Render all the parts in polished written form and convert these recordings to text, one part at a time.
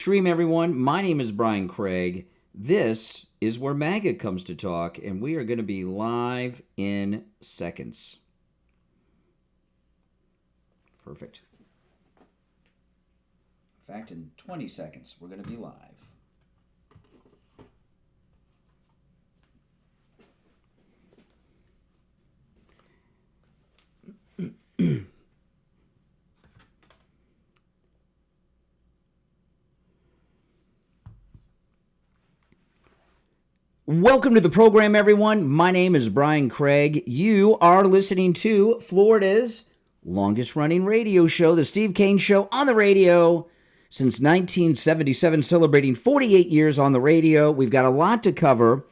Stream, everyone. My name is Brian Craig. This is where MAGA comes to talk, and we are going to be live in seconds. Perfect. In fact, in 20 seconds, we're going to be live. Welcome to the program, everyone. My name is Brian Craig. You are listening to Florida's longest-running radio show, the Steve Kane Show, on the radio since 1977, celebrating 48 years on the radio. We've got a lot to cover.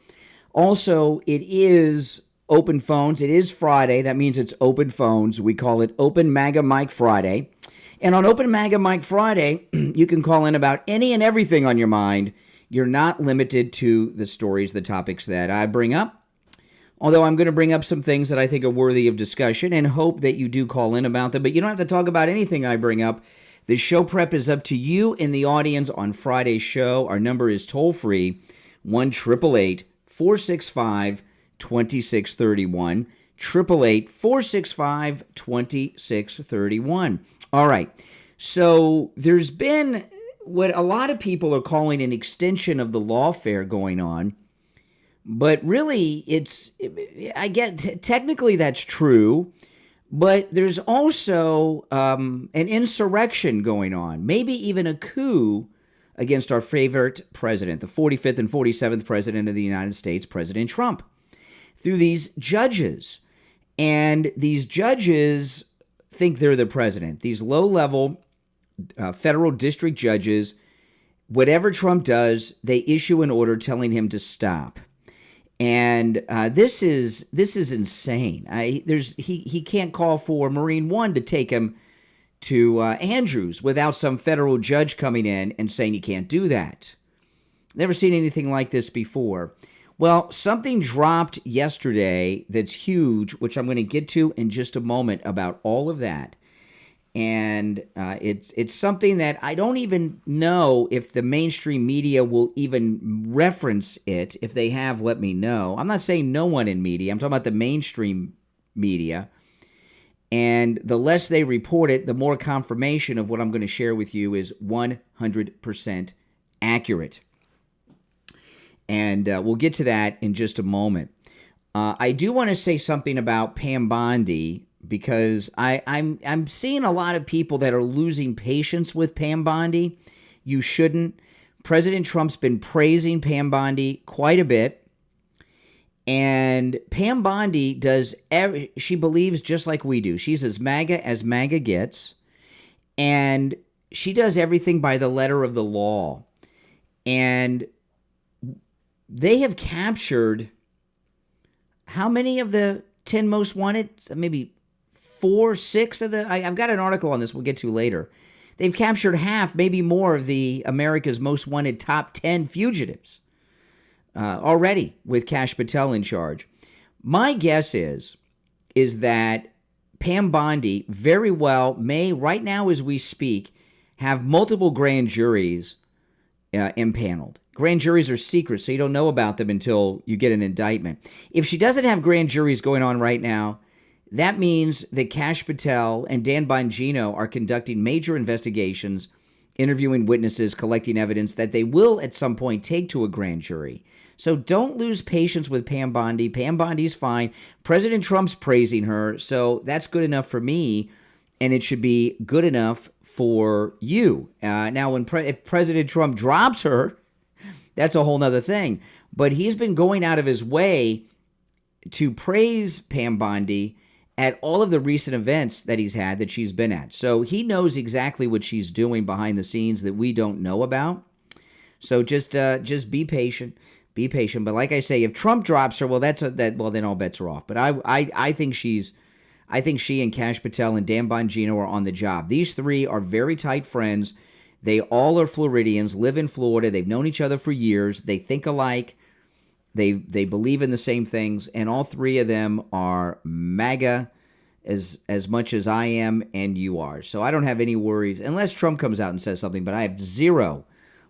Also, it is open phones. It is Friday. That means it's open phones. We call it Open MAGA Mike Friday. And on Open MAGA Mike Friday, you can call in about any and everything on your mind. You're not limited to the stories, the topics that I bring up, although I'm going to bring up some things that I think are worthy of discussion and hope that you do call in about them. But you don't have to talk about anything I bring up. The show prep is up to you in the audience on Friday's show. Our number is toll-free, 1-888-465-2631, 888-465-2631. All right, so there's been what a lot of people are calling an extension of the lawfare going on, but really technically that's true, but there's also an insurrection going on, maybe even a coup against our favorite president, the 45th and 47th president of the United States, President Trump, through these judges. And these judges think they're the president. These low-level federal district judges, whatever Trump does, they issue an order telling him to stop. And this is insane. He can't call for Marine One to take him to Andrews without some federal judge coming in and saying you can't do that. Never seen anything like this before. Well, something dropped yesterday that's huge, which I'm going to get to in just a moment about all of that. And it's something that I don't even know if the mainstream media will even reference it. If they have, let me know. I'm not saying no one in media. I'm talking about the mainstream media. And the less they report it, the more confirmation of what I'm going to share with you is 100% accurate. And we'll get to that in just a moment. I do want to say something about Pam Bondi, because I'm seeing a lot of people that are losing patience with Pam Bondi. You shouldn't. President Trump's been praising Pam Bondi quite a bit. And Pam Bondi she believes just like we do. She's as MAGA gets. And she does everything by the letter of the law. And they have captured how many of the 10 most wanted? Maybe 4, 6 of the... I've got an article on this we'll get to later. They've captured half, maybe more, of the America's most wanted top 10 fugitives already, with Kash Patel in charge. My guess is that Pam Bondi very well may, right now as we speak, have multiple grand juries impaneled. Grand juries are secret, so you don't know about them until you get an indictment. If she doesn't have grand juries going on right now, that means that Kash Patel and Dan Bongino are conducting major investigations, interviewing witnesses, collecting evidence that they will at some point take to a grand jury. So don't lose patience with Pam Bondi. Pam Bondi's fine. President Trump's praising her, so that's good enough for me, and it should be good enough for you. Now, if President Trump drops her, that's a whole nother thing. But he's been going out of his way to praise Pam Bondi at all of the recent events that he's had, that she's been at. So he knows exactly what she's doing behind the scenes that we don't know about. So just be patient. Be patient. But like I say, if Trump drops her, well, then all bets are off. But I think she and Kash Patel and Dan Bongino are on the job. These three are very tight friends. They all are Floridians, live in Florida. They've known each other for years. They think alike. They believe in the same things, and all three of them are MAGA as much as I am and you are. So I don't have any worries, unless Trump comes out and says something, but I have zero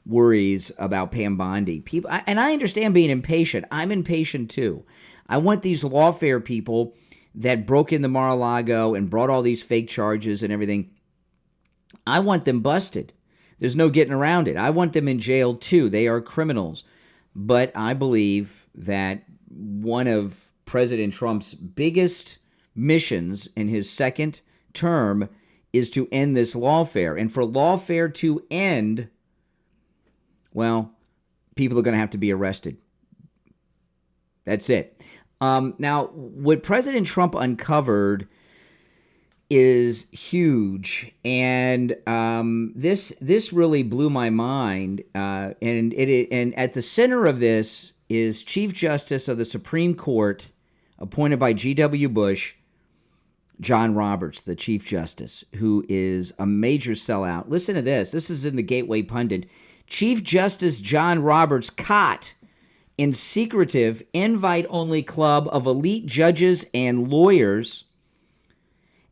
worries about Pam Bondi. People, and I understand being impatient. I'm impatient too. I want these lawfare people that broke into Mar-a-Lago and brought all these fake charges and everything. I want them busted. There's no getting around it. I want them in jail too. They are criminals. But I believe that one of President Trump's biggest missions in his second term is to end this lawfare. And for lawfare to end, well, people are going to have to be arrested. That's it. Now, what President Trump uncovered is huge, and this really blew my mind. And at the center of this is Chief Justice of the Supreme Court, appointed by G.W. Bush, John Roberts, the Chief Justice, who is a major sellout. Listen to this. This is in the Gateway Pundit. Chief Justice John Roberts caught in secretive, invite-only club of elite judges and lawyers.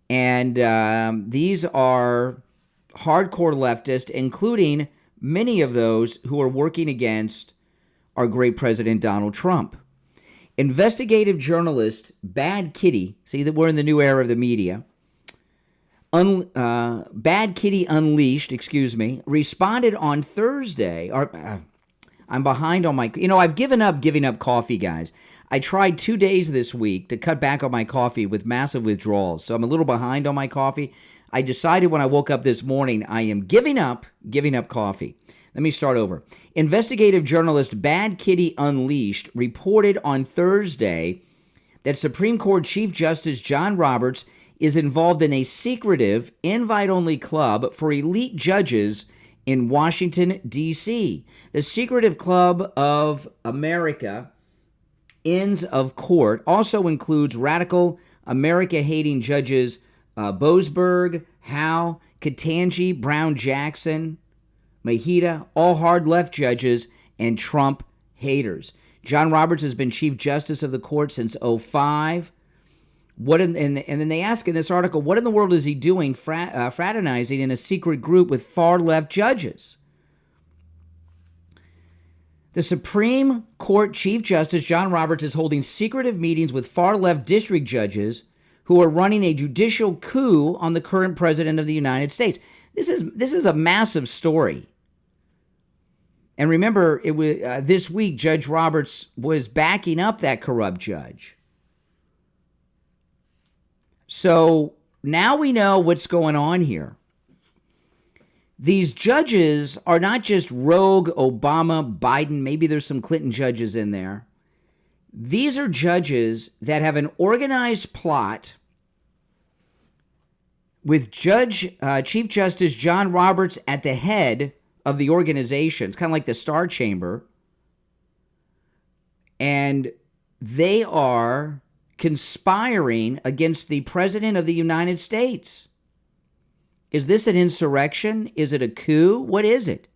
And these are hardcore leftists, including many of those who are working against our great President Donald Trump. Investigative journalist Bad Kitty, see that we're in the new era of the media, Bad Kitty Unleashed, responded on Thursday. I'm behind on my, I've given up giving up coffee, guys. I tried 2 days this week to cut back on my coffee with massive withdrawals, so I'm a little behind on my coffee. I decided when I woke up this morning, I am giving up coffee. Let me start over. Investigative journalist Bad Kitty Unleashed reported on Thursday that Supreme Court Chief Justice John Roberts is involved in a secretive, invite-only club for elite judges in Washington, D.C. The Secretive Club of America, Inns of Court, also includes radical, America-hating judges Boasberg, Howe, Ketanji Brown Jackson, Mahita, all hard left judges, and Trump haters. John Roberts has been Chief Justice of the court since 2005. And then they ask in this article, what in the world is he doing fraternizing in a secret group with far left judges? The Supreme Court Chief Justice John Roberts is holding secretive meetings with far left district judges who are running a judicial coup on the current president of the United States. This is a massive story. And remember, it was this week Judge Roberts was backing up that corrupt judge. So now we know what's going on here. These judges are not just rogue Obama, Biden, maybe there's some Clinton judges in there. These are judges that have an organized plot with Chief Justice John Roberts at the head of the organization. It's kind of like the Star Chamber. And they are conspiring against the President of the United States. Is this an insurrection? Is it a coup? What is it?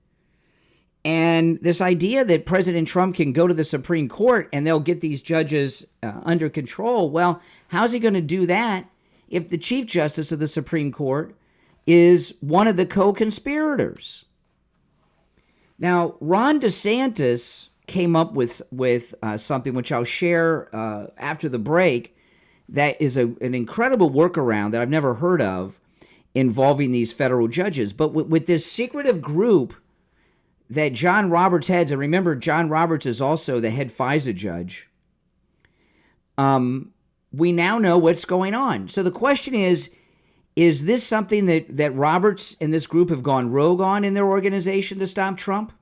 And this idea that President Trump can go to the Supreme Court and they'll get these judges under control, well, how's he going to do that if the Chief Justice of the Supreme Court is one of the co-conspirators? Now, Ron DeSantis came up with something which I'll share after the break that is an incredible workaround that I've never heard of involving these federal judges. But with this secretive group that John Roberts heads, and remember, John Roberts is also the head FISA judge, we now know what's going on. So the question is this something that Roberts and this group have gone rogue on in their organization to stop Trump?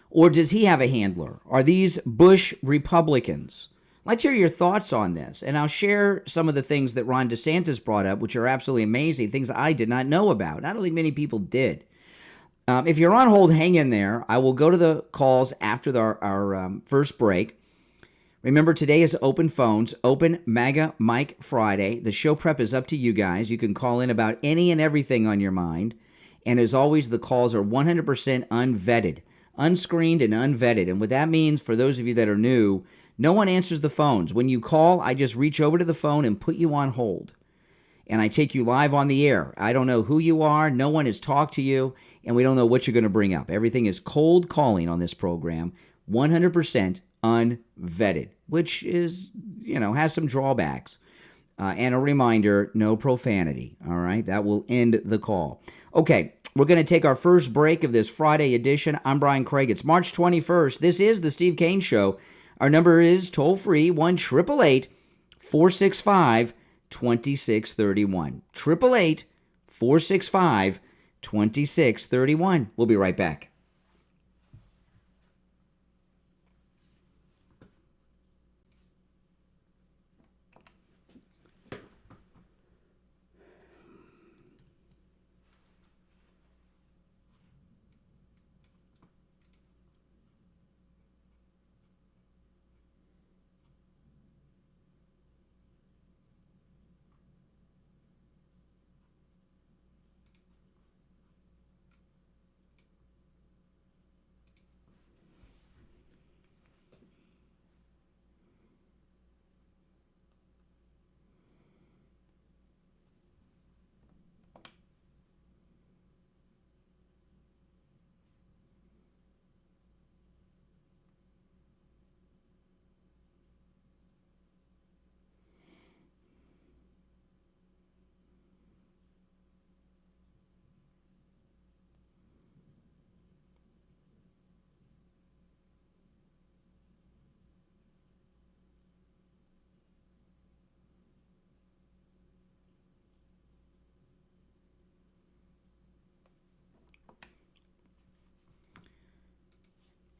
Or does he have a handler? Are these Bush Republicans? I'd like to hear your thoughts on this, and I'll share some of the things that Ron DeSantis brought up, which are absolutely amazing, things I did not know about. I don't think many people did. If you're on hold, hang in there. I will go to the calls after our first break. Remember, today is open phones, open MAGA Mike Friday. The show prep is up to you guys. You can call in about any and everything on your mind. And as always, the calls are 100% unvetted, unscreened and unvetted. And what that means, for those of you that are new, no one answers the phones. When you call, I just reach over to the phone and put you on hold. and I take you live on the air. I don't know who you are. No one has talked to you, and we don't know what you're going to bring up. Everything is cold calling on this program, 100% unvetted, which is, has some drawbacks. And a reminder, no profanity, all right? That will end the call. Okay, we're going to take our first break of this Friday edition. I'm Brian Craig. It's March 21st. This is the Steve Kane Show. Our number is toll-free, 1-888-465-2631. 888-465-2631. We'll be right back.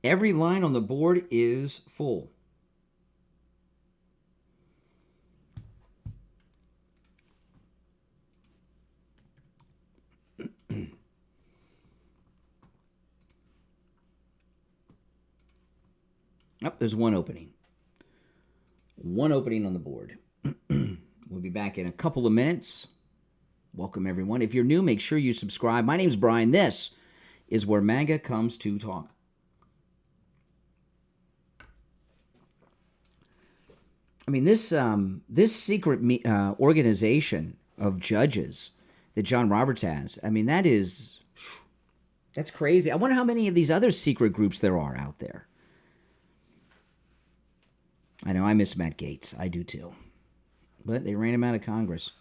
Every line on the board is full. There's one opening. One opening on the board. We'll be back in a couple of minutes. Welcome, everyone. If you're new, make sure you subscribe. My name's Brian. This is where MAGA comes to talk. I mean, this secret organization of judges that John Roberts has, I mean, that's crazy. I wonder how many of these other secret groups there are out there. I know, I miss Matt Gaetz. I do too. But they ran him out of Congress.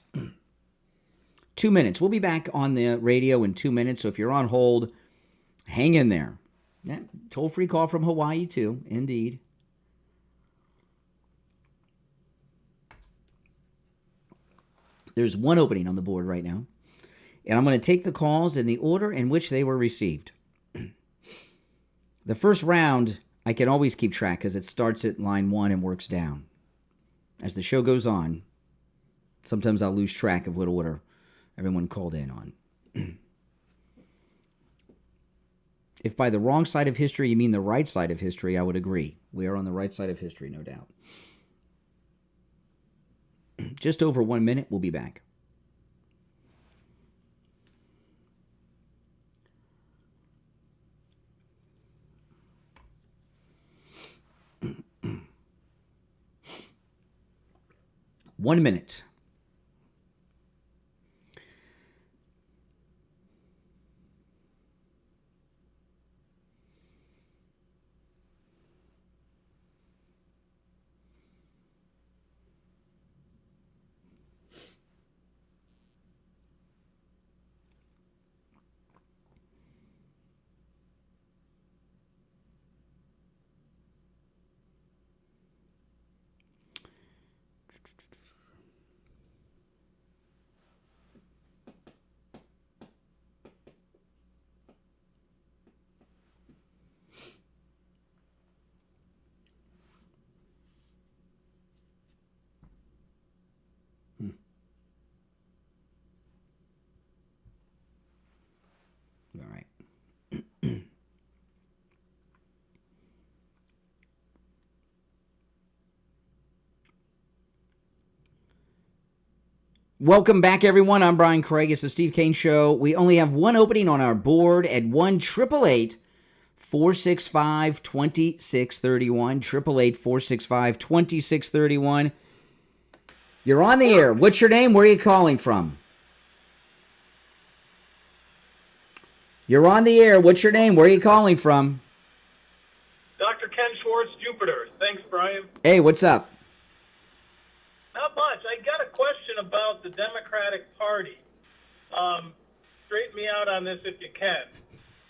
2 minutes. We'll be back on the radio in 2 minutes, so if you're on hold, hang in there. Yeah, toll-free call from Hawaii too, indeed. There's one opening on the board right now, and I'm going to take the calls in the order in which they were received. The first round, I can always keep track because it starts at line 1 and works down. As the show goes on, sometimes I'll lose track of what order everyone called in on. If by the wrong side of history you mean the right side of history, I would agree. We are on the right side of history, no doubt. Just over 1 minute, we'll be back. One minute. All right. Welcome back, everyone. I'm Brian Craig. It's the Steve Kane Show. We only have one opening on our board at 1-888-465-2631. 888-465-2631. You're on the air. What's your name? Where are you calling from? You're on the air. What's your name? Where are you calling from? Dr. Ken Schwartz, Jupiter. Thanks, Brian. Hey, what's up? Not much. I got a question about the Democratic Party. Straighten me out on this if you can.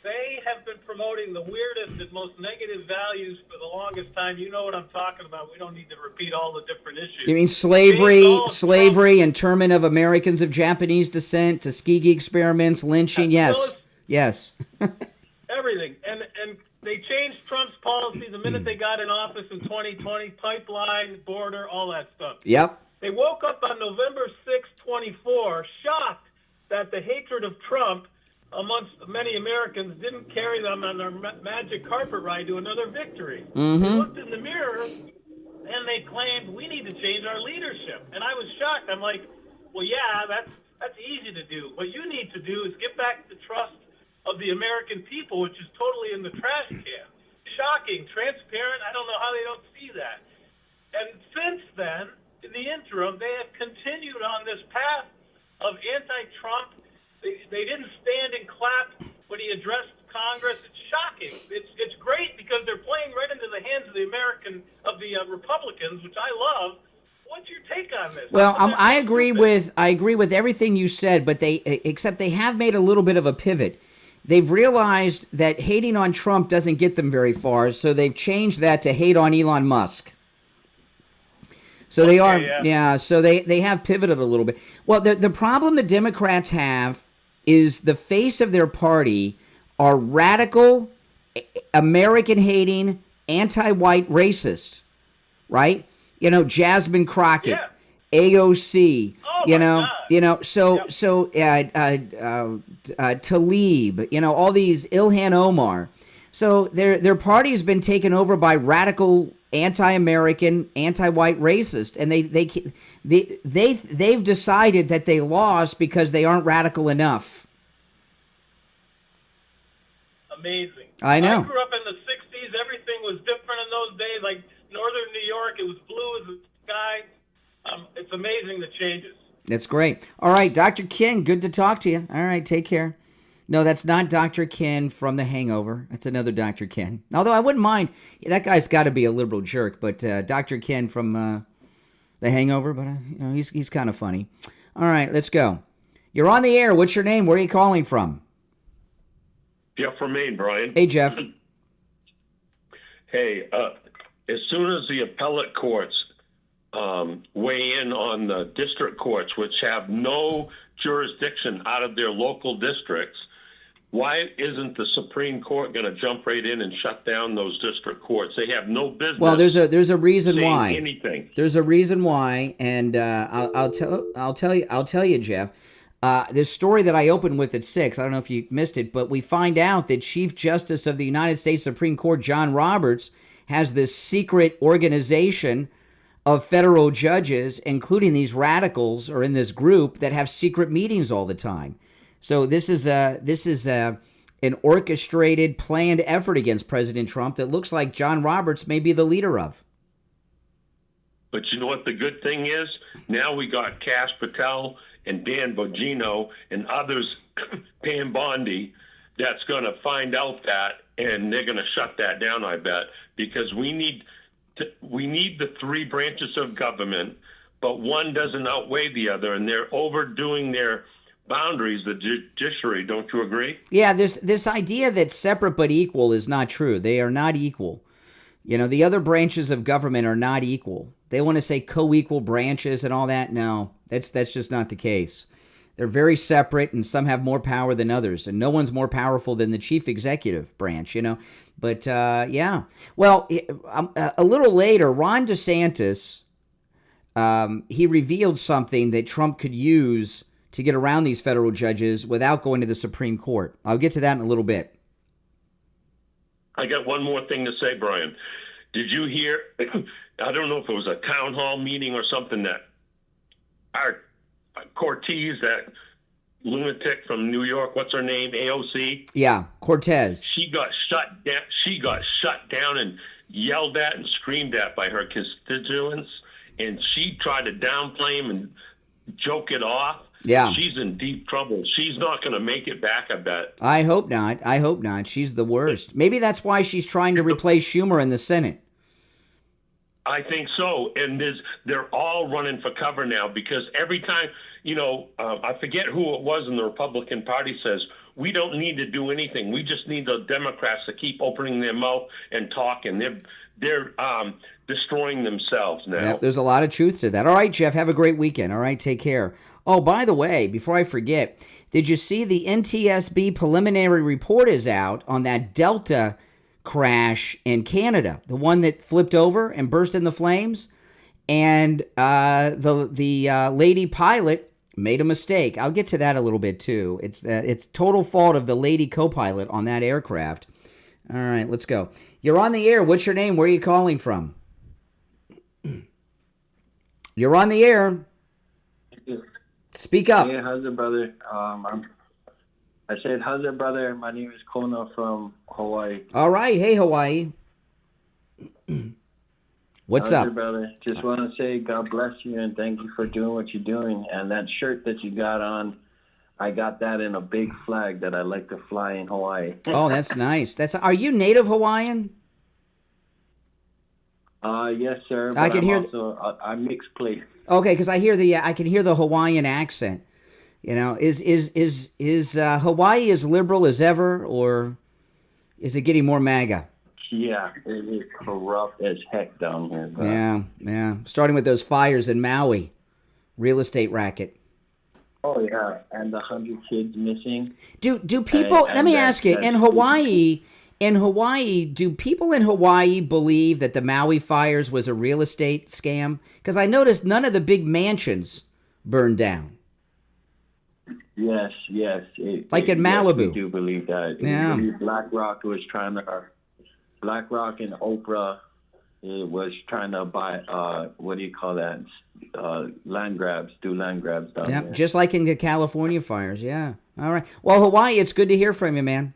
They have been promoting the weirdest and most negative values for the longest time. You know what I'm talking about. We don't need to repeat all the different issues. You mean slavery, internment of Americans of Japanese descent, Tuskegee experiments, lynching? Yes. Everything. And they changed Trump's policy the minute they got in office in 2020, pipeline, border, all that stuff. Yep. They woke up on November 6, 24, shocked that the hatred of Trump amongst many Americans didn't carry them on their magic carpet ride to another victory. Mm-hmm. They looked in the mirror and they claimed, we need to change our leadership. And I was shocked. I'm like, well, yeah, that's easy to do. What you need to do is get back the trust of the American people, which is totally in the trash can. Shocking, transparent. I don't know how they don't see that. And since then, in the interim, they have continued on this path of anti-Trump. They didn't stand and clap when he addressed Congress. It's shocking. It's great because they're playing right into the hands of the Republicans, which I love. What's your take on this? Well, I agree with everything you said, but except they have made a little bit of a pivot. They've realized that hating on Trump doesn't get them very far, so they've changed that to hate on Elon Musk. So they so they have pivoted a little bit. Well, the problem the Democrats have is the face of their party are radical, American-hating, anti-white racist, right? You know, Jasmine Crockett, AOC, Tlaib, all these Ilhan Omar. So their party has been taken over by radical, anti-American, anti-white racist, and they've decided that they lost because they aren't radical enough. Amazing. I know. I grew up in the 60s. Everything was different in those days. Like northern New York, it was blue as the sky. It's amazing the changes. That's great. All right, Dr. Ken, good to talk to you. All right, take care. No, that's not Dr. Ken from The Hangover. That's another Dr. Ken. Although I wouldn't mind. That guy's got to be a liberal jerk, but Dr. Ken from The Hangover, but he's kind of funny. All right, let's go. You're on the air. What's your name? Where are you calling from? Jeff from Maine, Brian. Hey, Jeff. Hey, as soon as the appellate courts weigh in on the district courts, which have no jurisdiction out of their local districts, why isn't the Supreme Court going to jump right in and shut down those district courts? They have no business. Well, there's a reason saying why. Anything. There's a reason why, and I'll tell you, Jeff. This story that I opened with at 6, I don't know if you missed it, but we find out that Chief Justice of the United States Supreme Court John Roberts has this secret organization of federal judges, including these radicals, are in this group that have secret meetings all the time. So this is an orchestrated, planned effort against President Trump that looks like John Roberts may be the leader of. But you know what the good thing is? Now we got Kash Patel and Dan Bongino and others, Pam Bondi, that's going to find out that, and they're going to shut that down, I bet, because we need the three branches of government, but one doesn't outweigh the other, and they're overdoing their boundaries, the judiciary. Don't you agree? Yeah, this idea that separate but equal is not true. They are not equal. The other branches of government are not equal. They want to say co-equal branches and all that. No, that's just not the case. They're very separate, and some have more power than others, and no one's more powerful than the chief executive branch, But, yeah. Well, a little later, Ron DeSantis, he revealed something that Trump could use to get around these federal judges without going to the Supreme Court. I'll get to that in a little bit. I got one more thing to say, Brian. Did you hear, I don't know if it was a town hall meeting or something, that our Cortez, that lunatic from New York, what's her name, AOC? Yeah, Cortez. She got shut down. She got shut down and yelled at and screamed at by her constituents, and she tried to downplay him and joke it off, Yeah. she's in deep trouble. She's not going to make it back, I bet. I hope not. I hope not. She's the worst. Maybe that's why she's trying to replace Schumer in the Senate. I think so. And they're all running for cover now because every time, I forget who it was in the Republican Party says, we don't need to do anything. We just need the Democrats to keep opening their mouth and talking. They're destroying themselves now. Yep, there's a lot of truth to that. All right, Jeff, have a great weekend. All right, take care. Oh, by the way, before I forget, did you see the NTSB preliminary report is out on that Delta crash in Canada, the one that flipped over and burst into flames? And the lady pilot made a mistake. I'll get to that a little bit, too. It's total fault of the lady co-pilot on that aircraft. All right, let's go. You're on the air. What's your name? Where are you calling from? You're on the air. Speak up. Hey, how's it, brother? I said, how's it, brother? My name is Kona from Hawaii. All right. Hey, Hawaii. What's how's up? it, brother? Just want to say God bless you and thank you for doing what you're doing. And that shirt that you got on, I got that in a big flag that I like to fly in Hawaii. Oh, that's nice. Are you native Hawaiian? Yes, sir. I But can hear. I mix plate. Okay, because I can hear the Hawaiian accent. Is Hawaii as liberal as ever, or is it getting more MAGA? Yeah, it is corrupt as heck down here. Bro. Yeah. Starting with those fires in Maui, real estate racket. Oh yeah, and the 100 kids missing. Do people? Let me ask you. In Hawaii, do people in Hawaii believe that the Maui fires was a real estate scam? Because I noticed none of the big mansions burned down. Yes. Like in Malibu. I do believe that. Yeah. BlackRock and Oprah was trying to buy, what do you call that? Land grabs down there. Just like in the California fires. Yeah. All right. Well, Hawaii, it's good to hear from you, man.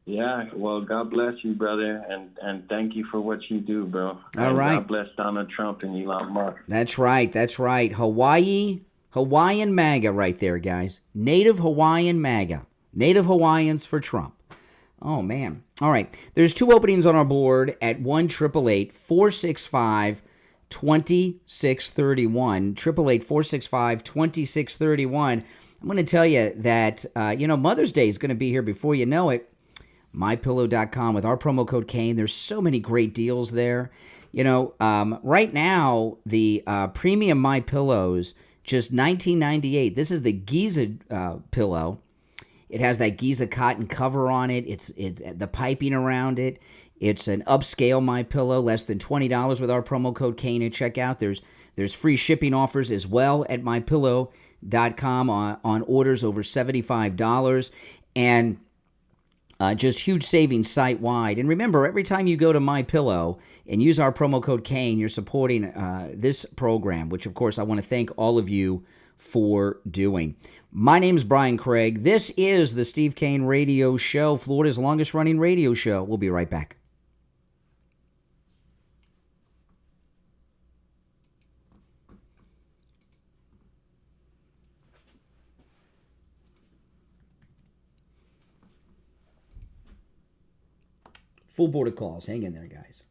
Yeah, well, God bless you, brother, and thank you for what you do, bro. All right. God bless Donald Trump and Elon Musk. That's right. Hawaiian MAGA right there, guys. Native Hawaiian MAGA. Native Hawaiians for Trump. Oh, man. All right. There's two openings on our board at 1-888-465-2631. 888-465-2631. I'm going to tell you that, Mother's Day is going to be here before you know it. MyPillow.com with our promo code Kane. There's so many great deals there. Right now, the premium My Pillows, just $19.98. This is the Giza pillow. It has that Giza cotton cover on it. It's the piping around it. It's an upscale My Pillow, less than $20 with our promo code Kane at checkout. There's free shipping offers as well at MyPillow.com on orders over $75. And just huge savings site-wide. And remember, every time you go to MyPillow and use our promo code Kane, you're supporting this program, which, of course, I want to thank all of you for doing. My name's Brian Craig. This is the Steve Kane Radio Show, Florida's longest-running radio show. We'll be right back. Full board of calls. Hang in there, guys.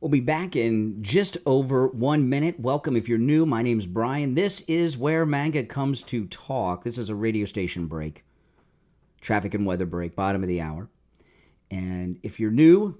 We'll be back in just over 1 minute. Welcome if you're new. My name's Brian. This is where MAGA comes to talk. This is a radio station break. Traffic and weather break, bottom of the hour. And if you're new,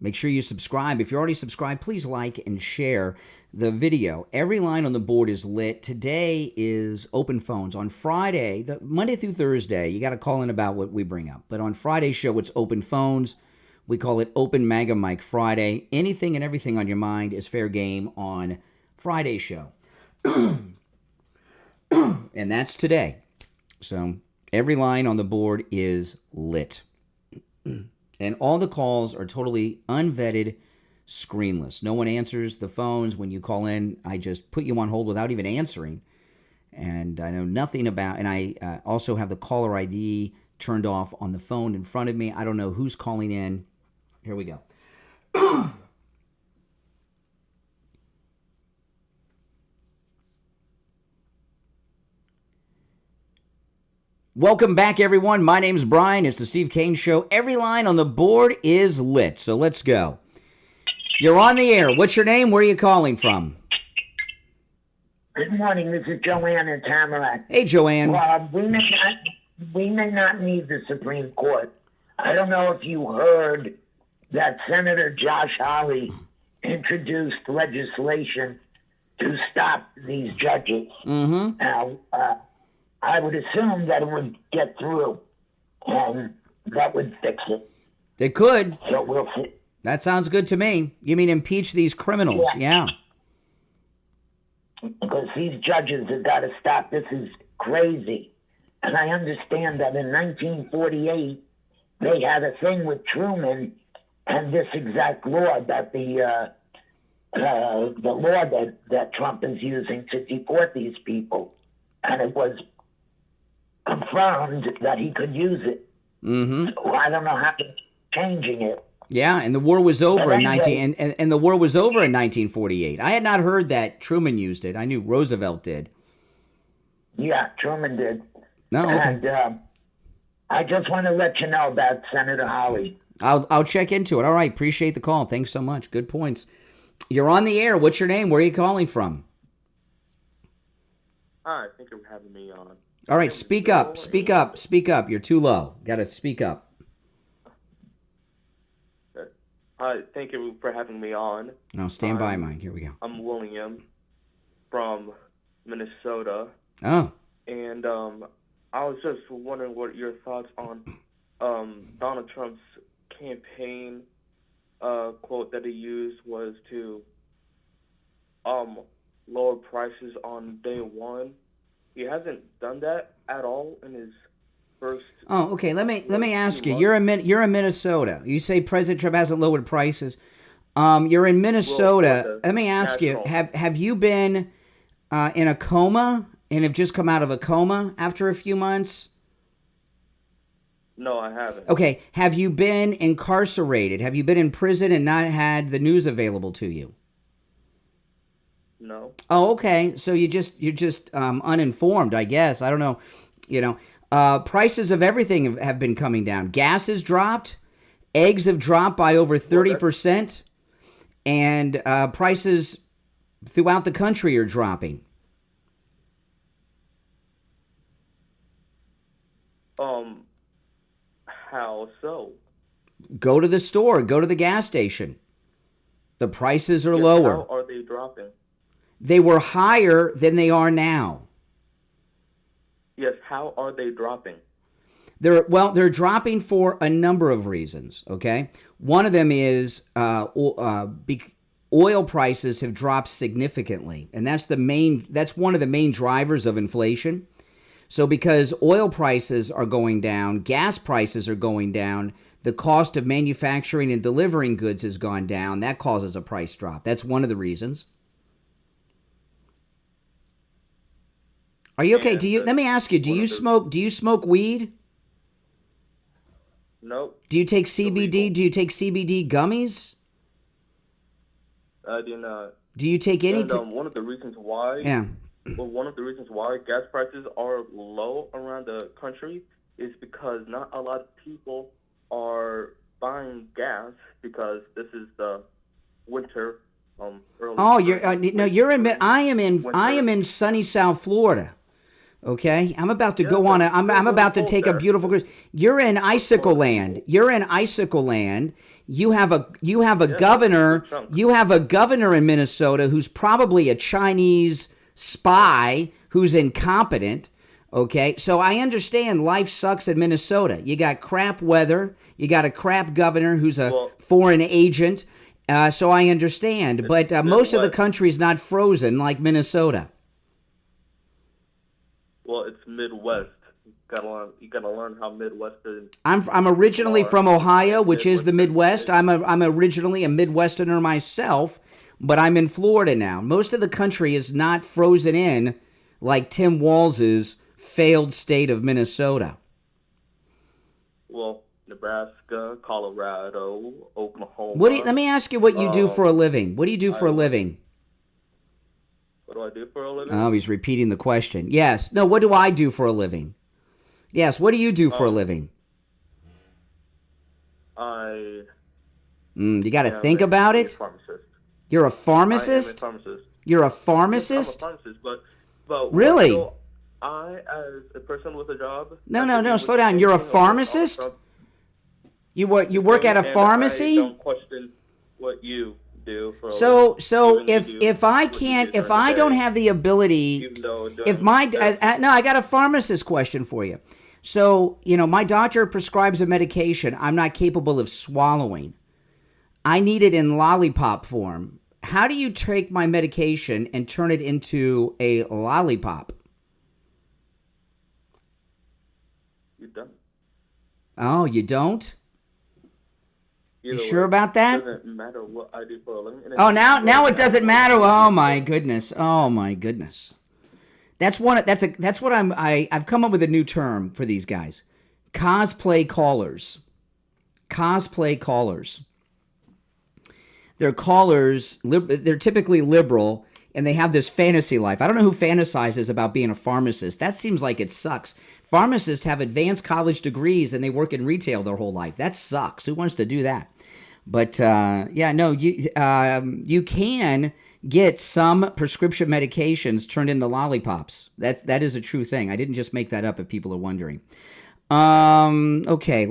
make sure you subscribe. If you're already subscribed, please like and share the video. Every line on the board is lit. Today is open phones. On Friday, Monday through Thursday, you got to call in about what we bring up. But on Friday's show, it's open phones. We call it Open MAGA Mic Friday. Anything and everything on your mind is fair game on Friday's show. And that's today. So every line on the board is lit. And all the calls are totally unvetted, screenless. No one answers the phones when you call in. I just put you on hold without even answering. And I know nothing about, and I also have the caller ID turned off on the phone in front of me. I don't know who's calling in. Here we go. Welcome back, everyone. My name's Brian. It's the Steve Kane Show. Every line on the board is lit, so let's go. You're on the air. What's your name? Where are you calling from? Good morning. This is Joanne in Tamarack. Hey, Joanne. We may not need the Supreme Court. I don't know if you heard that Senator Josh Hawley introduced legislation to stop these judges. Mm-hmm. Now, I would assume that it would get through, and that would fix it. They could. So we'll see. That sounds good to me. You mean impeach these criminals? Yeah. Because these judges have got to stop. This is crazy. And I understand that in 1948, they had a thing with Truman and this exact law that the law that Trump is using to deport these people. And it was confirmed that he could use it. Mm-hmm. So I don't know how they're changing it. Yeah, and the war was over But in anyway, and the war was over in 1948. I had not heard that Truman used it. I knew Roosevelt did. Yeah, Truman did. No, okay. And I just want to let you know about Senator Hawley. I'll check into it. All right, appreciate the call. Thanks so much. Good points. You're on the air. What's your name? Where are you calling from? Hi, thank you for having me on. All right, speak up. Speak up. Speak up. You're too low. Got to speak up. Hi, thank you for having me on. No, stand by, Mike. Here we go. I'm William from Minnesota, Oh, and I was just wondering what your thoughts on Donald Trump's campaign quote that he used was to lower prices on day one. He hasn't done that at all in his first. oh, okay. Let me ask you. You're in Minnesota. You say President Trump hasn't lowered prices. You're in Minnesota. Let me ask you. Have you been in a coma and have just come out of a coma after a few months? No, I haven't. Okay. Have you been incarcerated? Have you been in prison and not had the news available to you? No. Oh, okay. So you're just uninformed, I guess. I don't know. Prices of everything have been coming down. Gas has dropped. Eggs have dropped by over 30%. And prices throughout the country are dropping. How so? Go to the store. Go to the gas station. The prices are lower. How are they dropping? They were higher than they are now. Yes, how are they dropping? They're dropping for a number of reasons, okay? One of them is oil prices have dropped significantly, and that's one of the main drivers of inflation. So because oil prices are going down, gas prices are going down, the cost of manufacturing and delivering goods has gone down. That causes a price drop. That's one of the reasons. Are you okay? Let me ask you, do you smoke weed? Nope. Do you take CBD? Do you take CBD gummies? I do not. Do you take any? One of the reasons why. Yeah. Well, one of the reasons why gas prices are low around the country is because not a lot of people are buying gas because this is the winter. Early Oh, spring, no, you're in. winter. I am in sunny South Florida. Okay, I'm about to go but on. I'm you're about to cold take a there. beautiful cruise. You're in icicle land. You're in icicle land. You have a governor. chunk. You have a governor in Minnesota who's probably a Chinese spy who's incompetent. Okay, so I understand life sucks in Minnesota. You got crap weather. You got a crap governor who's a foreign agent. So I understand, but most of the country is not frozen like Minnesota. Well, it's Midwest. You gotta learn how Midwestern. I'm originally from Ohio, which is the Midwest. I'm originally a Midwesterner myself, but I'm in Florida now. Most of the country is not frozen in like Tim Walz's failed state of Minnesota. Well, Nebraska, Colorado, Oklahoma. Let me ask you what you do for a living. What do you do for a living? What do I do for a living? Oh, he's repeating the question. Yes. No, what do I do for a living? Yes, what do you do for a living? You got to think about it. Pharmacist. You're a pharmacist? I am a pharmacist. You're a pharmacist? I'm a pharmacist, but really? So I, as a person with a job. No, slow down. You're a pharmacist? You work at a pharmacy? I don't question what you do for a so living. if I don't have the ability, I got a pharmacist question for you. So, my doctor prescribes a medication I'm not capable of swallowing. I need it in lollipop form. How do you take my medication and turn it into a lollipop? You don't. Oh, you don't? Either You sure way, about that? It doesn't matter what I do for a living. Oh, now it doesn't matter. Oh my goodness. Oh my goodness. That's what I've come up with a new term for these guys. Cosplay callers. Cosplay callers. They're callers, they're typically liberal, and they have this fantasy life. I don't know who fantasizes about being a pharmacist. That seems like it sucks. Pharmacists have advanced college degrees and they work in retail their whole life. That sucks. Who wants to do that? But you can get some prescription medications turned into lollipops. That is a true thing. I didn't just make that up if people are wondering. Okay,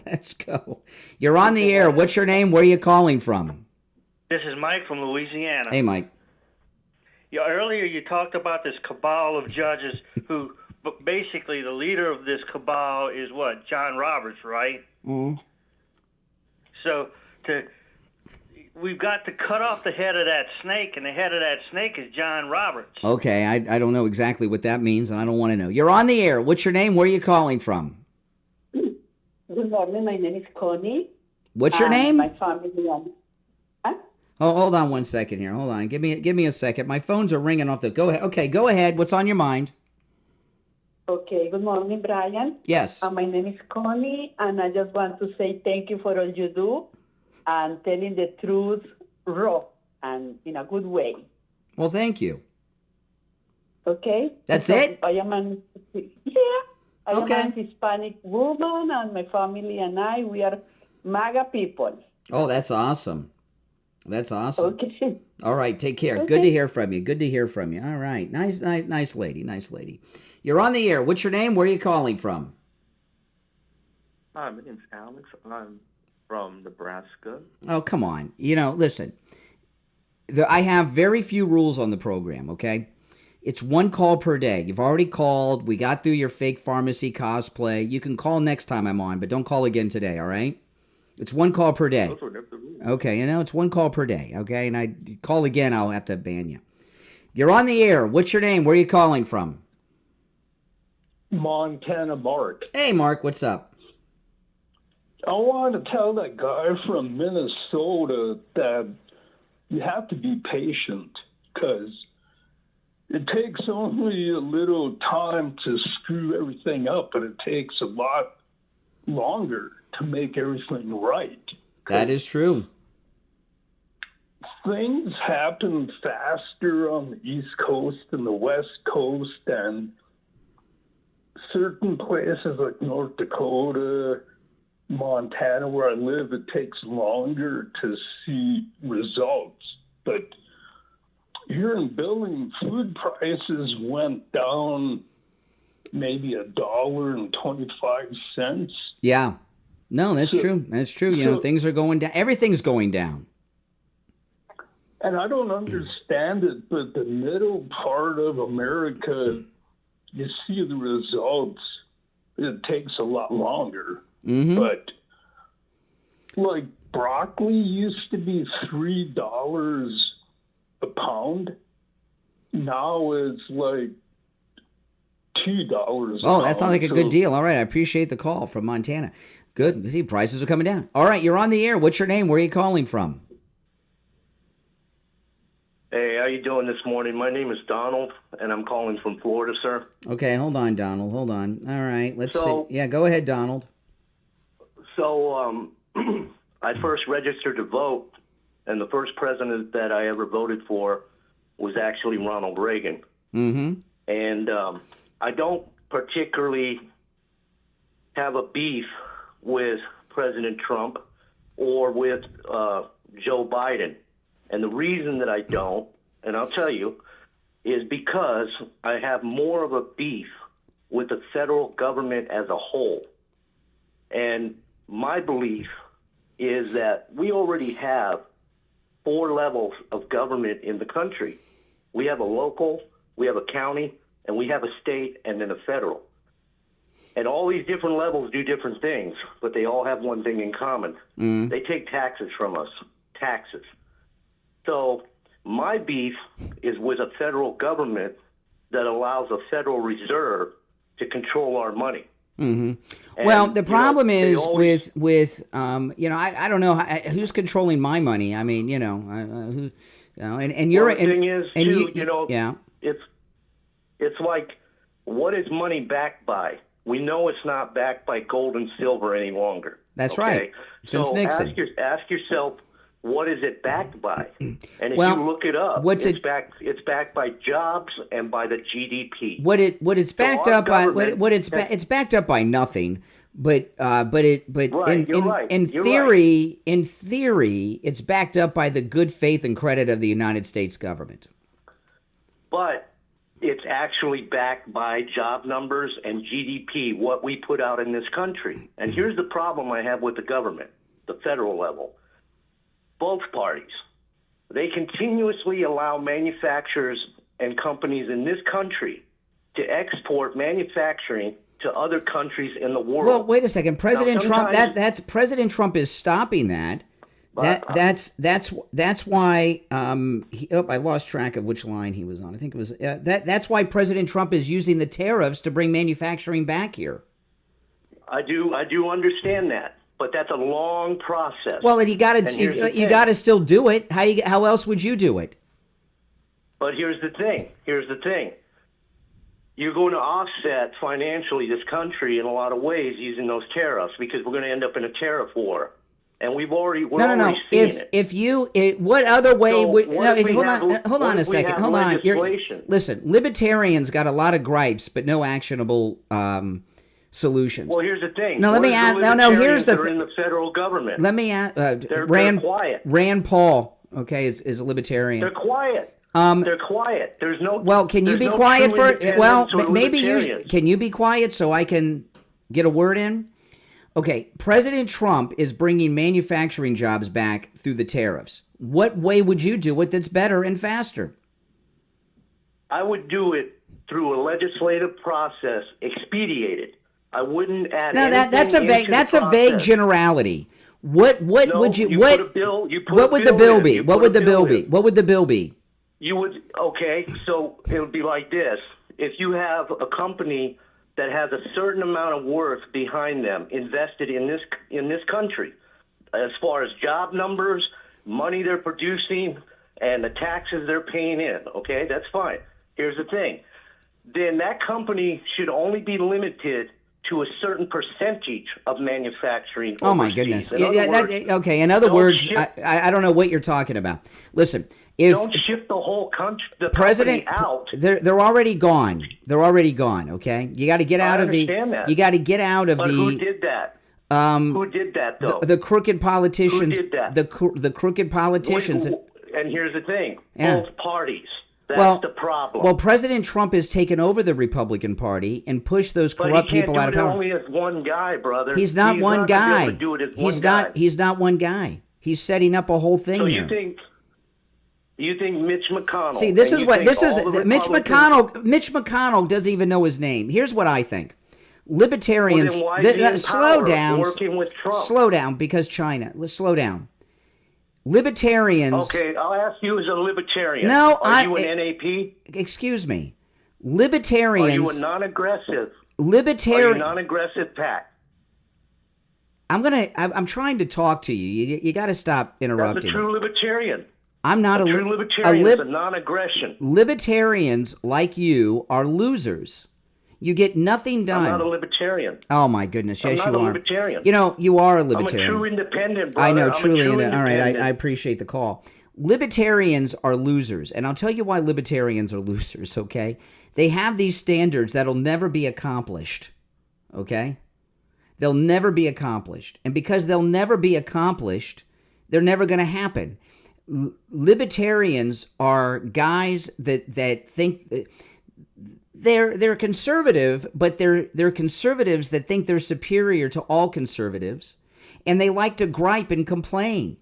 let's go. You're on the air. What's your name? Where are you calling from? This is Mike from Louisiana. Hey, Mike. Yeah, earlier you talked about this cabal of judges who, but basically the leader of this cabal is what? John Roberts, right? Mm-hmm. So we've got to cut off the head of that snake, and the head of that snake is John Roberts. Okay, I don't know exactly what that means, and I don't want to know. You're on the air. What's your name? Where are you calling from? Good morning. My name is Connie. What's your name? My family. Oh, hold on one second here. Hold on. Give me a second. My phones are ringing off the. Go ahead. Okay, go ahead. What's on your mind? Okay. Good morning, Brian. Yes. My name is Connie, and I just want to say thank you for all you do and telling the truth raw and in a good way. Well, thank you. Okay. That's it? I am an Hispanic woman, and my family and I, we are MAGA people. Oh, that's awesome. That's awesome. Okay. All right, take care. Okay. Good to hear from you. Good to hear from you. All right. Nice lady. Nice lady. You're on the air. What's your name? Where are you calling from? Hi, my name's Alex. I'm from Nebraska. Oh, come on. Listen. I have very few rules on the program, okay? It's one call per day. You've already called. We got through your fake pharmacy cosplay. You can call next time I'm on, but don't call again today, all right? It's one call per day. Those were never the rules. Okay, it's one call per day, okay? And I call again, I'll have to ban you. You're on the air. What's your name? Where are you calling from? Montana Mark. Hey, Mark, what's up? I want to tell that guy from Minnesota that you have to be patient because it takes only a little time to screw everything up, but it takes a lot longer to make everything right. That is true. Things happen faster on the East Coast than the West Coast, and certain places like North Dakota, Montana, where I live, it takes longer to see results. But here in Billings, food prices went down maybe $1.25. Yeah. No, that's true. That's true. You know, things are going down. Everything's going down. And I don't understand it, but the middle part of America, you see the results. It takes a lot longer. Mm-hmm. But like broccoli used to be $3 a pound. Now it's like $2. Oh, that sounds like a good deal. All right, I appreciate the call from Montana. Good. See, prices are coming down. All right, you're on the air. What's your name? Where are you calling from? Hey, how you doing this morning? My name is Donald, and I'm calling from Florida, sir. Okay, hold on, Donald. Hold on. All right, let's see. Yeah, go ahead, Donald. So, I first registered to vote, and the first president that I ever voted for was actually Ronald Reagan. Mm-hmm. And I don't particularly have a beef with President Trump or with Joe Biden. And the reason that I don't, and I'll tell you, is because I have more of a beef with the federal government as a whole. And my belief is that we already have 4 levels of government in the country. We have a local, we have a county, and we have a state, and then a federal. And all these different levels do different things, but they all have one thing in common. They take taxes from us, taxes. So my beef is with a federal government that allows a Federal Reserve to control our money. Mm-hmm. Well, the problem is with you know, I don't know who's controlling my money. I mean, you know, who, you know, and you're the thing is, and too, you know, yeah, it's like, what is money backed by? We know it's not backed by gold and silver any longer. That's okay? right. Since so Nixon. Ask yourself, what is it backed by? And if well, you look it up, it's backed by jobs and by the GDP. It's backed up by it's backed up by nothing. But in theory, it's backed up by the good faith and credit of the United States government. But it's actually backed by job numbers and GDP, what we put out in this country. And here's the problem I have with the government, the federal level. Both parties, they continuously allow manufacturers and companies in this country to export manufacturing to other countries in the world. Well, wait a second. President Trump President Trump is stopping that. That's why I lost track of which line he was on. I think it was that's why President Trump is using the tariffs to bring manufacturing back here. I do understand that, but that's a long process. Well, you got to still do it. How else would you do it? But here's the thing. You're going to offset financially this country in a lot of ways using those tariffs, because we're going to end up in a tariff war. And we're already seeing it. What other way so would... No, hold on a second. Hold on. Listen, libertarians got a lot of gripes, but no actionable solutions. Well, here's the thing. No, let me ask... No, here's the... in the federal government. Let me ask... They're quiet. Rand Paul, okay, is a libertarian. They're quiet. They're quiet. There's no... Well, can you be quiet for... Well, maybe you... Can you be quiet so I can get a word in? Okay, President Trump is bringing manufacturing jobs back through the tariffs. What way would you do it that's better and faster? I would do it through a legislative process, expedited. I wouldn't add anything that's a vague generality. What would the bill be? What would the bill be? You would, okay, so it would be like this. If you have a company that has a certain amount of worth behind them invested in this country, as far as job numbers, money they're producing, and the taxes they're paying in, okay, that's fine. Here's the thing. Then that company should only be limited to a certain percentage of manufacturing overseas. Oh, my goodness. Okay, in other words, I don't know what you're talking about. Listen. Don't ship the whole country, the president out. They're already gone. They're already gone. Okay, you got to get out of the. That. You got to get out of but who did that? Who did that, though? The crooked politicians. Who did that? The crooked politicians. And here's the thing. Yeah. Both parties. That's the problem. Well, President Trump has taken over the Republican Party and pushed those corrupt people out of power. Only as one guy, brother. He's not one guy. He's not one guy. He's setting up a whole thing so here. You think Mitch McConnell? See, Mitch McConnell doesn't even know his name. Here's what I think. Libertarians. Slow down. Slow down, because China. Let's slow down. Libertarians. Okay, I'll ask you as a libertarian. No, Are you an NAP? Excuse me. Libertarians. Are you a non-aggressive? Are you non-aggressive PAC? I'm trying to talk to you. You got to stop interrupting. That's a true libertarian. I'm not a true libertarian. It's a non-aggression. Libertarians like you are losers. You get nothing done. I'm not a libertarian. Oh my goodness! Yes, you are. I'm not a libertarian. You know, you are a libertarian. I'm a true independent, brother. I know, truly. All right, I appreciate the call. Libertarians are losers, and I'll tell you why libertarians are losers. Okay, they have these standards that'll never be accomplished. Okay, they'll never be accomplished, and because they'll never be accomplished, they're never going to happen. Libertarians are guys that think. They're conservative, but they're conservatives that think they're superior to all conservatives, and they like to gripe and complain.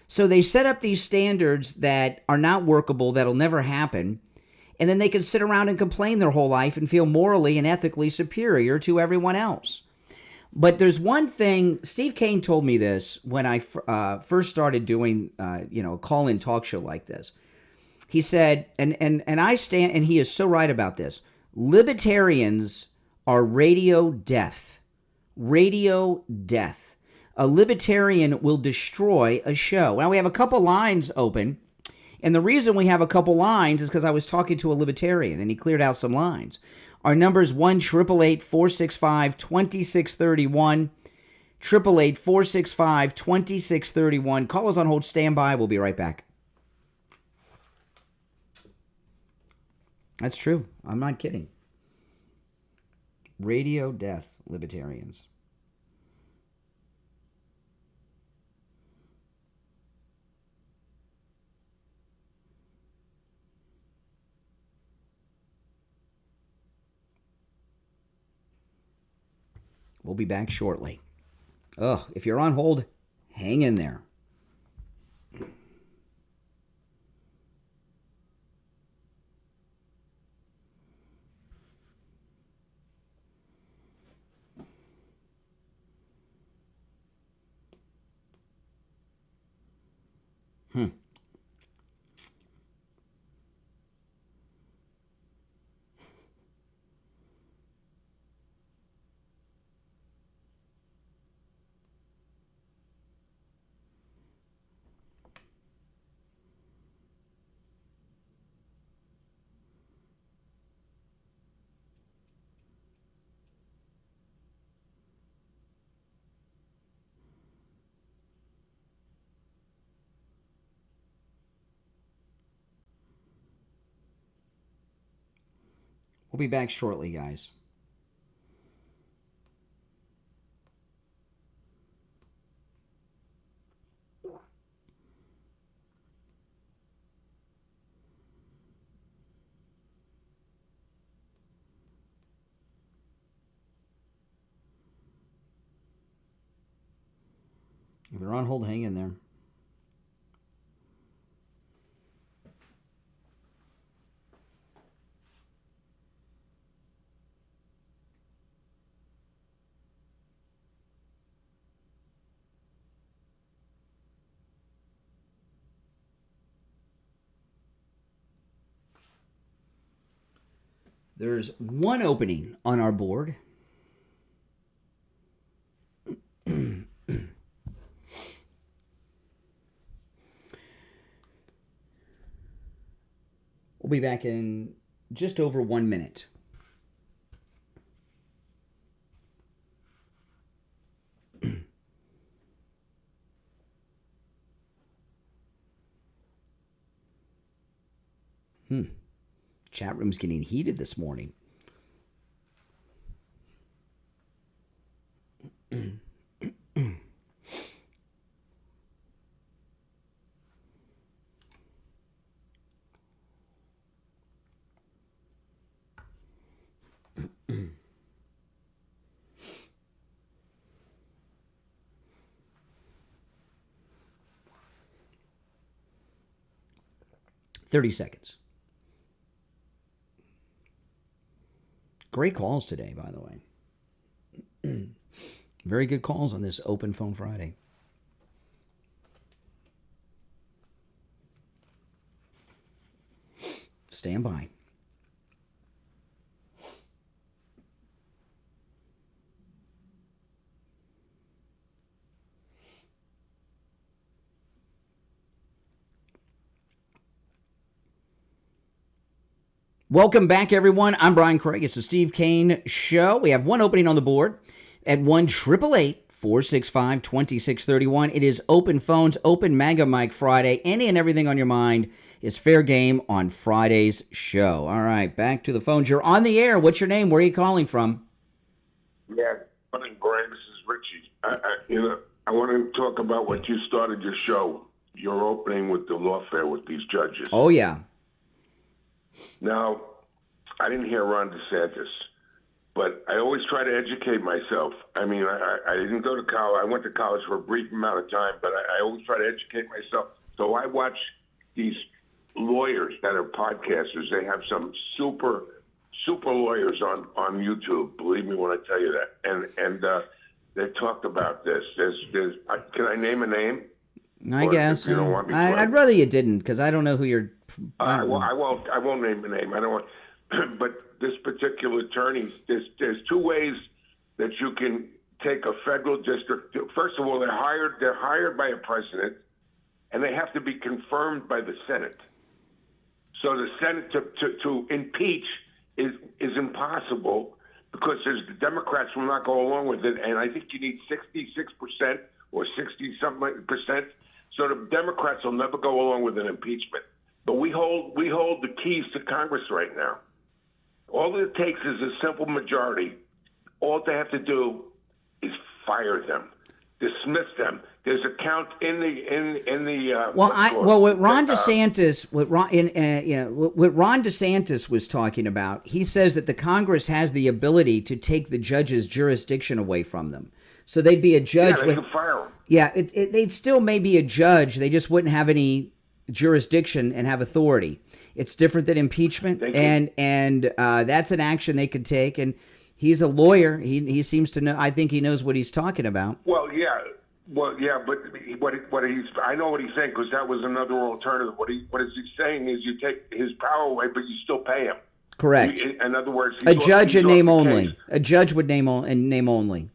So they set up these standards that are not workable, that'll never happen, and then they can sit around and complain their whole life and feel morally and ethically superior to everyone else. But there's one thing, Steve Kane told me this when I first started doing a call-in talk show like this. He said, and I stand, and he is so right about this, libertarians are radio death. Radio death. A libertarian will destroy a show. Now, we have a couple lines open, and the reason we have a couple lines is because I was talking to a libertarian, and he cleared out some lines. Our number is 1-888-465-2631, 888-465-2631. Call us on hold. Stand by. We'll be right back. That's true. I'm not kidding. Radio death, libertarians. We'll be back shortly. If you're on hold, hang in there. We'll be back shortly, guys. If you're on hold, hang in there. There's one opening on our board. We'll be back in just over 1 minute. Chat room's getting heated this morning. 30 seconds. Great calls today, by the way. Very good calls on this Open Phone Friday. Stand by. Welcome back, everyone. I'm Brian Craig. It's the Steve Kane Show. We have one opening on the board at 1-888-465-2631. It is Open Phones, Open MAGA Mic Friday. Any and everything on your mind is fair game on Friday's show. All right, back to the phones. You're on the air. What's your name? Where are you calling from? Yeah, morning, Brian. This is Richie. I want to talk about what you started your show, your opening with the lawfare with these judges. Oh, yeah. Now, I didn't hear Ron DeSantis, but I always try to educate myself. I mean, I didn't go to college. I went to college for a brief amount of time, but I always try to educate myself. So I watch these lawyers that are podcasters. They have some super lawyers on YouTube. Believe me when I tell you that. And they talked about this. Can I name a name? I guess. You don't want me to. I'd rather you didn't, because I don't know who you're. I won't name a name. I don't want. But this particular attorney, there's two ways that you can take a federal district. First of all, they're hired by a president, and they have to be confirmed by the Senate. So the Senate to impeach is impossible, because the Democrats will not go along with it, and I think you need 66% or 60-something%. So the Democrats will never go along with an impeachment. But we hold the keys to Congress right now. All it takes is a simple majority. All they have to do is fire them, dismiss them. There's a count in the. What Ron DeSantis was talking about, he says that the Congress has the ability to take the judge's jurisdiction away from them. So they'd be a judge. Yeah, they can fire them. Yeah, they'd still may be a judge. They just wouldn't have any jurisdiction and have authority. It's different than impeachment, and that's an action they could take. And he's a lawyer. He seems to know. I think he knows what he's talking about. But what he's I know what he's saying, because that was another alternative. What is he saying is you take his power away, but you still pay him. Correct. In other words, a judge in name only. A judge would name only.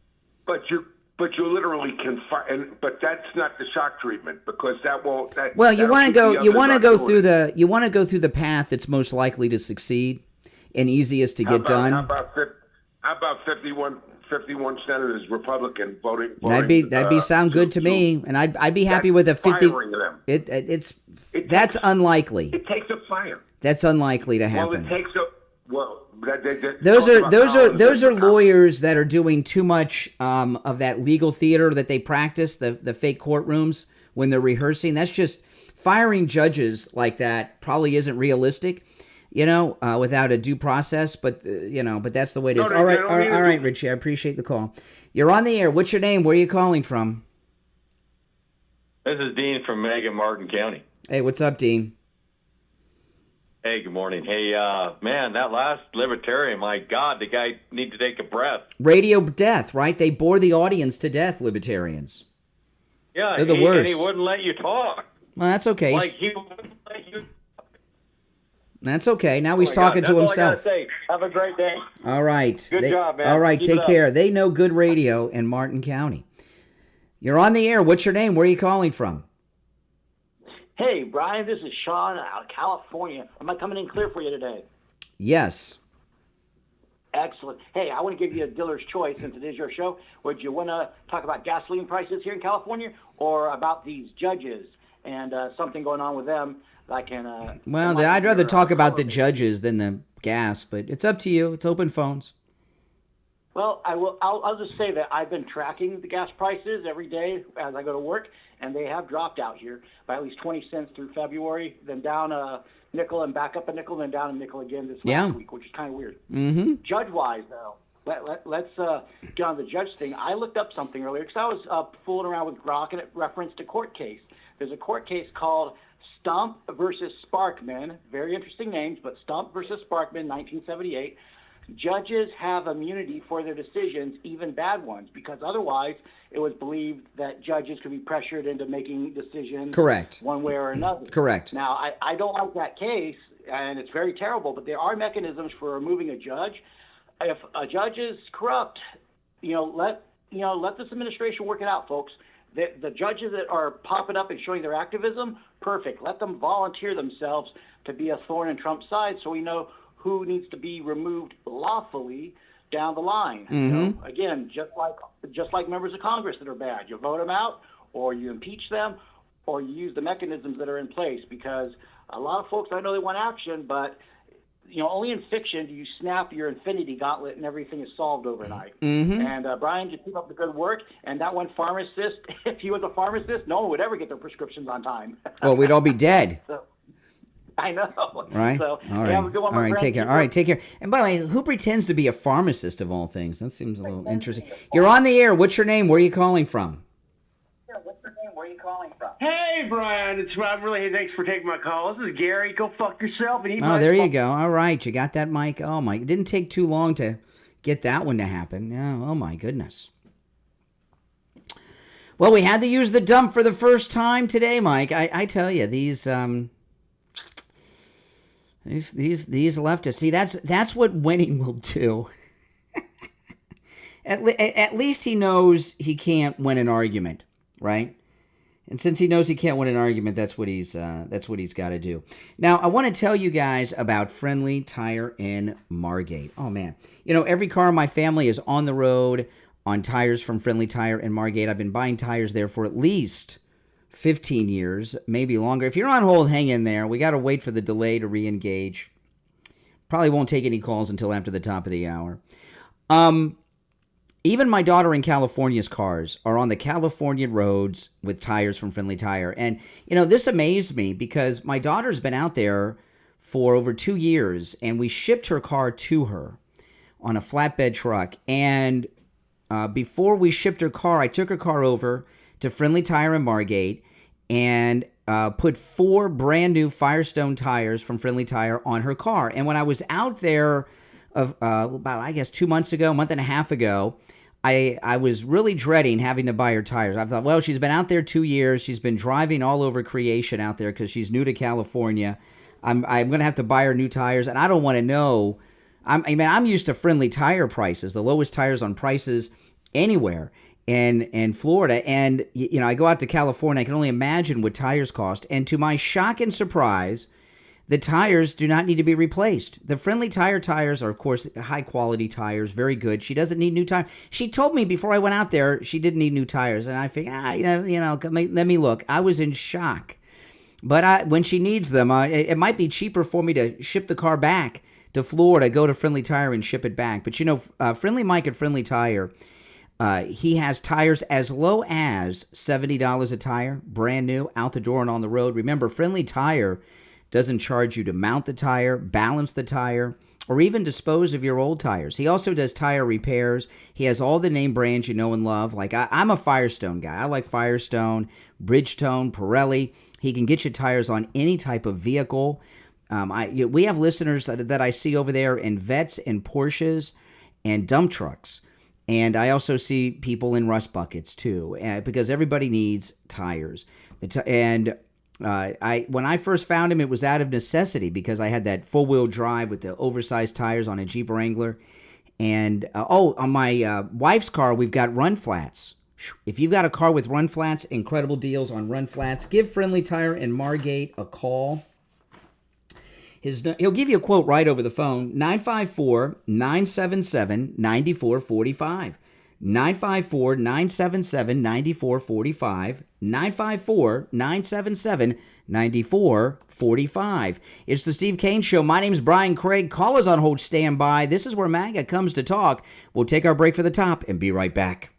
But you literally can fire, but that's not the shock treatment, because that won't. Well, you want to go through the path that's most likely to succeed and easiest to get done. How about 51 senators Republican voting? That'd sound good to me, and I'd be happy with a 50. That's unlikely. It takes a fire. That's unlikely to happen. Those are lawyers that are doing too much of that legal theater that they practice, the fake courtrooms when they're rehearsing. That's just firing judges like that probably isn't realistic, without a due process. But that's the way it is. All right, Richie, I appreciate the call. You're on the air. What's your name? Where are you calling from? This is Dean from Martin County. Hey, what's up, Dean? Hey, good morning. Hey, man, that last Libertarian, my God, the guy needs to take a breath. Radio death, right? They bore the audience to death, Libertarians. Yeah, they're the worst. And he wouldn't let you talk. Well, that's okay. Like, he wouldn't let you talk. That's okay. Now he's talking to himself. That's all I gotta say. Have a great day. All right. Good job, man. All right, Keep take care. They know good radio in Martin County. You're on the air. What's your name? Where are you calling from? Hey, Brian, this is Shawna out of California. Am I coming in clear for you today? Yes. Excellent. Hey, I want to give you a dealer's choice since it is your show. Would you want to talk about gasoline prices here in California, or about these judges and something going on with them? I'd rather talk about the judges than the gas, but it's up to you. It's open phones. Well, I'll just say that I've been tracking the gas prices every day as I go to work, and they have dropped out here by at least 20 cents through February, then down a nickel and back up a nickel, then down a nickel again this last week, which is kind of weird. Mm-hmm. Judge-wise, though, let's get on the judge thing. I looked up something earlier because I was fooling around with Grok, and it referenced a court case. There's a court case called Stump versus Sparkman, very interesting names, but Stump versus Sparkman, 1978. Judges have immunity for their decisions, even bad ones, because otherwise it was believed that judges could be pressured into making decisions Correct. one way or another. Correct. Now, I don't like that case, and it's very terrible, but there are mechanisms for removing a judge. If a judge is corrupt, let this administration work it out, folks. The judges that are popping up and showing their activism, perfect. Let them volunteer themselves to be a thorn in Trump's side so we know who needs to be removed lawfully down the line. Mm-hmm. Again, just like members of Congress that are bad, you vote them out, or you impeach them, or you use the mechanisms that are in place. Because a lot of folks, I know they want action, but only in fiction do you snap your infinity gauntlet and everything is solved overnight. Mm-hmm. And Brian, just keep up the good work. And that one pharmacist, if he was a pharmacist, no one would ever get their prescriptions on time. Well, we'd all be dead. So, I know. Right? So, all right. have a good one, all right, friend. take care. All right, take care. And by the way, who pretends to be a pharmacist of all things? That seems a little interesting. You're on the air. What's your name? Where are you calling from? Hey, Brian, it's Rob. Really, thanks for taking my call. This is Gary. Go fuck yourself. And Oh, there you go. All right, you got that mic. Oh my, it didn't take too long to get that one to happen. Yeah. Oh my goodness. Well, we had to use the dump for the first time today, Mike. I tell you, these leftists. See, that's what winning will do. At least he knows he can't win an argument, right? And since he knows he can't win an argument, that's what he's got to do. Now, I want to tell you guys about Friendly Tire in Margate. Oh man, every car in my family is on the road on tires from Friendly Tire in Margate. I've been buying tires there for at least 15 years, maybe longer. If you're on hold, hang in there. We got to wait for the delay to re-engage. Probably won't take any calls until after the top of the hour. Even my daughter in California's cars are on the California roads with tires from Friendly Tire. And, this amazed me because my daughter's been out there for over 2 years, and we shipped her car to her on a flatbed truck. And before we shipped her car, I took her car over to Friendly Tire in Margate and put 4 brand new Firestone tires from Friendly Tire on her car. And when I was out there about 2 months ago, a month and a half ago, I was really dreading having to buy her tires. I thought, well, she's been out there 2 years. She's been driving all over creation out there because she's new to California. I'm going to have to buy her new tires, and I don't want to know. I'm used to Friendly Tire prices, the lowest tires on prices anywhere in Florida. And, I go out to California. I can only imagine what tires cost. And to my shock and surprise, the tires do not need to be replaced. The Friendly Tire tires are, of course, high-quality tires, very good. She doesn't need new tires. She told me before I went out there she didn't need new tires, and I figured, let me look. I was in shock. But when she needs them, it might be cheaper for me to ship the car back to Florida, go to Friendly Tire and ship it back. But, Friendly Mike at Friendly Tire, he has tires as low as $70 a tire, brand new, out the door and on the road. Remember, Friendly Tire doesn't charge you to mount the tire, balance the tire, or even dispose of your old tires. He also does tire repairs. He has all the name brands you know and love. Like I'm a Firestone guy. I like Firestone, Bridgestone, Pirelli. He can get you tires on any type of vehicle. We have listeners that I see over there in Vets and Porsches and dump trucks. And I also see people in rust buckets too, because everybody needs tires. When I first found him, it was out of necessity because I had that four-wheel drive with the oversized tires on a Jeep Wrangler. And, on my wife's car, we've got run flats. If you've got a car with run flats, incredible deals on run flats. Give Friendly Tire in Margate a call. He'll give you a quote right over the phone, 954-977-9445. 954-977-9445. 954-977-9445. It's the Steve Kane Show. My name's Brian Craig. Call us on hold. Stand by. This is where MAGA comes to talk. We'll take our break for the top and be right back.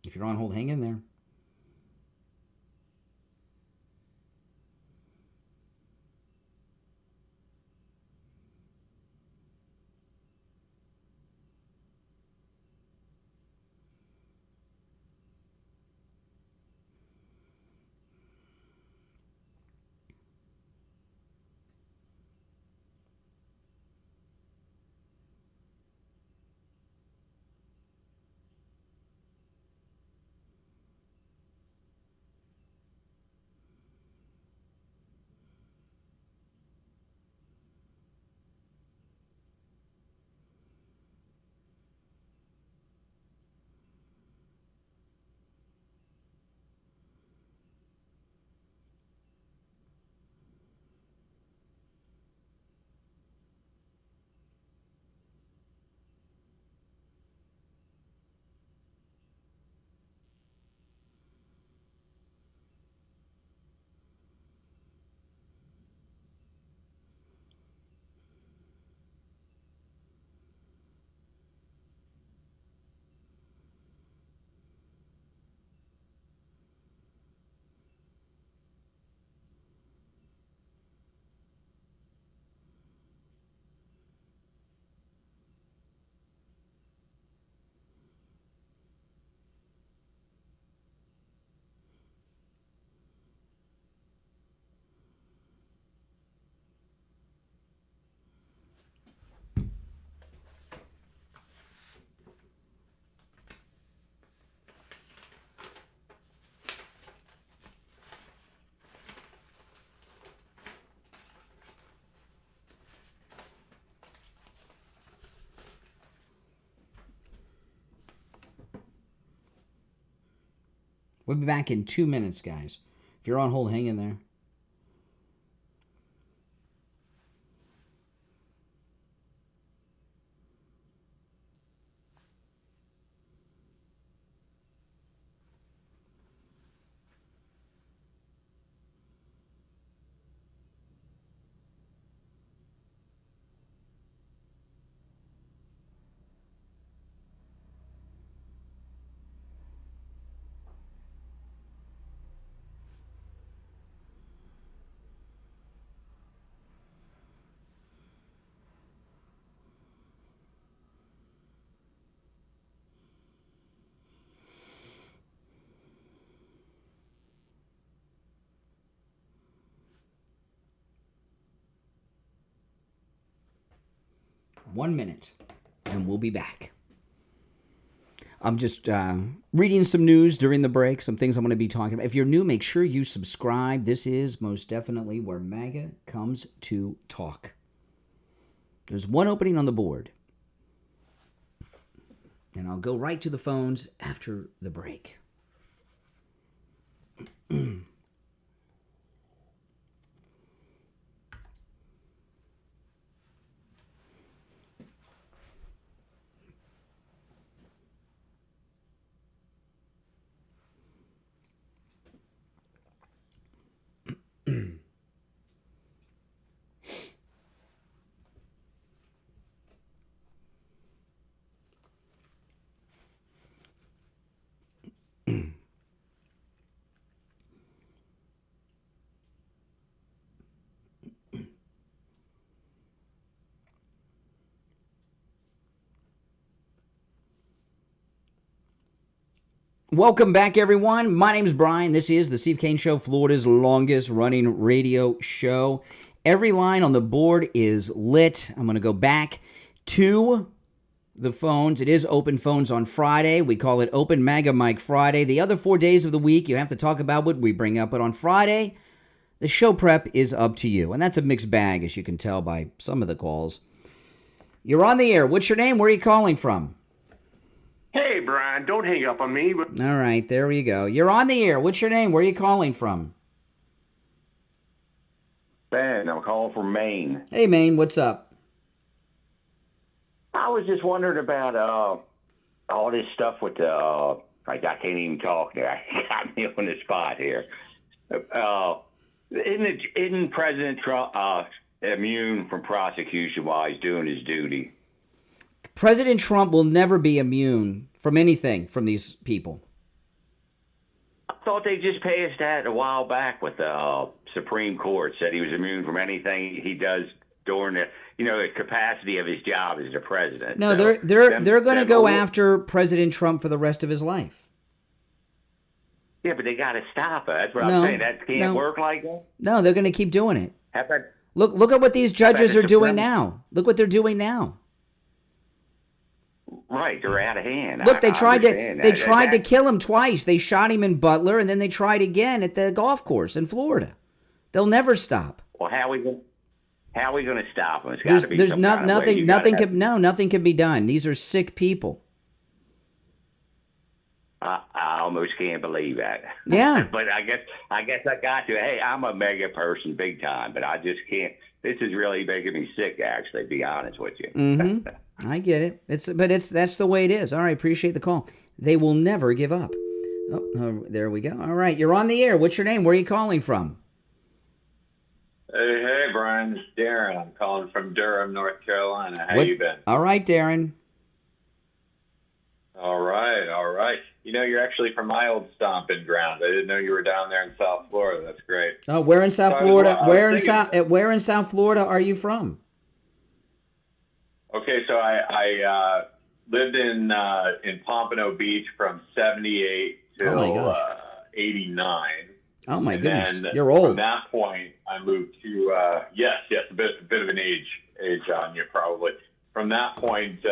If you're on hold, hang in there. We'll be back in 2 minutes, guys. If you're on hold, hang in there. One minute, and we'll be back. I'm just reading some news during the break, some things I'm going to be talking about. If you're new, make sure you subscribe. This is most definitely where MAGA comes to talk. There's one opening on the board, and I'll go right to the phones after the break. Welcome back, everyone. My name's Brian. This is the Steve Kane Show, Florida's longest running radio show. Every line on the board is lit. I'm going to go back to the phones. It is open phones on Friday. We call it Open MAGA Mic Friday. The other 4 days of the week, you have to talk about what we bring up. But on Friday, the show prep is up to you. And that's a mixed bag, as you can tell by some of the calls. You're on the air. What's your name? Where are you calling from? Hey, Brian, don't hang up on me. All right, there we go. You're on the air. What's your name? Where are you calling from? Ben, I'm calling from Maine. Hey, Maine, what's up? I was just wondering about all this stuff with the, I can't even talk there. I got me on the spot here. Isn't President Trump immune from prosecution while he's doing his duty? President Trump will never be immune from anything from these people. thought they just passed that a while back with the Supreme Court. Said he was immune from anything he does during the capacity of his job as the president. No, So they're going to go after President Trump for the rest of his life. Yeah, but they got to stop it. That's what No, I'm saying. That can't no. work like that. No, they're going to keep doing it. How about Look at what these judges are doing Supreme- now. Look what they're doing now. Right, they're out of hand. Look, they I tried to understand that. kill him twice. They shot him in Butler, and then they tried again at the golf course in Florida. They'll never stop. Well, how are we going to stop them? It's got to be There's some kind of way. nothing. You gotta Nothing can be done. These are sick people. I almost can't believe that. Yeah. But I guess I got to. Hey, I'm a mega person, big time, but I just can't. This is really making me sick, actually, to be honest with you. Mm-hmm. I get it. That's the way it is. All right, appreciate the call. They will never give up. Oh, there we go. All right, you're on the air. What's your name? Where are you calling from? Hey, Brian. It's Darren. I'm calling from Durham, North Carolina. How you been? All right, Darren. All right. You know, you're actually from my old stomping ground. I didn't know you were down there in South Florida. That's great. Oh, where in South Florida? Where in South Florida are you from? Okay, so I lived in Pompano Beach from 78 till 89. Oh my And goodness, then you're old. From that point, I moved to yes, a bit of an age on you probably. From that point,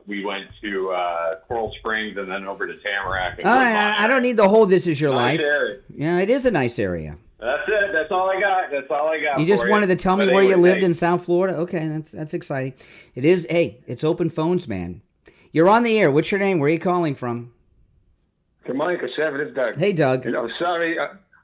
we went to Coral Springs and then over to Tamarack. And I don't need the whole "this is your Nice life." area. Yeah, it is a nice area. That's it. That's all I got. You just for wanted to tell me But where you anyway, lived in South Florida. Okay, that's exciting. It is. Hey, it's open phones, man. You're on the air. What's your name? Where are you calling from? Good morning, Conservative Doug. Hey, Doug. Sorry,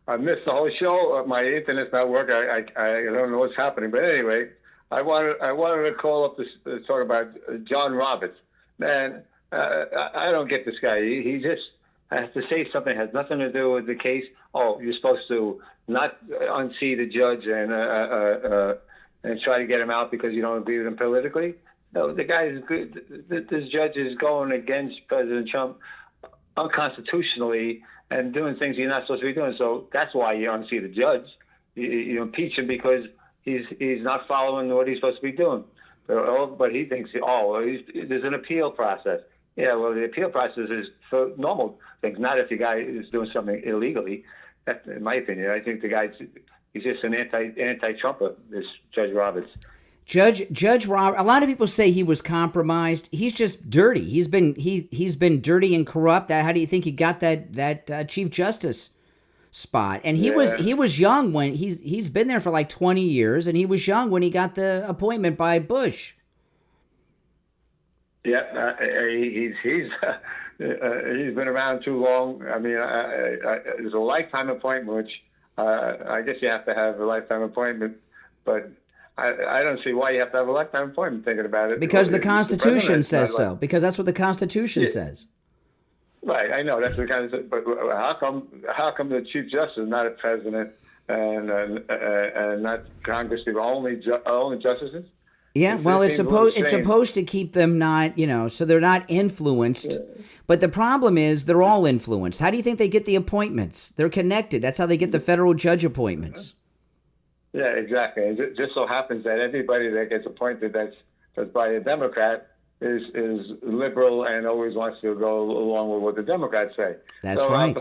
I missed the whole show. My internet's not working. I don't know what's happening. But anyway, I wanted to call up to talk about John Roberts. Man, I don't get this guy. He just has to say something that has nothing to do with the case. Oh, you're supposed to not unseat the judge and try to get him out because you don't agree with him politically. No, the guy is good. This judge is going against President Trump unconstitutionally and doing things you're not supposed to be doing. So that's why you unseat the judge. You impeach him because he's not following what he's supposed to be doing. But he thinks, there's an appeal process. Yeah, well, the appeal process is for normal things, not if the guy is doing something illegally. That's, in my opinion, I think he's just an anti-Trumper, this Judge Roberts. Judge Robert. A lot of people say he was compromised. He's just dirty. He's been dirty and corrupt. How do you think he got that Chief Justice spot? And he was young when he's been there for like 20 years, and he was young when he got the appointment by Bush. Yeah, he's been around too long. I mean, there's a lifetime appointment, which I guess you have to have a lifetime appointment, but I don't see why you have to have a lifetime appointment thinking about it. Because the Constitution says so. Because that's what the Constitution says. Right, I know that's the kind of. But how come the Chief Justice is not a president and not Congress? Only justices? Yeah, well, it's supposed to keep them not, so they're not influenced. Yeah. But the problem is they're all influenced. How do you think they get the appointments? They're connected. That's how they get the federal judge appointments. Yeah, exactly. It just so happens that everybody that gets appointed that's by a Democrat is liberal and always wants to go along with what the Democrats say. That's right.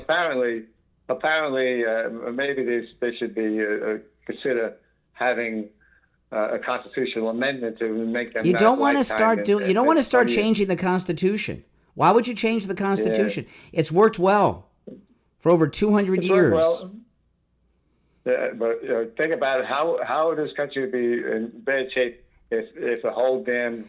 Apparently, maybe they should be consider having a constitutional amendment to make them. You don't want to start doing. You don't want to start changing the Constitution. Why would you change the Constitution? Yeah. It's worked well for over 200 years. Well, but think about it. How would this country be in bad shape if a whole damn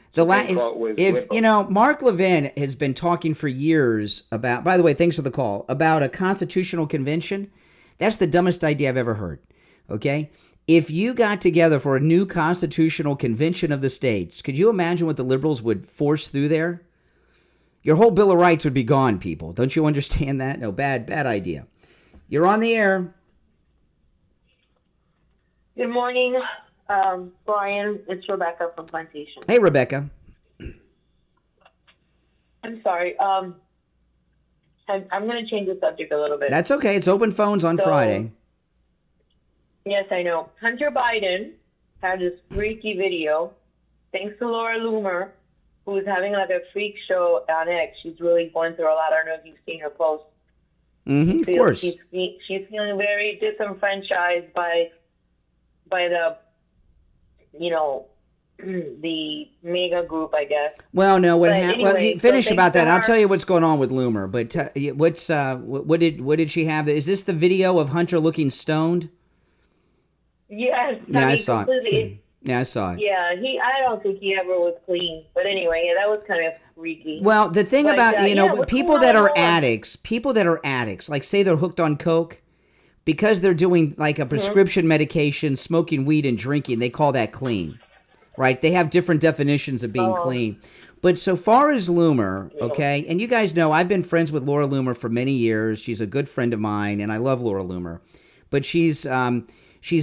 Mark Levin has been talking for years about. By the way, thanks for the call about a constitutional convention. That's the dumbest idea I've ever heard. Okay. If you got together for a new constitutional convention of the states, could you imagine what the liberals would force through there? Your whole Bill of Rights would be gone, people. Don't you understand that? No, bad idea. You're on the air. Good morning, Brian. It's Rebecca from Plantation. Hey, Rebecca. I'm sorry. I'm going to change the subject a little bit. That's okay. It's open phones on Friday. Yes, I know. Hunter Biden had this freaky video. Thanks to Laura Loomer, who was having like a freak show on X. She's really going through a lot. I don't know if you've seen her post. Of course. She's feeling very disenfranchised by the, the mega group, I guess. Well, no. Anyway, finish so about that. I'll her. tell you what's going on with Loomer. But what did she have? Is this the video of Hunter looking stoned? Yes. Yeah, I saw completely. it. Yeah, I saw it. Yeah, I don't think he ever was clean. But anyway, yeah, that was kind of freaky. Well, the thing But, about what's people going that are on? addicts, like say they're hooked on coke, because they're doing like a prescription medication, smoking weed and drinking, they call that clean, right? They have different definitions of being clean. But so far as Loomer, okay, and you guys know I've been friends with Laura Loomer for many years. She's a good friend of mine, and I love Laura Loomer. But she's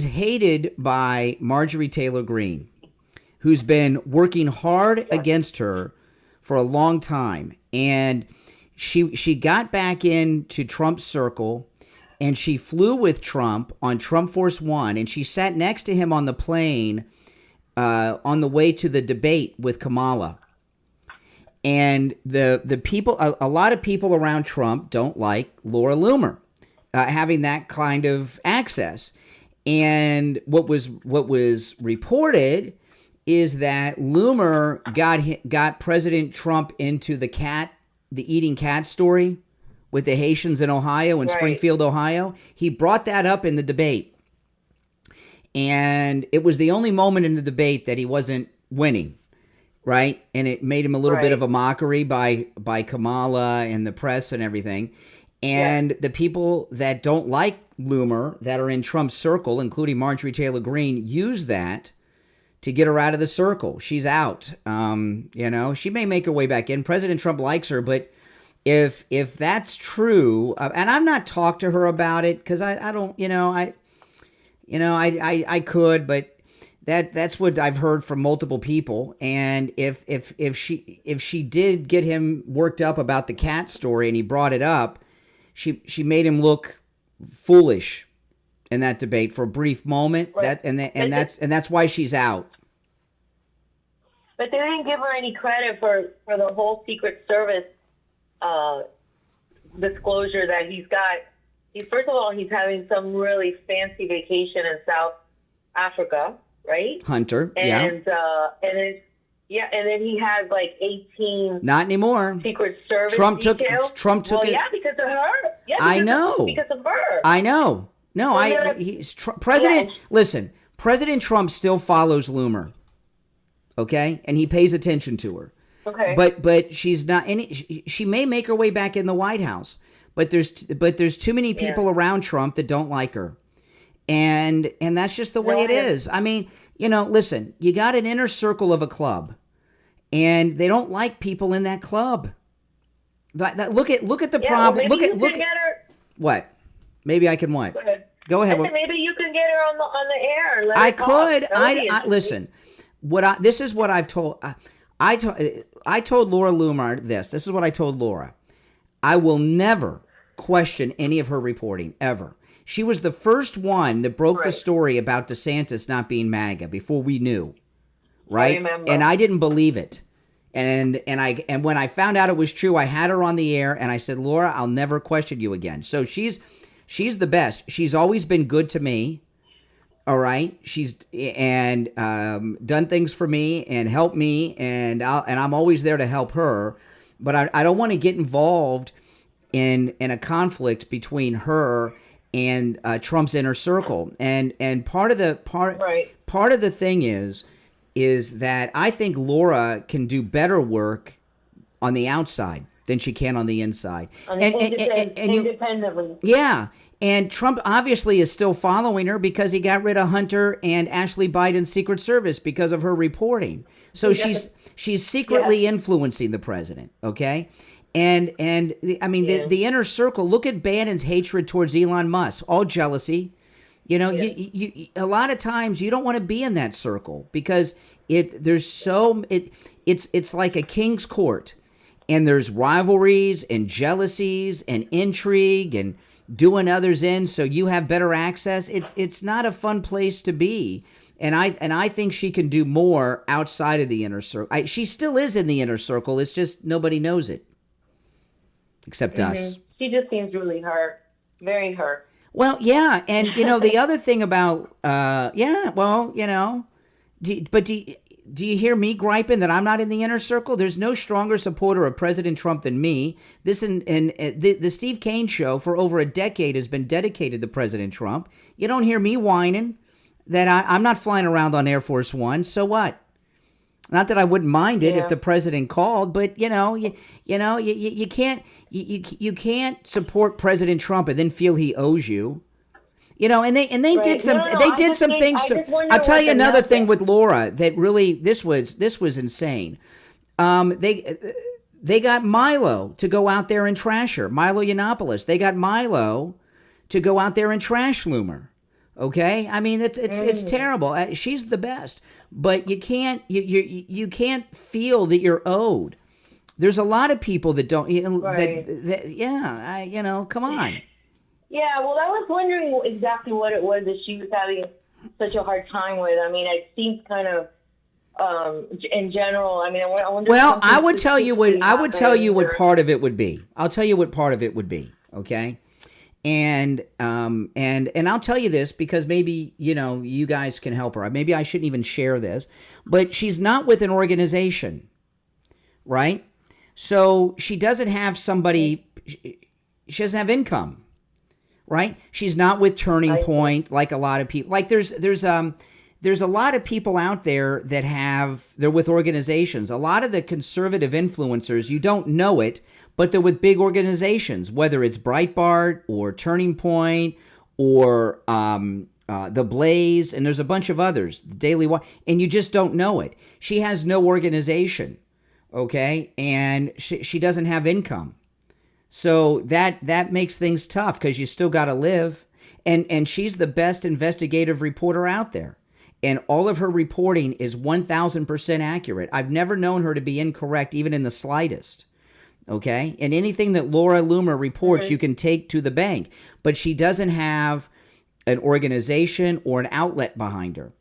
hated by Marjorie Taylor Greene, who's been working hard against her for a long time. And she got back into Trump's circle, and she flew with Trump on Trump Force One, and she sat next to him on the plane on the way to the debate with Kamala. And the people, a lot of people around Trump don't like Laura Loomer having that kind of access. And what was reported is that Loomer got President Trump into the eating cat story with the Haitians in Ohio, in Springfield, Ohio. He brought that up in the debate. And it was the only moment in the debate that he wasn't winning, right? And it made him a little bit of a mockery by Kamala and the press and everything. And the people that don't like Loomer, that are in Trump's circle, including Marjorie Taylor Greene, use that to get her out of the circle. She's out. She may make her way back in. President Trump likes her, but if that's true, and I've not talked to her about it because I don't, I could, but that's what I've heard from multiple people. And if she did get him worked up about the cat story and he brought it up, she made him look foolish in that debate for a brief moment. Right. That's why she's out. But they didn't give her any credit for the whole Secret Service disclosure that he's got. First of all, he's having some really fancy vacation in South Africa, right? Hunter, and then he has like 18. Not anymore. Secret Service Trump details. took it. Yeah, because of her. Yeah, I know. Because of her. I know. No, Listen, President Trump still follows Loomer. Okay, and he pays attention to her. Okay. But she's not any. She may make her way back in the White House, but there's too many people around Trump that don't like her, and that's just the way it is. I mean, listen, you got an inner circle of a club, and they don't like people in that club. Look at the problem. Well, look at what? Maybe I can what? Go ahead. Maybe you can get her on the air. And let I her talk. could. I listen. This is what I've told. I told Laura Loomer this. This is what I told Laura. I will never question any of her reporting ever. She was the first one that broke the story about DeSantis not being MAGA before we knew, right? I remember. And I didn't believe it. And when I found out it was true, I had her on the air and I said, Laura, I'll never question you again. So she's the best. She's always been good to me. All right, she's done things for me and helped me, and I'm always there to help her. But I don't want to get involved in a conflict between her and Trump's inner circle. And part of the thing is that I think Laura can do better work on the outside than she can on the inside. Independently. Yeah. And Trump obviously is still following her because he got rid of Hunter and Ashley Biden's Secret Service because of her reporting. So she's secretly influencing the president, okay? And the inner circle, look at Bannon's hatred towards Elon Musk, all jealousy. You a lot of times you don't want to be in that circle because it's like a king's court. and there's rivalries and jealousies and intrigue and doing others in so you have better access, it's not a fun place to be. And I think she can do more outside of the inner circle. She still is in the inner circle. It's just nobody knows it, except us. She just seems really hurt, very hurt. Well, yeah, and the other thing about do you hear me griping that I'm not in the inner circle? There's no stronger supporter of President Trump than me. This and the Steve Kane Show for over a decade has been dedicated to President Trump. You don't hear me whining that I'm not flying around on Air Force One. So what? Not that I wouldn't mind it if the president called, but you can't support President Trump and then feel he owes you. And they Right. did some No, they I did just some think- things. I just wonder I'll tell what you the another message- thing with Laura that really this was insane. They got Milo to go out there and trash her. Milo Yiannopoulos. They got Milo to go out there and trash Loomer. Okay, I mean it's terrible. She's the best, but you can't feel that you're owed. There's a lot of people that don't. Right. Come on. Yeah, well, I was wondering exactly what it was that she was having such a hard time with. I mean, it seems kind of, in general. I mean, I wonder. Well, I would tell you what part of it would be. I'll tell you what part of it would be. Okay. And I'll tell you this because maybe, you guys can help her. Maybe I shouldn't even share this, but she's not with an organization, right? So she doesn't have somebody, she doesn't have income, right? She's not with Turning Point like a lot of people. Like there's a lot of people out there that they're with organizations. A lot of the conservative influencers, you don't know it, but they're with big organizations, whether it's Breitbart or Turning Point or The Blaze, and there's a bunch of others, the Daily Wire, and you just don't know it. She has no organization, okay, and she doesn't have income. So that makes things tough because you still got to live, and she's the best investigative reporter out there. And all of her reporting is 1,000% accurate. I've never known her to be incorrect, even in the slightest. Okay? And anything that Laura Loomer reports, you can take to the bank. But she doesn't have an organization or an outlet behind her.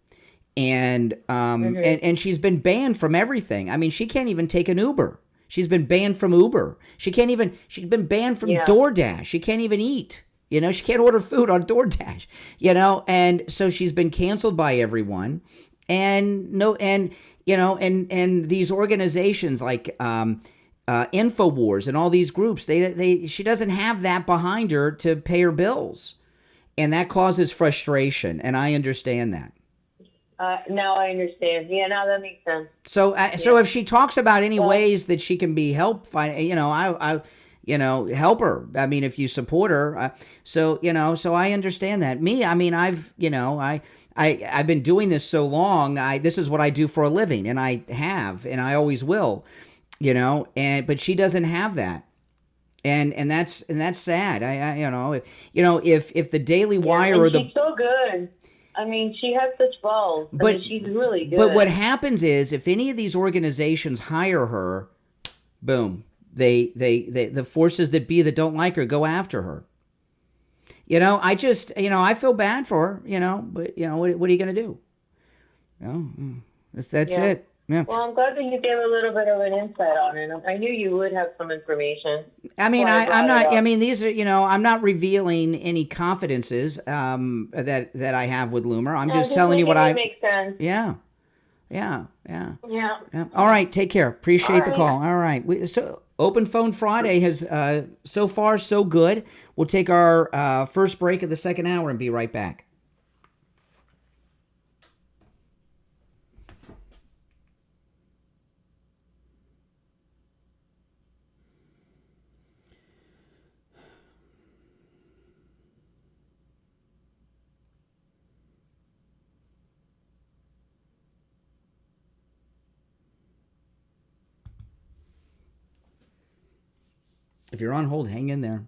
And and she's been banned from everything. I mean, she can't even take an Uber. She's been banned from Uber. She's been banned from DoorDash. She can't even eat. She can't order food on DoorDash, and so she's been canceled by everyone. And these organizations like InfoWars and all these groups, she doesn't have that behind her to pay her bills. And that causes frustration. And I understand that. Now I understand. Yeah, now that makes sense. So if she talks about any ways that she can be helped, help her. I mean, if you support her. So I understand that. Me, I mean, I've been doing this so long. This is what I do for a living, and I have, and I always will, but she doesn't have that. And that's sad. If the Daily Wire or she's so good. I mean, she has such balls. She's really good. But what happens is, if any of these organizations hire her, boom. The forces that don't like her go after her. I just, I feel bad for her, but what are you going to do? That's it. Yeah. Well, I'm glad that you gave a little bit of an insight on it. I knew you would have some information. I mean, I'm not. I mean, these are. I'm not revealing any confidences that I have with Loomer. I'm just telling you what I. Makes sense. Yeah. All right. Take care. Appreciate the call. All right. So Open Phone Friday has so far so good. We'll take our first break of the second hour and be right back. If you're on hold, hang in there.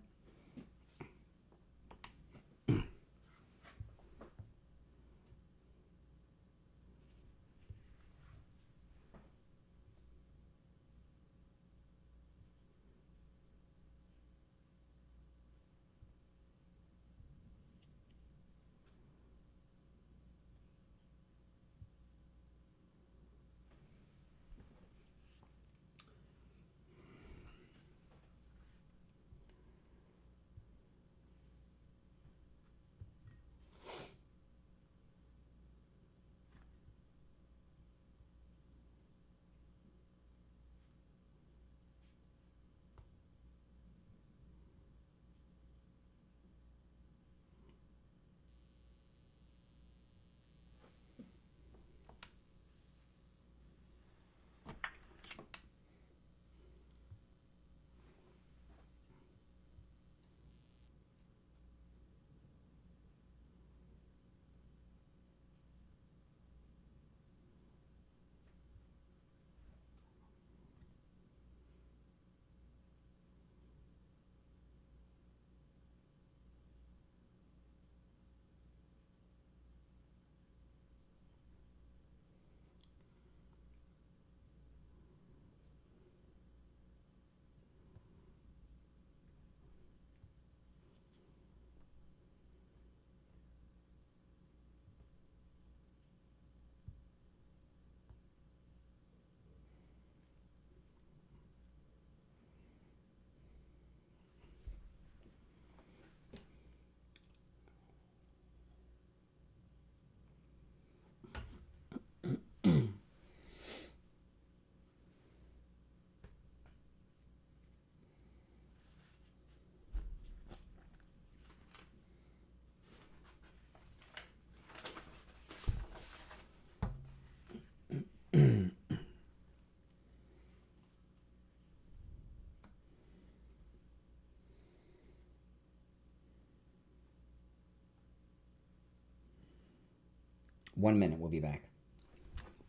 1 minute, we'll be back.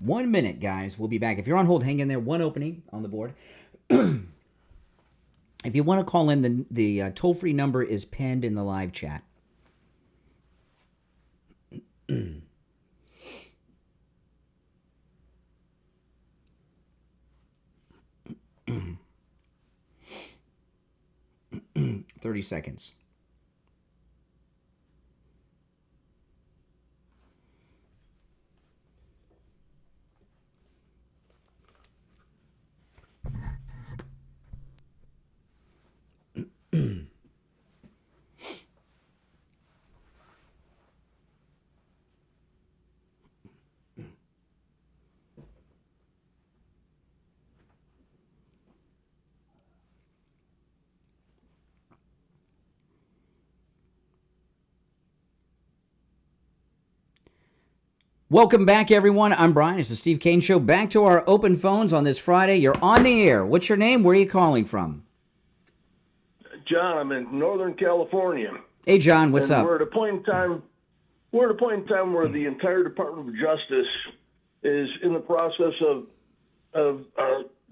1 minute, guys. We'll be back. If you're on hold, hang in there. One opening on the board. If you want to call in, the toll-free number is pinned in the live chat. 30 seconds. Welcome back, everyone. I'm Brian. It's the Steve Kane Show. Back to our open phones on this Friday. You're on the air. What's your name? Where are you calling from? John, I'm in Northern California. Hey, John. What's up? We're at a point in time. We're at a point in time where the entire Department of Justice is in the process of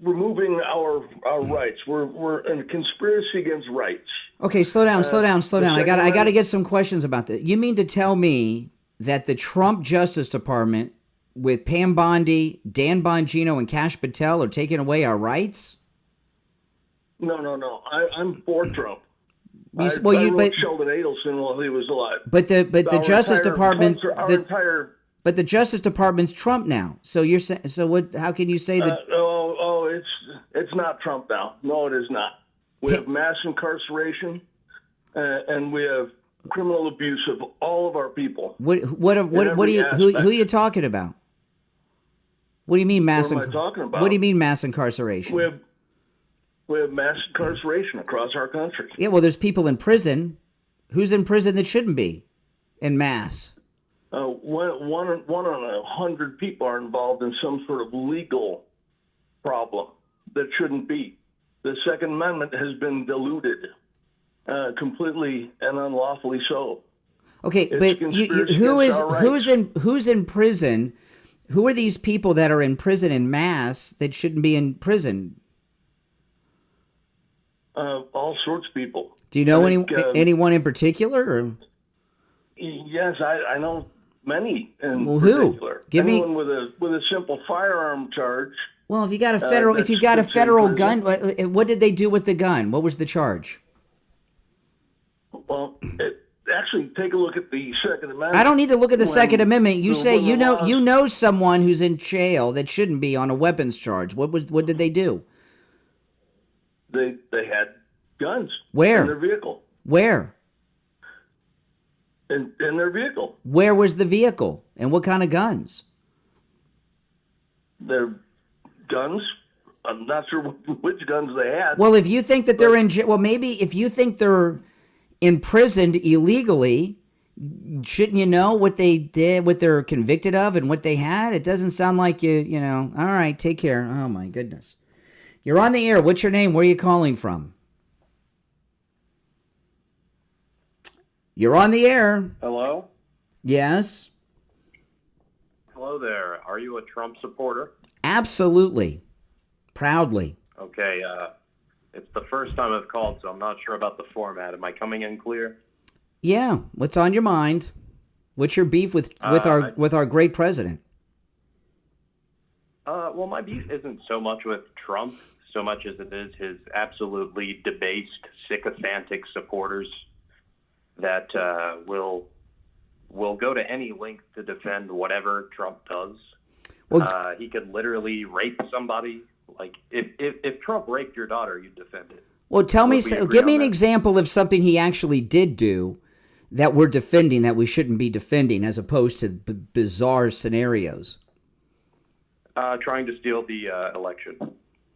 removing our rights. We're in a conspiracy against rights. Okay, slow down. I got to get some questions about this. You mean to tell me that the Trump Justice Department with Pam Bondi, Dan Bongino, and Kash Patel are taking away our rights? No. I'm for Trump. I wrote Sheldon Adelson while he was alive. But the Justice Department, but the Justice Department's Trump now. So you're saying, so what? How can you say that? It's not Trump now. No, it is not. We have mass incarceration, and we have criminal abuse of all of our people. Who are you talking about? What do you mean mass? What am I talking about? What do you mean mass incarceration? We have mass incarceration across our country. Yeah, well, there's people in prison. Who's in prison that shouldn't be in mass? One on 100 people are involved in some sort of legal problem that shouldn't be. The Second Amendment has been diluted. Completely and unlawfully so. Okay, but who's in prison? Who are these people that are in prison in mass that shouldn't be in prison? All sorts of people. Do you know anyone in particular? Or? Yes, I know many in who? particular. Give Anyone me with a simple firearm charge. Well, if you got a federal gun, what did they do with the gun? What was the charge? Well, actually, take a look at the Second Amendment. I don't need to look at the Second Amendment. You say you know someone who's in jail that shouldn't be on a weapons charge. What did they do? They had guns. Where? In their vehicle. Where? In their vehicle. Where was the vehicle? And what kind of guns? Their guns. I'm not sure which guns they had. Well, if you think that they're in jail, well, maybe if you think they're imprisoned illegally, shouldn't you know what they did, what they're convicted of, and what they had? It doesn't sound like you know. All right, take care. Oh, my goodness. You're on the air. What's your name? Where are you calling from? You're on the air. Hello? Yes? Hello there. Are you a Trump supporter? Absolutely. Proudly. Okay, it's the first time I've called, so I'm not sure about the format. Am I coming in clear? Yeah. What's on your mind? What's your beef with our great president? Well, my beef isn't so much with Trump, so much as it is his absolutely debased, sycophantic supporters that will go to any length to defend whatever Trump does. Well, he could literally rape somebody. Like, if Trump raped your daughter, you'd defend it. Well, give me an example of something he actually did do that we're defending that we shouldn't be defending, as opposed to bizarre scenarios. Trying to steal the election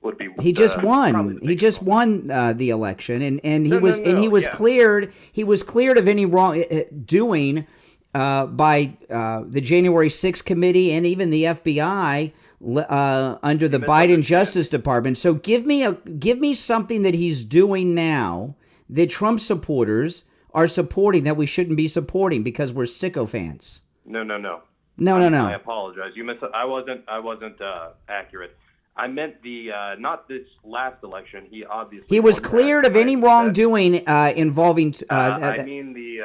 would be. He just won. He just won the election, and he was cleared. He was cleared of any wrongdoing by the January 6th committee and even the FBI under the Biden Justice Department. So give me something that he's doing now that Trump supporters are supporting that we shouldn't be supporting because we're sycophants. No. No. I apologize. I wasn't accurate. I meant the not this last election. He obviously He was won that. cleared of any wrongdoing involving. I mean the.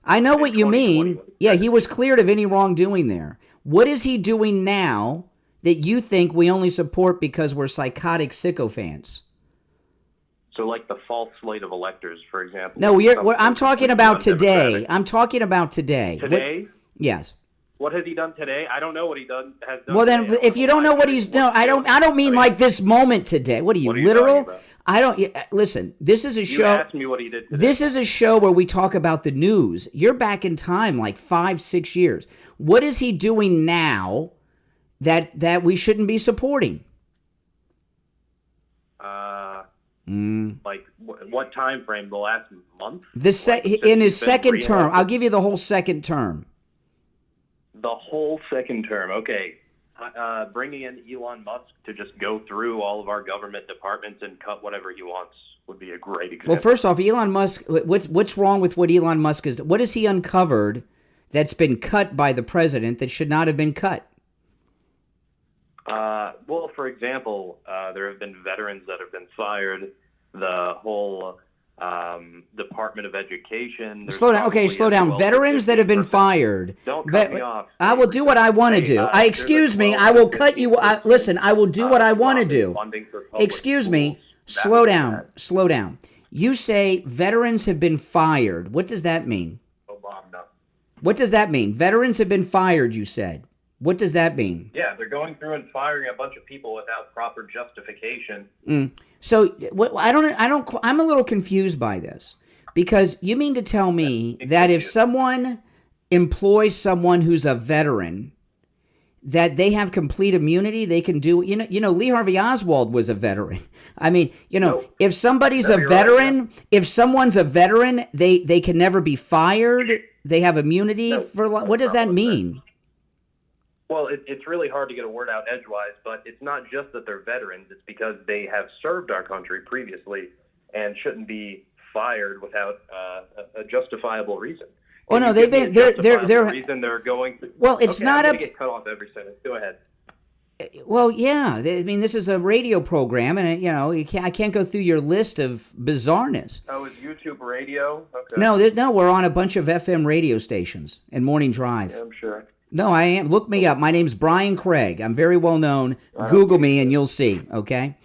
I know what you mean. Yeah, he was cleared of any wrongdoing there. What is he doing now that you think we only support because we're psychotic sycophants? So, like the false slate of electors, for example. No, I'm talking about today. I'm talking about today. Today? Yes. What has he done today? I don't know what he has done. Well, then, if you don't know what he's no, I don't mean like this moment today. What are you literal? I don't listen. This is a show. You asked me what he did today. This is a show where we talk about the news. You're back in time like 5-6 years. What is he doing now that we shouldn't be supporting? Like what time frame? The last month? In his second term. I'll give you the whole second term. The whole second term. Okay. Bringing in Elon Musk to just go through all of our government departments and cut whatever he wants would be a great example. Well, first off, Elon Musk, what's wrong with what Elon Musk is? What has he uncovered that's been cut by the president that should not have been cut? Well, for example, there have been veterans that have been fired. The whole Department of Education. Slow down. Okay, slow down. Veterans that have been fired. Don't cut me off. I will do what I want to do. Excuse me. I will cut you. Listen, I will do what I want to do. Excuse me. Slow down. Slow down. You say veterans have been fired. What does that mean? What does that mean? Veterans have been fired, you said. What does that mean? Yeah, they're going through and firing a bunch of people without proper justification. So I'm a little confused by this, because you mean to tell me that if someone employs someone who's a veteran, that they have complete immunity? They can do, Lee Harvey Oswald was a veteran. I mean, if somebody's a veteran, if someone's a veteran, they can never be fired. They have immunity for what does that mean? Well, it's really hard to get a word out edgewise, but it's not just that they're veterans. It's because they have served our country previously and shouldn't be fired without a justifiable reason. Oh no, they've been they're reason they're going. Well, it's not I'm up. Get cut off every sentence. Go ahead. Well, yeah. I mean, this is a radio program, and I can't go through your list of bizarreness. Oh, is YouTube radio? Okay. No, we're on a bunch of FM radio stations and Morning Drive. Yeah, I'm sure. No, I am. Look me up. My name's Brian Craig. I'm very well known. Google me and you'll see. Okay.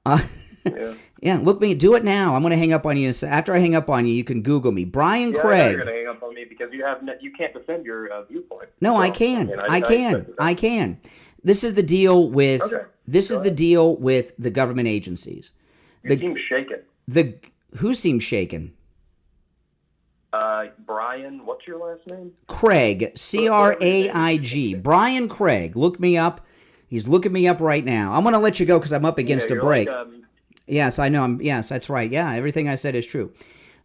Yeah. Do it now. I'm going to hang up on you. After I hang up on you, you can Google me, Brian Craig. You're going to hang up on me because you can't defend your viewpoint. No, so, I can. I can. This is the deal with. Okay. This is the deal with the government agencies. You seem shaken. Who seems shaken? Brian, what's your last name? Craig, Craig. Brian Craig. Look me up. He's looking me up right now. I'm going to let you go because I'm up against a break. Yes, I know. Yes, that's right. Yeah, everything I said is true.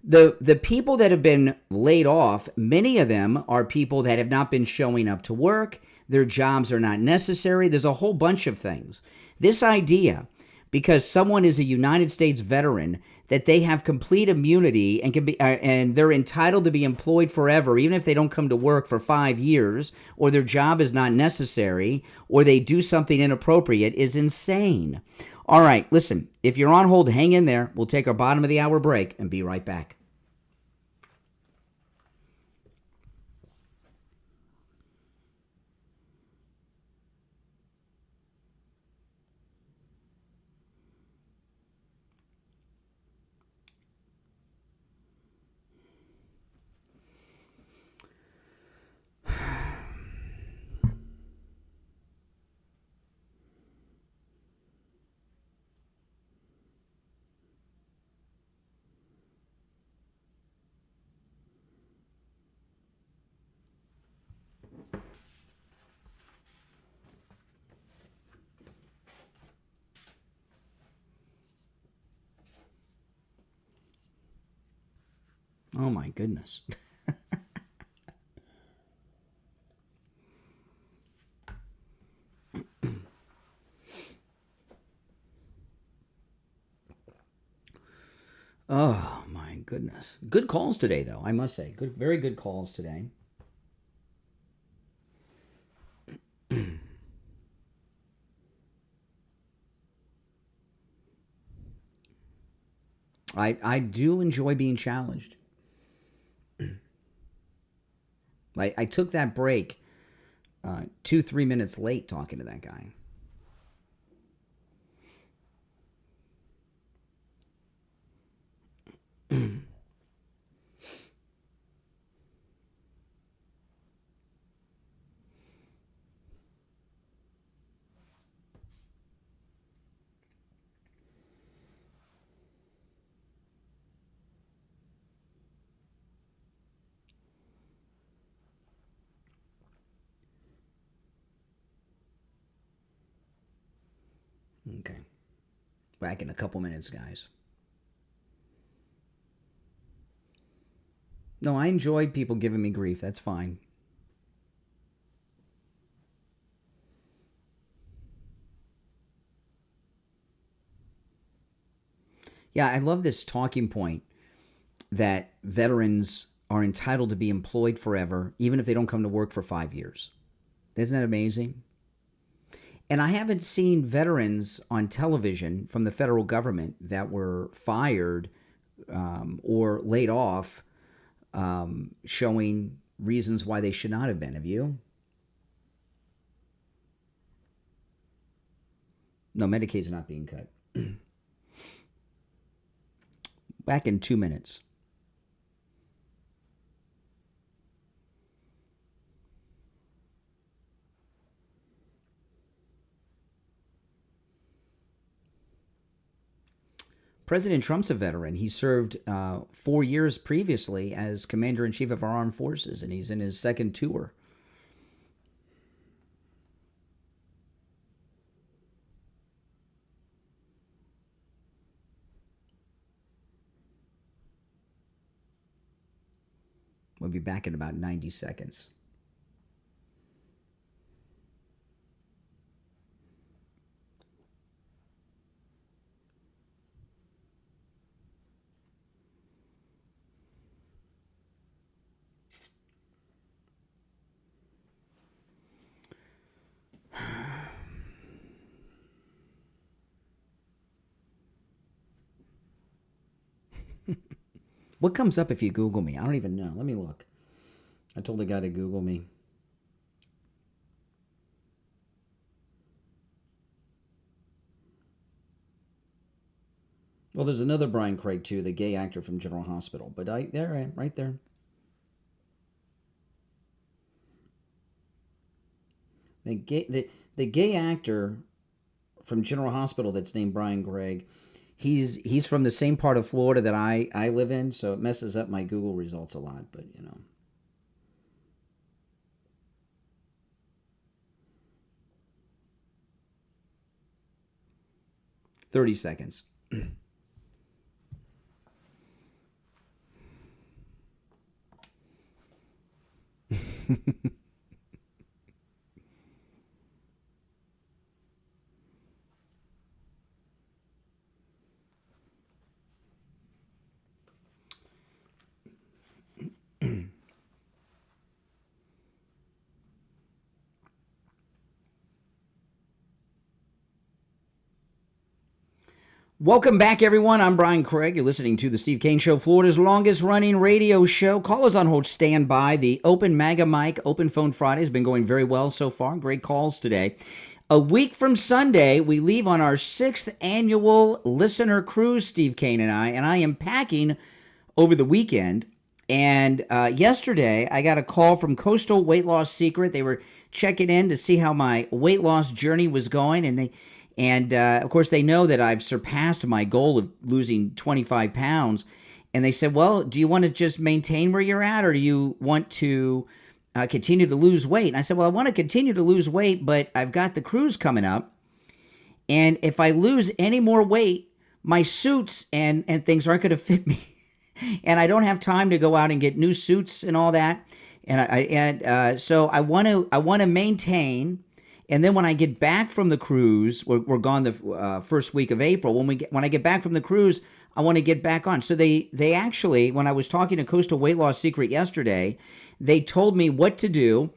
The people that have been laid off, many of them are people that have not been showing up to work. Their jobs are not necessary. There's a whole bunch of things. This idea, because someone is a United States veteran, that they have complete immunity and can be, and they're entitled to be employed forever, even if they don't come to work for 5 years, or their job is not necessary, or they do something inappropriate, is insane. All right, listen, if you're on hold, hang in there. We'll take our bottom of the hour break and be right back. Oh my goodness. Oh my goodness. Good calls today though, I must say. Very good calls today. I do enjoy being challenged. I took that break 2-3 minutes late talking to that guy. Okay. Back in a couple minutes, guys. No, I enjoyed people giving me grief. That's fine. Yeah, I love this talking point that veterans are entitled to be employed forever, even if they don't come to work for 5 years. Isn't that amazing? And I haven't seen veterans on television from the federal government that were fired or laid off showing reasons why they should not have been. Have you? No, Medicaid's not being cut. Back in 2 minutes. President Trump's a veteran. He served 4 years previously as Commander-in-Chief of our armed forces, and he's in his second tour. We'll be back in about 90 seconds. What comes up if you Google me? I don't even know. Let me look. I told the guy to Google me. Well, there's another Brian Craig, too, the gay actor from General Hospital. But there I am, right there. The gay actor from General Hospital that's named Brian Craig, he's from the same part of Florida that I live in, so it messes up my Google results a lot, but, you know. "30 seconds. Welcome back, everyone. I'm Brian Craig. You're listening to The Steve Kane Show, Florida's longest-running radio show. Callers on hold, stand by. The Open MAGA Mic Open Phone Friday has been going very well so far. Great calls today. A week from Sunday, we leave on our 6th annual listener cruise, Steve Kane and I am packing over the weekend. And yesterday, I got a call from Coastal Weight Loss Secret. They were checking in to see how my weight loss journey was going, and of course, they know that I've surpassed my goal of losing 25 pounds. And they said, well, do you want to just maintain where you're at, or do you want to continue to lose weight? And I said, well, I want to continue to lose weight, but I've got the cruise coming up. And if I lose any more weight, my suits and things aren't going to fit me. And I don't have time to go out and get new suits and all that. And so I want to maintain. And then when I get back from the cruise, we're gone the first week of April. When I get back from the cruise, I want to get back on. So they actually, when I was talking to Coastal Weight Loss Secret yesterday, they told me what to do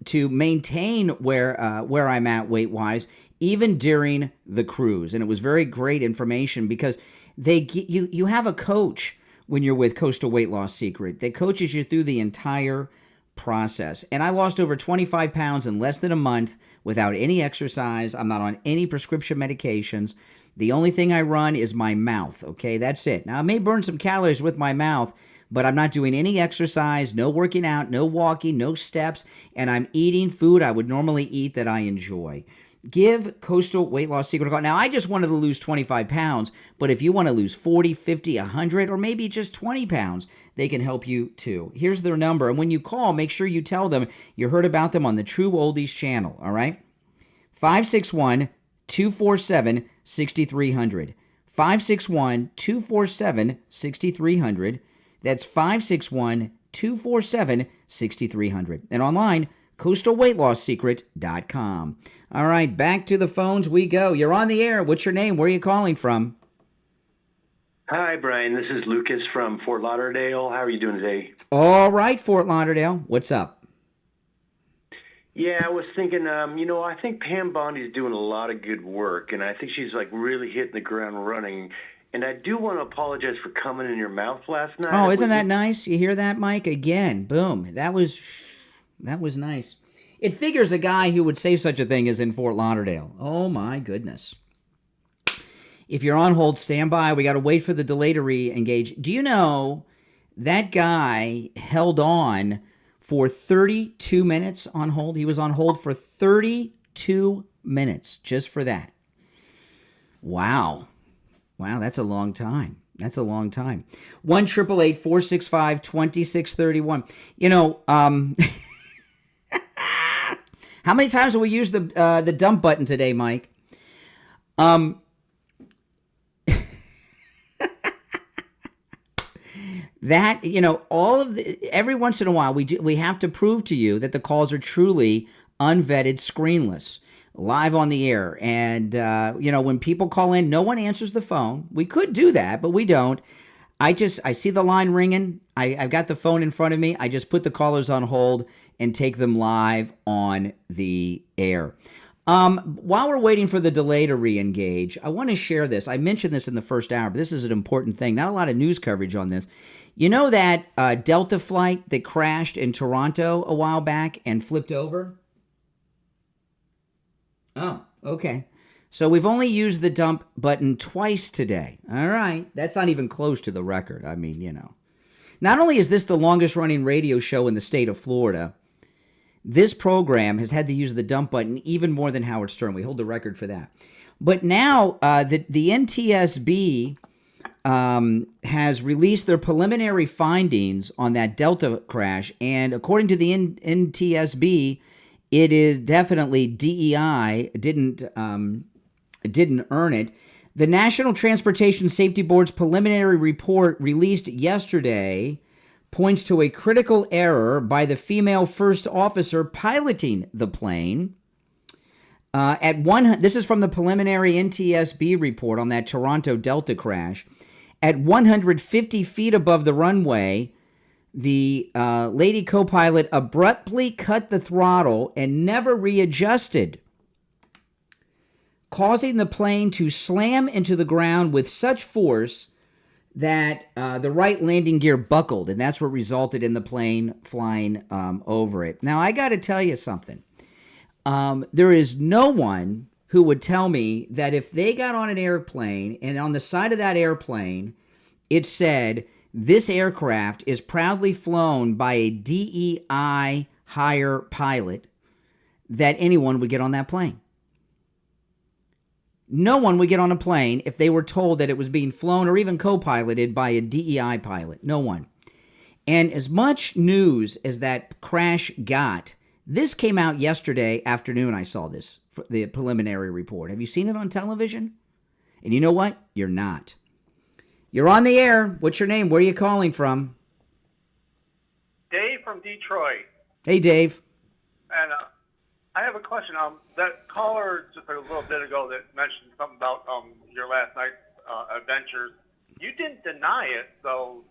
to maintain where I'm at weight-wise, even during the cruise. And it was very great information because You have a coach when you're with Coastal Weight Loss Secret that coaches you through the entire process. And I lost over 25 pounds in less than a month without any exercise. I'm not on any prescription medications. The only thing I run is my mouth, okay? That's it. Now, I may burn some calories with my mouth, but I'm not doing any exercise, no working out, no walking, no steps, and I'm eating food I would normally eat that I enjoy. Give Coastal Weight Loss Secret a call. Now, I just wanted to lose 25 pounds, but if you want to lose 40, 50, 100, or maybe just 20 pounds, they can help you too. Here's their number, and when you call, make sure you tell them you heard about them on the True Oldies channel, all right? 561-247-6300. 561-247-6300. That's 561-247-6300. And online, coastalweightloss.secret.com. All right, back to the phones we go. You're on the air. What's your name? Where are you calling from? Hi, Brian. This is Lucas from Fort Lauderdale. How are you doing today? All right, Fort Lauderdale. What's up? Yeah, I was thinking, I think Pam Bondi's doing a lot of good work, and I think she's like really hitting the ground running. And I do want to apologize for coming in your mouth last night. Oh, isn't that nice? You hear that, Mike? Again, boom. That was nice. It figures a guy who would say such a thing is in Fort Lauderdale. Oh, my goodness. If you're on hold, stand by. We got to wait for the delay to re-engage. Do you know that guy held on for 32 minutes on hold? He was on hold for 32 minutes just for that. Wow. Wow, that's a long time. That's a long time. 1-888-465-2631. How many times have we used the dump button today, Mike? That, every once in a while we have to prove to you that the calls are truly unvetted, screenless, live on the air. And, when people call in, no one answers the phone. We could do that, but we don't. I see the line ringing. I've got the phone in front of me. I just put the callers on hold and take them live on the air. While we're waiting for the delay to re-engage, I want to share this. I mentioned this in the first hour, but this is an important thing. Not a lot of news coverage on this. You know that Delta flight that crashed in Toronto a while back and flipped over? Oh, okay. So we've only used the dump button twice today. All right. That's not even close to the record. I mean, Not only is this the longest running radio show in the state of Florida, this program has had to use the dump button even more than Howard Stern. We hold the record for that. But now the NTSB has released their preliminary findings on that Delta crash. And according to the NTSB, it is definitely DEI, didn't earn it. The National Transportation Safety Board's preliminary report released yesterday points to a critical error by the female first officer piloting the plane. This is from the preliminary NTSB report on that Toronto Delta crash. At 150 feet above the runway, the lady co-pilot abruptly cut the throttle and never readjusted, causing the plane to slam into the ground with such force that the right landing gear buckled, and that's what resulted in the plane flying over it. Now, I got to tell you something. There is no one who would tell me that if they got on an airplane and on the side of that airplane, it said, this aircraft is proudly flown by a DEI hire pilot, that anyone would get on that plane. No one would get on a plane if they were told that it was being flown or even co-piloted by a DEI pilot. No one. And as much news as that crash got, this came out yesterday afternoon. I saw this, the preliminary report. Have you seen it on television? And you know what? You're not. You're on the air. What's your name? Where are you calling from? Dave from Detroit. Hey, Dave. And I have a question. That caller just a little bit ago that mentioned something about your last night's adventures. You didn't deny it, so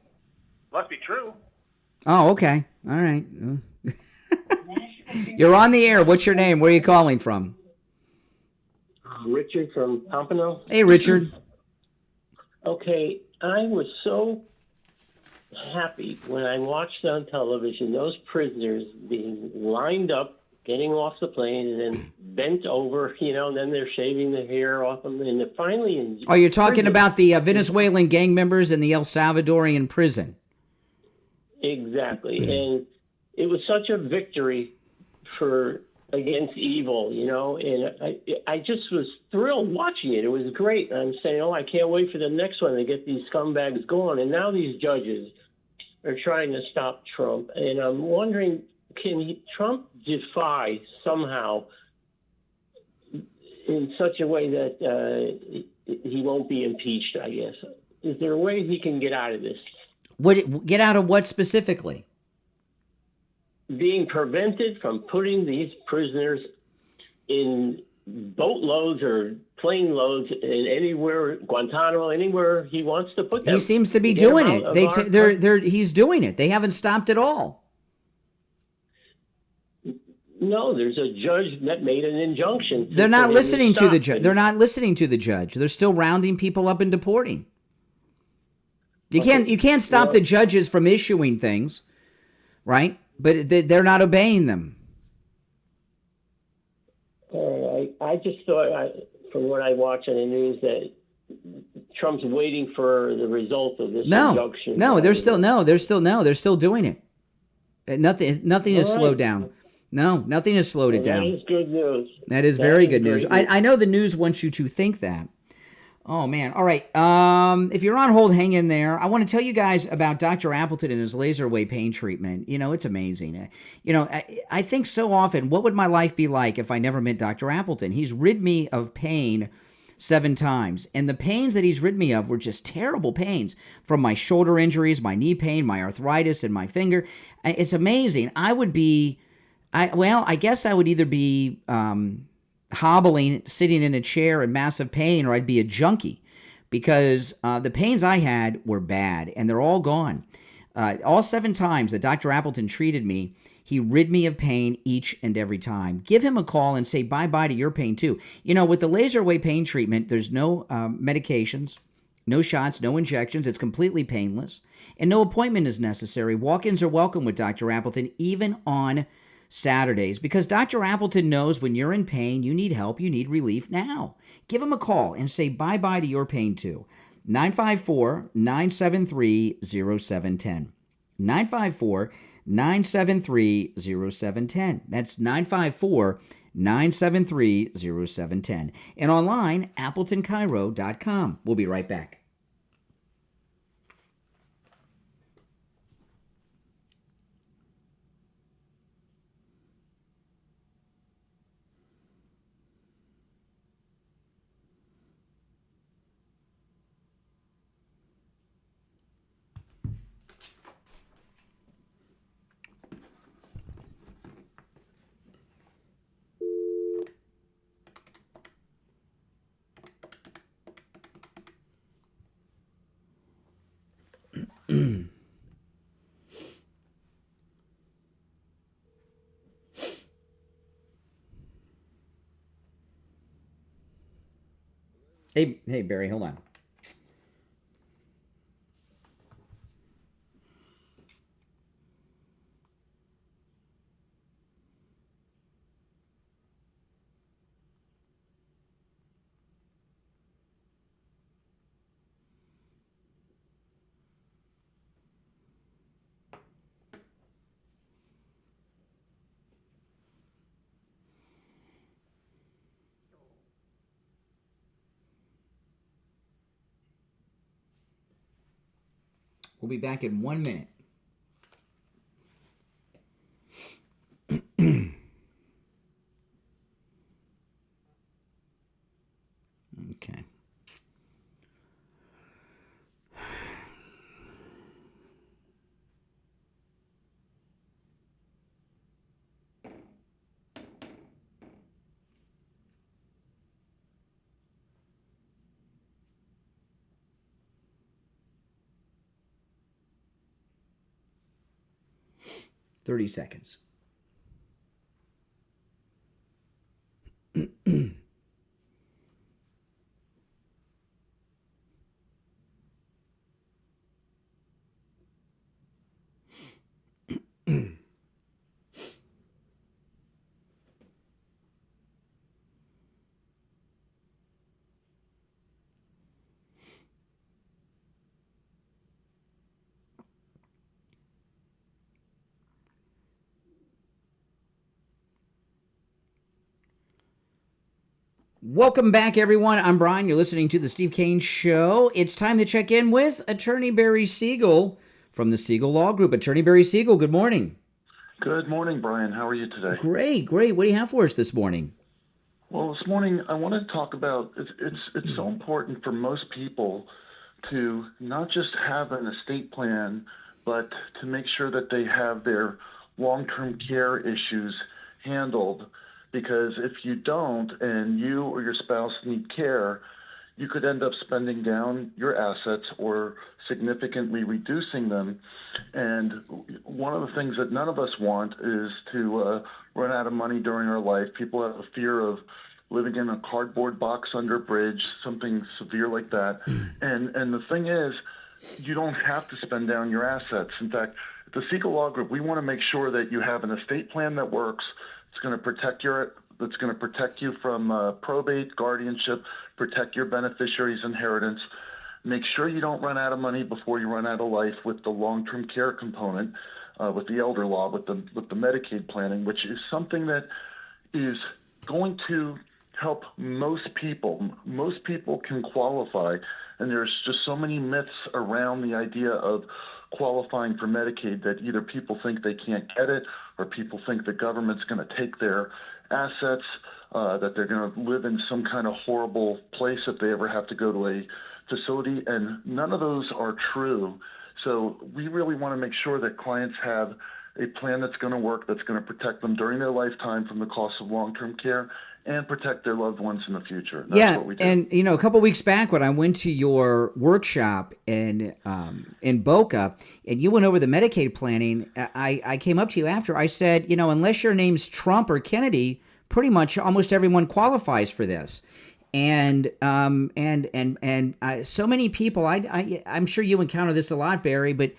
must be true. Oh, okay. All right. You're on the air. What's your name? Where are you calling from? Richard from Pompano. Hey, Richard. Okay, I was so happy when I watched on television those prisoners being lined up, getting off the plane, and then bent over, and then they're shaving the hair off them, and finally in Oh, you're talking prison. about the Venezuelan gang members in the El Salvadorian prison. Exactly, and it was such a victory against evil, and I just was thrilled watching it. It was great. I'm saying, I can't wait for the next one to get these scumbags going. And now these judges are trying to stop Trump, and I'm wondering, can Trump defy somehow in such a way that he won't be impeached, I guess? Is there a way he can get out of this? Get out of what specifically? Being prevented from putting these prisoners in boatloads or plane loads in anywhere, Guantanamo, anywhere he wants to put them. He seems to be doing it. He's doing it. They haven't stopped at all. No, there's a judge that made an injunction. They're not listening to the judge. They're not listening to the judge. They're still rounding people up and deporting. You can't stop the judges from issuing things, right? But they're not obeying them. I just thought, from what I watch on the news, that Trump's waiting for the result of this injunction. They're still doing it. Nothing has slowed down. No, nothing has slowed it down. That is good news. That is very good news. I know the news wants you to think that. Oh, man. All right. If you're on hold, hang in there. I want to tell you guys about Dr. Appleton and his laser wave pain treatment. It's amazing. I think so often, what would my life be like if I never met Dr. Appleton? He's rid me of pain 7 times. And the pains that he's rid me of were just terrible pains, from my shoulder injuries, my knee pain, my arthritis, and my finger. It's amazing. I guess I would either be hobbling, sitting in a chair in massive pain, or I'd be a junkie, because the pains I had were bad, and they're all gone. All 7 times that Dr. Appleton treated me, he rid me of pain each and every time. Give him a call and say bye-bye to your pain, too. With the laser wave pain treatment, there's no medications, no shots, no injections. It's completely painless, and no appointment is necessary. Walk-ins are welcome with Dr. Appleton, even on Saturdays, because Dr. Appleton knows when you're in pain, you need help, you need relief now. Give him a call and say bye-bye to your pain, too. 954-973-0710. 954-973-0710. That's 954-973-0710. And online, AppletonCairo.com. We'll be right back. Hey, Barry, hold on. We'll be back in 1 minute. Okay. $30 seconds. Welcome back, everyone. I'm Brian. You're listening to the Steve Kane Show. It's time to check in with Attorney Barry Siegel from the Siegel Law Group. Attorney Barry Siegel, good morning. Good morning, Brian. How are you today? Great, great. What do you have for us this morning? Well, this morning I want to talk about it's so important for most people to not just have an estate plan, but to make sure that they have their long-term care issues handled. Because if you don't and you or your spouse need care, you could end up spending down your assets or significantly reducing them. And one of the things that none of us want is to run out of money during our life. People have a fear of living in a cardboard box under a bridge, something severe like that. And the thing is, you don't have to spend down your assets. In fact, at the Siegel Law Group, we want to make sure that you have an estate plan that works. It's going to protect you from probate, guardianship, protect your beneficiary's inheritance. Make sure you don't run out of money before you run out of life with the long-term care component, with the elder law, with the Medicaid planning, which is something that is going to help most people. Most people can qualify, and there's just so many myths around the idea of qualifying for Medicaid that either people think they can't get it or people think the government's going to take their assets, that they're going to live in some kind of horrible place if they ever have to go to a facility, and none of those are true. So we really want to make sure that clients have a plan that's going to work, that's going to protect them during their lifetime from the cost of long-term care and protect their loved ones in the future. That's what we do. And a couple of weeks back when I went to your workshop in Boca, and you went over the Medicaid planning, I came up to you after. I said, unless your name's Trump or Kennedy, pretty much almost everyone qualifies for this. And so many people. I'm sure you encounter this a lot, Barry, but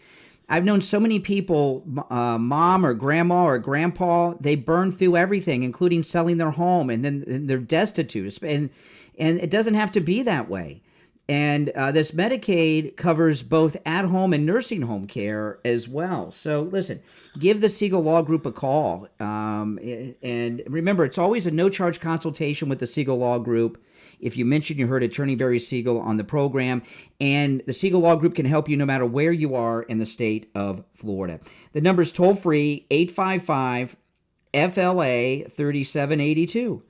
I've known so many people, mom or grandma or grandpa, they burn through everything, including selling their home, and then they're destitute. And it doesn't have to be that way. And this Medicaid covers both at-home and nursing home care as well. So listen, give the Siegel Law Group a call. And remember, it's always a no-charge consultation with the Siegel Law Group. If you mention you heard Attorney Barry Siegel on the program, and the Siegel Law Group can help you no matter where you are in the state of Florida. The number's toll-free, 855-FLA-3782.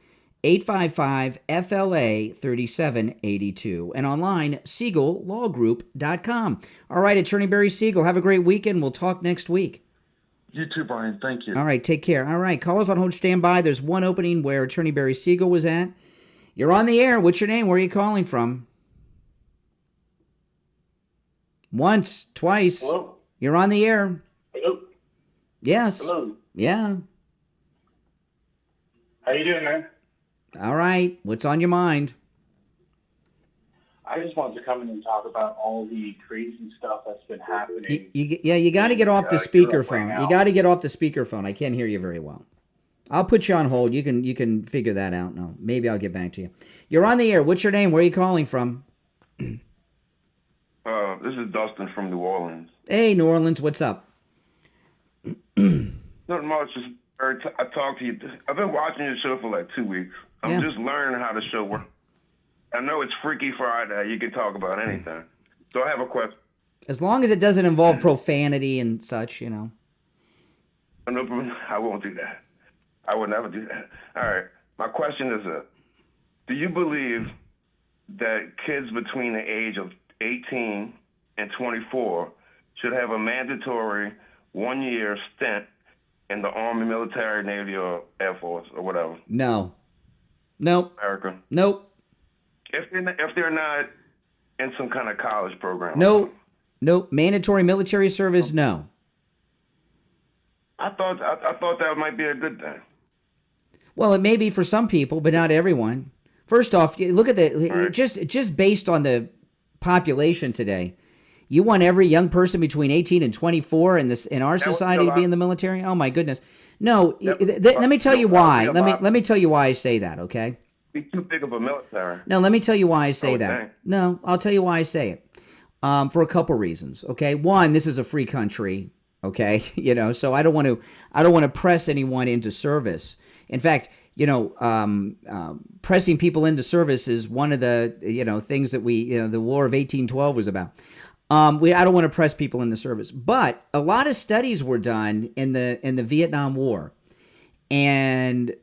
855-FLA-3782. And online, SiegelLawGroup.com. All right, Attorney Barry Siegel, have a great weekend. We'll talk next week. You too, Brian. Thank you. All right, take care. All right, call us on hold, stand by. There's one opening where Attorney Barry Siegel was at. You're on the air. What's your name? Where are you calling from? Once, twice. Hello? You're on the air. Hello? Yes. Hello? Yeah. How you doing, man? All right. What's on your mind? I just wanted to come in and talk about all the crazy stuff that's been happening. You got to get off the speakerphone. Right, you got to get off the speakerphone. I can't hear you very well. I'll put you on hold. You can figure that out. No, maybe I'll get back to you. You're on the air. What's your name? Where are you calling from? This is Dustin from New Orleans. Hey, New Orleans. What's up? Nothing much. Just I talked to you. I've been watching your show for like 2 weeks. I'm just learning how the show works. I know it's Freaky Friday. You can talk about anything. So I have a question. As long as it doesn't involve profanity and such, No, I won't do that. I would never do that. All right. My question is, do you believe that kids between the age of 18 and 24 should have a mandatory 1-year stint in the Army, military, Navy, or Air Force, or whatever? No. Nope. America? Nope. If they're not in some kind of college program? Nope. Mandatory military service, no. I thought that might be a good thing. Well, it may be for some people, but not everyone. First off, look at just based on the population today. You want every young person between 18 and 24 in our society to be in the military? Oh my goodness. No, let me tell you why. Let me tell you why I say that, okay? Be too big of a military. No, let me tell you why I say that. No, I'll tell you why I say it. For a couple reasons, okay? One, this is a free country, okay? So I don't want to press anyone into service. In fact, pressing people into service is one of the, things that the War of 1812 was about. I don't want to press people into service, but a lot of studies were done in the Vietnam War, and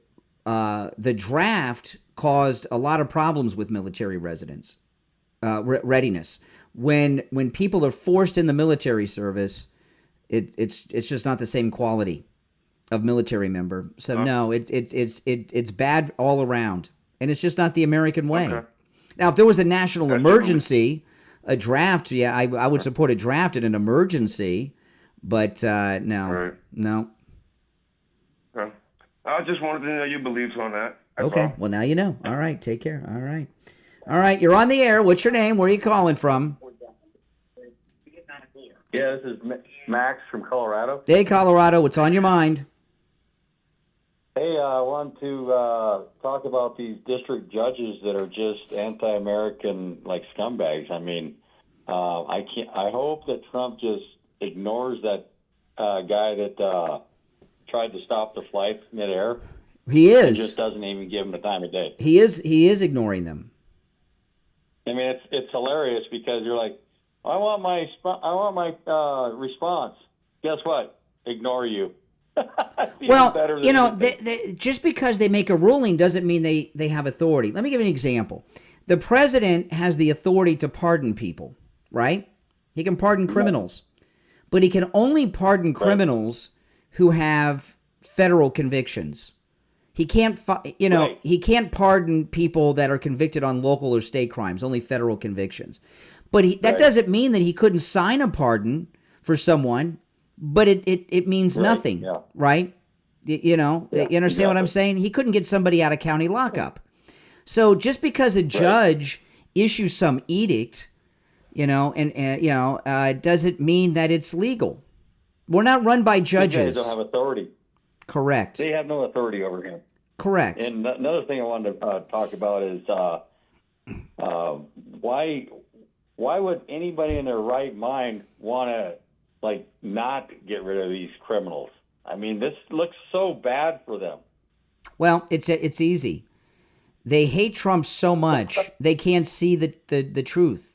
the draft caused a lot of problems with military readiness. When people are forced in the military service, it's just not the same quality of military member. So no, it's bad all around, and it's just not the American way. Okay. Now, if there was a national emergency, a draft, I would support a draft in an emergency, but no. Okay. I just wanted to know your beliefs on that. Okay. Well, now you know. All right. Take care. All right. You're on the air. What's your name? Where are you calling from? Yeah, this is Max from Colorado. Hey, Colorado. What's on your mind? Hey, I want to talk about these district judges that are just anti-American, like scumbags. I mean, I hope that Trump just ignores that guy that tried to stop the flight midair. He is. And just doesn't even give him the time of day. He is ignoring them. I mean, it's hilarious because you're like, I want my response. Guess what? Ignore you. Well, just because they make a ruling doesn't mean they have authority. Let me give you an example. The president has the authority to pardon people, right? He can pardon criminals, but he can only pardon criminals who have federal convictions. He can't, he can't pardon people that are convicted on local or state crimes, only federal convictions. But that doesn't mean that he couldn't sign a pardon for someone, but it means nothing, right? You understand what I'm saying? He couldn't get somebody out of county lockup. So just because a judge issues some edict, doesn't mean that it's legal. We're not run by judges. They don't have authority. Correct. They have no authority over him. Correct. And another thing I wanted to talk about is why would anybody in their right mind want to not get rid of these criminals? I mean, this looks so bad for them. Well, it's easy. They hate Trump so much they can't see the truth,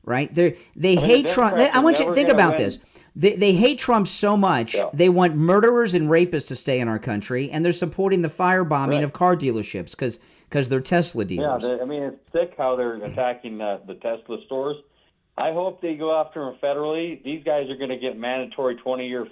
right? They hate Trump. I want you to think about this. They hate Trump so much, they want murderers and rapists to stay in our country, and they're supporting the firebombing of car dealerships because they're Tesla dealers. Yeah, it's sick how they're attacking the Tesla stores. I hope they go after them federally. These guys are going to get mandatory 20-year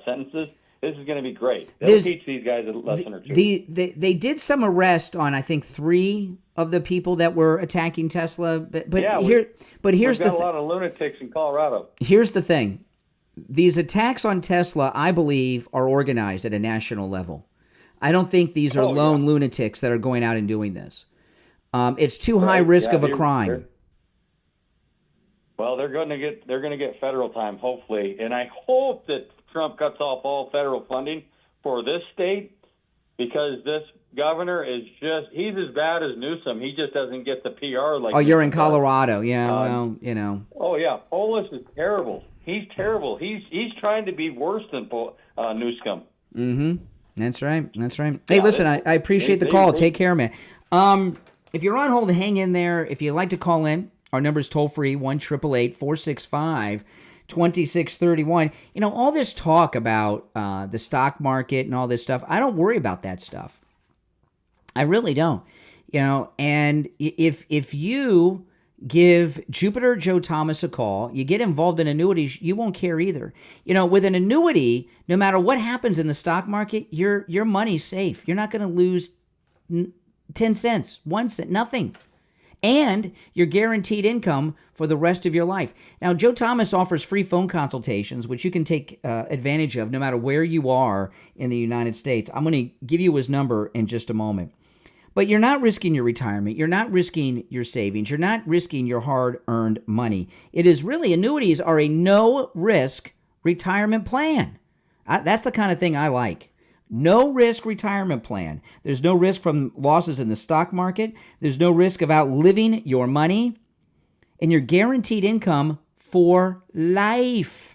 sentences. This is going to be great. They'll teach these guys a lesson or two. They did some arrest on, I think, 3 of the people that were attacking Tesla. But here's we've got a lot of lunatics in Colorado. Here's the thing. These attacks on Tesla, I believe, are organized at a national level. I don't think these are lone lunatics that are going out and doing this. It's too high risk of a crime. Well, they're going to get federal time, hopefully, and I hope that Trump cuts off all federal funding for this state, because this governor is he's as bad as Newsom. He just doesn't get the PR like. Oh, you're in Colorado, yeah. Oh yeah, Polis is terrible. He's terrible. He's trying to be worse than Newsom. Mm-hmm. That's right. Hey, listen, I appreciate the call. Take care, man. If you're on hold, hang in there. If you'd like to call in, our number is toll-free, 1-888-465-2631. All this talk about the stock market and all this stuff, I don't worry about that stuff. I really don't. And if you give Jupiter Joe Thomas a call, you get involved in annuities, you won't care either. With an annuity, no matter what happens in the stock market, your money's safe. You're not going to lose 10 cents, 1 cent, nothing. And you're guaranteed income for the rest of your life. Now, Joe Thomas offers free phone consultations, which you can take advantage of no matter where you are in the United States. I'm going to give you his number in just a moment. But you're not risking your retirement. You're not risking your savings. You're not risking your hard-earned money. It is really, annuities are a no-risk retirement plan. That's the kind of thing I like. No-risk retirement plan. There's no risk from losses in the stock market. There's no risk of outliving your money. And you're guaranteed income for life.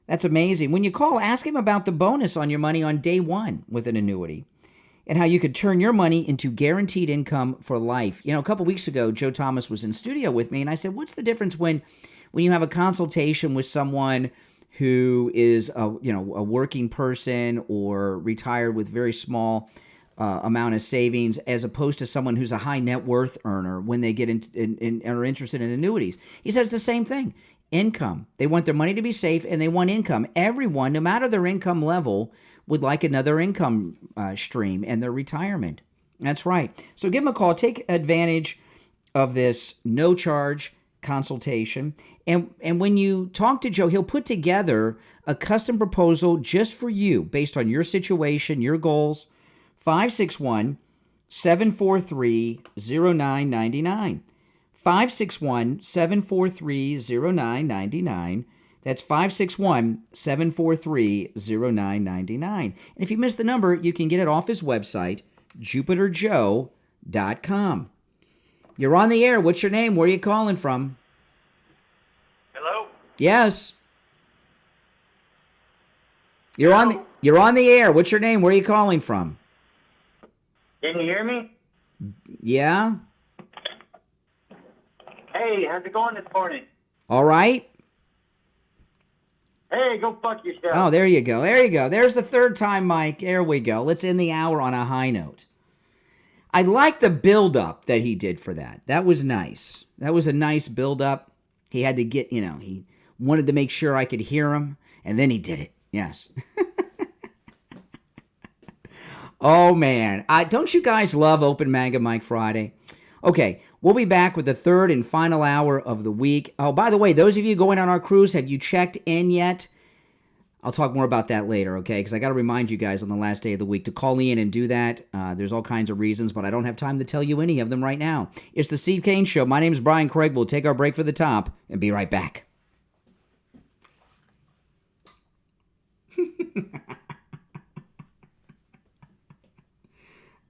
That's amazing. When you call, ask him about the bonus on your money on day one with an annuity. and how you could turn your money into guaranteed income for life. You know, a couple weeks ago, Joe Thomas was in studio with me, and I said, what's the difference when you have a consultation with someone who is a working person or retired with very small amount of savings, as opposed to someone who's a high net worth earner when they get in are interested in annuities? He said it's the same thing. Income. They want their money to be safe, and they want income. Everyone, no matter their income level, would like another income stream and their retirement. That's right. So give them a call. Take advantage of this no-charge consultation. And when you talk to Joe, he'll put together a custom proposal just for you based on your situation, your goals. 561-743-0999. 561-743-0999. That's 561-743-0999. And if you missed the number, you can get it off his website, JupiterJoe.com. You're on the air. What's your name? Where are you calling from? Hello? Yes. You're on the air. What's your name? Where are you calling from? Can you hear me? Yeah. Hey, how's it going this morning? All right. Hey, go fuck yourself. Oh, there you go. There you go. There's the third time, Mike. There we go. Let's end the hour on a high note. I like the build-up that he did for that. That was nice. That was a nice build-up. He had to get, he wanted to make sure I could hear him, and then he did it. Yes. Oh, man. Don't you guys love Open Manga Mike Friday? Okay, we'll be back with the third and final hour of the week. Oh, by the way, those of you going on our cruise, have you checked in yet? I'll talk more about that later, okay? Because I got to remind you guys on the last day of the week to call in and do that. There's all kinds of reasons, but I don't have time to tell you any of them right now. It's the Steve Kane Show. My name is Brian Craig. We'll take our break for the top and be right back.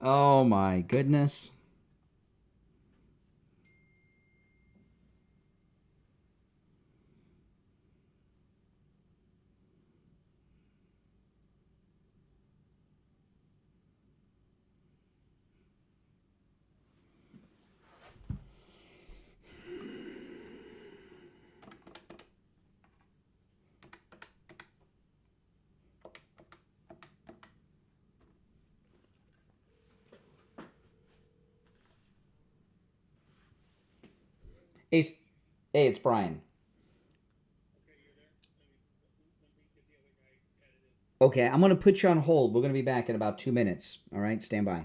Oh, my goodness. Hey, it's Brian. Okay, I'm going to put you on hold. We're going to be back in about 2 minutes. All right, stand by.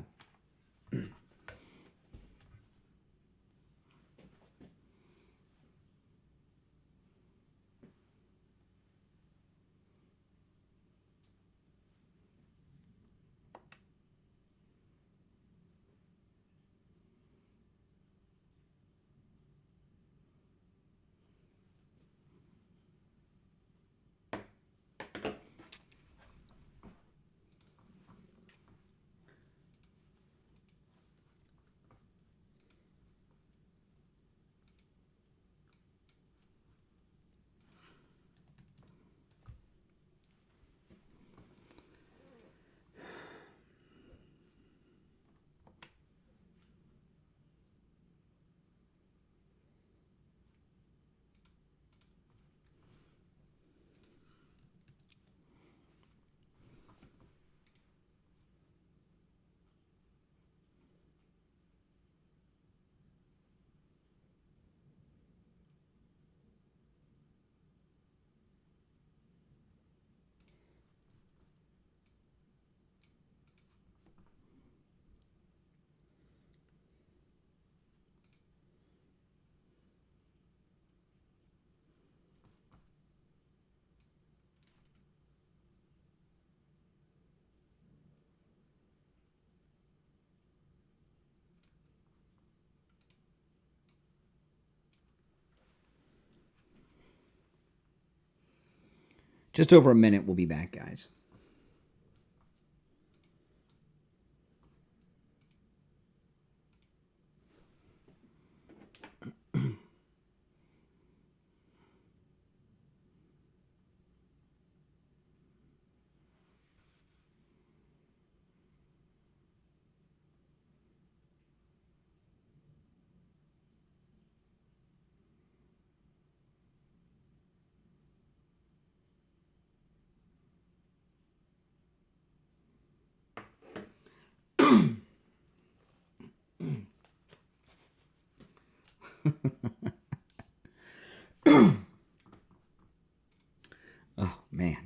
Just over a minute, we'll be back, guys. Oh, man.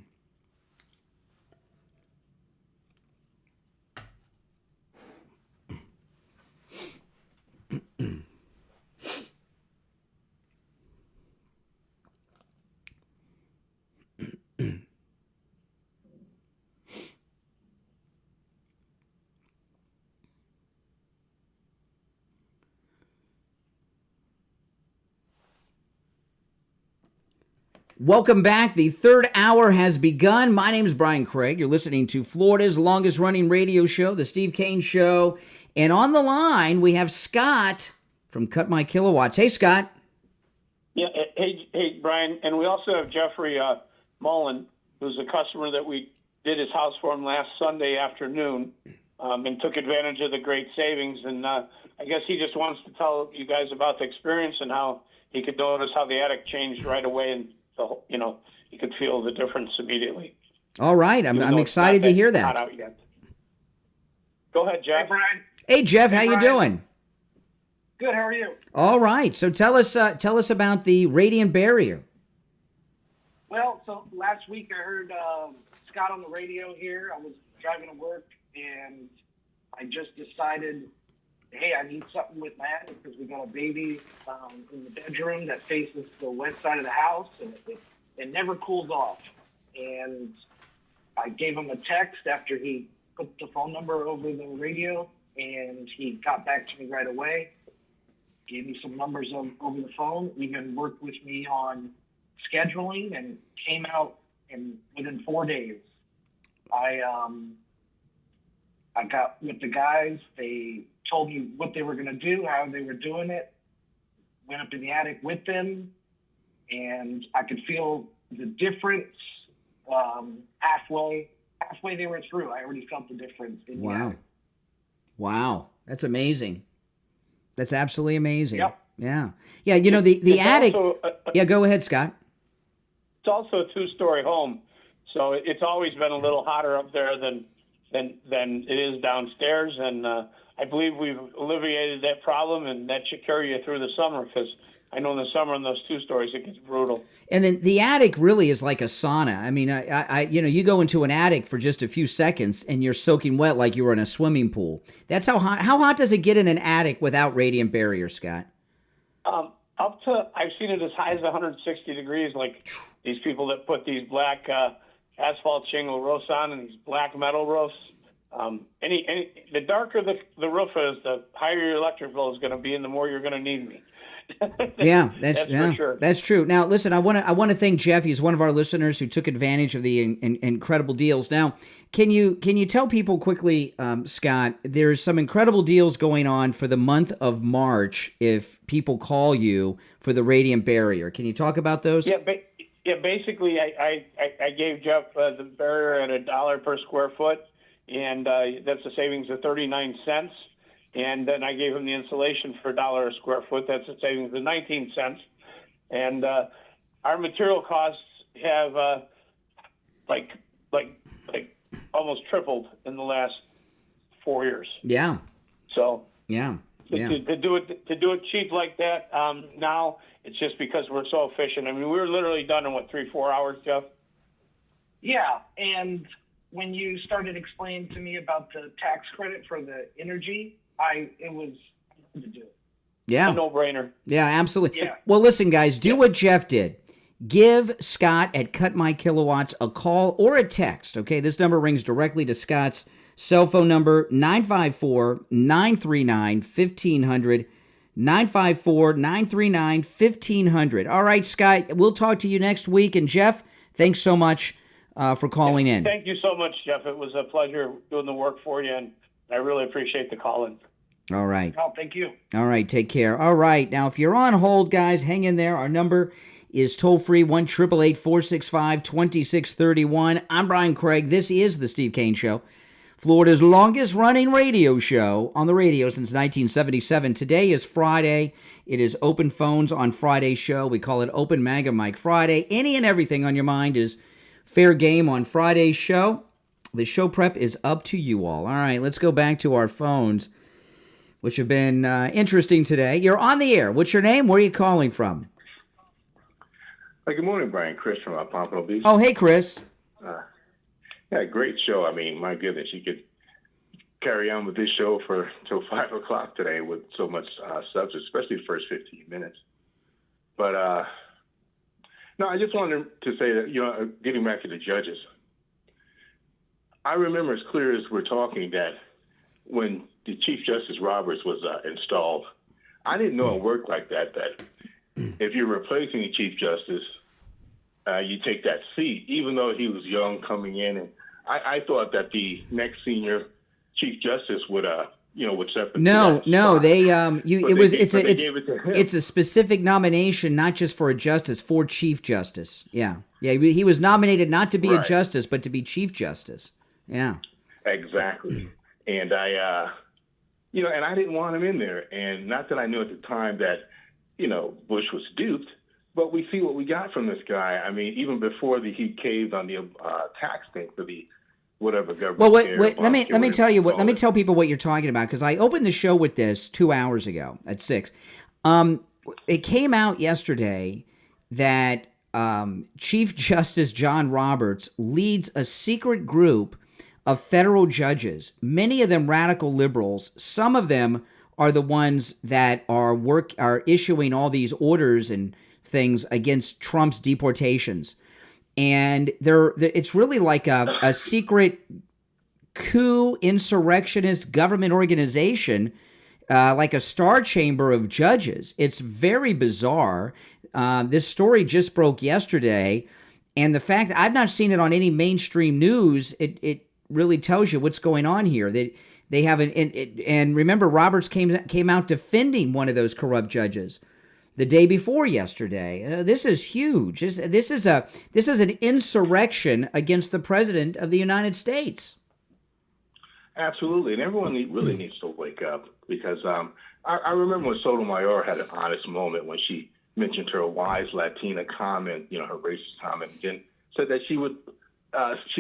Welcome back. The third hour has begun. My name is Brian Craig. You're listening to Florida's longest running radio show, The Steve Kane Show. And on the line, we have Scott from Cut My Kilowatts. Hey, Scott. Yeah, hey, Brian. And we also have Jeffrey Mullen, who's a customer that we did his house for him last Sunday afternoon and took advantage of the great savings. And I guess he just wants to tell you guys about the experience and how he could notice how the attic changed right away, and you could feel the difference immediately. All right. I'm excited to hear that. Not out yet. Go ahead, Jeff. Hey, Brian. Hey, Jeff, how you Brian. doing? Good. How are you? All right. So tell us about the radiant barrier. Well, so last week I heard Scott on the radio here. I was driving to work, and I just decided, hey, I need something with my attic because we got a baby in the bedroom that faces the west side of the house, and it never cools off. And I gave him a text after he put the phone number over the radio, and he got back to me right away, gave me some numbers over the phone, even worked with me on scheduling, and came out within 4 days. I got with the guys. They told me what they were going to do, how they were doing it. Went up in the attic with them, and I could feel the difference halfway they were through. I already felt the difference in the attic. Wow. That's amazing. That's absolutely amazing. Yep. Yeah. Yeah, you know, the attic... yeah, go ahead, Scott. It's also a two-story home, so it's always been a little hotter up there than it is downstairs, and I believe we've alleviated that problem, and that should carry you through the summer, because I know in the summer in those two stories it gets brutal. And then the attic really is like a sauna. I mean, you go into an attic for just a few seconds and you're soaking wet like you were in a swimming pool. That's how hot. How hot does it get in an attic without radiant barrier, Scott? Up to, I've seen it as high as 160 degrees. Like these people that put these black asphalt shingle roofs on and these black metal roofs. The darker the roof is, the higher your electric bill is going to be, and the more you're going to need me. Yeah, for sure. That's true. Now, listen, I want to thank Jeff. He's one of our listeners who took advantage of the incredible deals. Now, can you tell people quickly, Scott? There's some incredible deals going on for the month of March if people call you for the radiant barrier. Can you talk about those? Yeah, basically, I gave Jeff the barrier at $1 per square foot, and that's a savings of 39 cents. And then I gave him the insulation for $1 a square foot. That's a savings of 19 cents. And our material costs have like almost tripled in the last 4 years. Yeah. So yeah. To do it cheap like that now, it's just because we're so efficient. I mean, we were literally done in 3-4 hours, Jeff. Yeah, and when you started explaining to me about the tax credit for the energy, it was hard to do. Yeah. It's a no-brainer. Yeah, absolutely. Yeah. Well, listen, guys, do what Jeff did. Give Scott at Cut My Kilowatts a call or a text, okay? This number rings directly to Scott's cell phone number, 954-939-1500, 954-939-1500. All right, Scott, we'll talk to you next week. And, Jeff, thanks so much for calling in. Thank you so much, Jeff. It was a pleasure doing the work for you, and I really appreciate the call-in. All right. Oh, thank you. All right, take care. All right, now if you're on hold, guys, hang in there. Our number is toll-free, 1-888-465-2631. I'm Brian Craig. This is The Steve Kane Show, Florida's longest-running radio show on the radio since 1977. Today is Friday. It is Open Phones on Friday's show. We call it Open Maga Mike Friday. Any and everything on your mind is fair game on Friday's show. The show prep is up to you all. All right, let's go back to our phones. which have been interesting today. You're on the air. What's your name? Where are you calling from? Hey, good morning, Brian. Chris from Pompano Beach. Oh, hey, Chris. Yeah, great show. I mean, my goodness, you could carry on with this show for till 5 o'clock today with so much substance, especially the first 15 minutes. But no, I just wanted to say that, getting back to the judges, I remember as clear as we're talking that when the Chief Justice Roberts was installed, I didn't know it worked like that, that if you're replacing the Chief Justice, you take that seat, even though he was young coming in. And I thought that the next senior Chief Justice would step into that spot. It's a specific nomination, not just for a justice, for Chief Justice. Yeah. He was nominated not to be a justice, but to be Chief Justice. Yeah. Exactly. And I didn't want him in there. And not that I knew at the time that, Bush was duped, but we see what we got from this guy. I mean, even before he caved on the tax thing for the whatever government. Well, wait, let me tell you what. Let me tell people what you're talking about, because I opened the show with this 2 hours ago at 6. It came out yesterday that Chief Justice John Roberts leads a secret group of federal judges, many of them radical liberals. Some of them are the ones that are issuing all these orders and things against Trump's deportations. And it's really like a secret coup insurrectionist government organization, like a star chamber of judges. It's very bizarre. This story just broke yesterday, and the fact that I've not seen it on any mainstream news, it really tells you what's going on here. That they haven't, and remember, Roberts came out defending one of those corrupt judges the day before yesterday. This is huge. This is an insurrection against the President of the United States. Absolutely, and everyone really needs to wake up, because I remember when Sotomayor had an honest moment when she mentioned her wise Latina comment, her racist comment, and said that she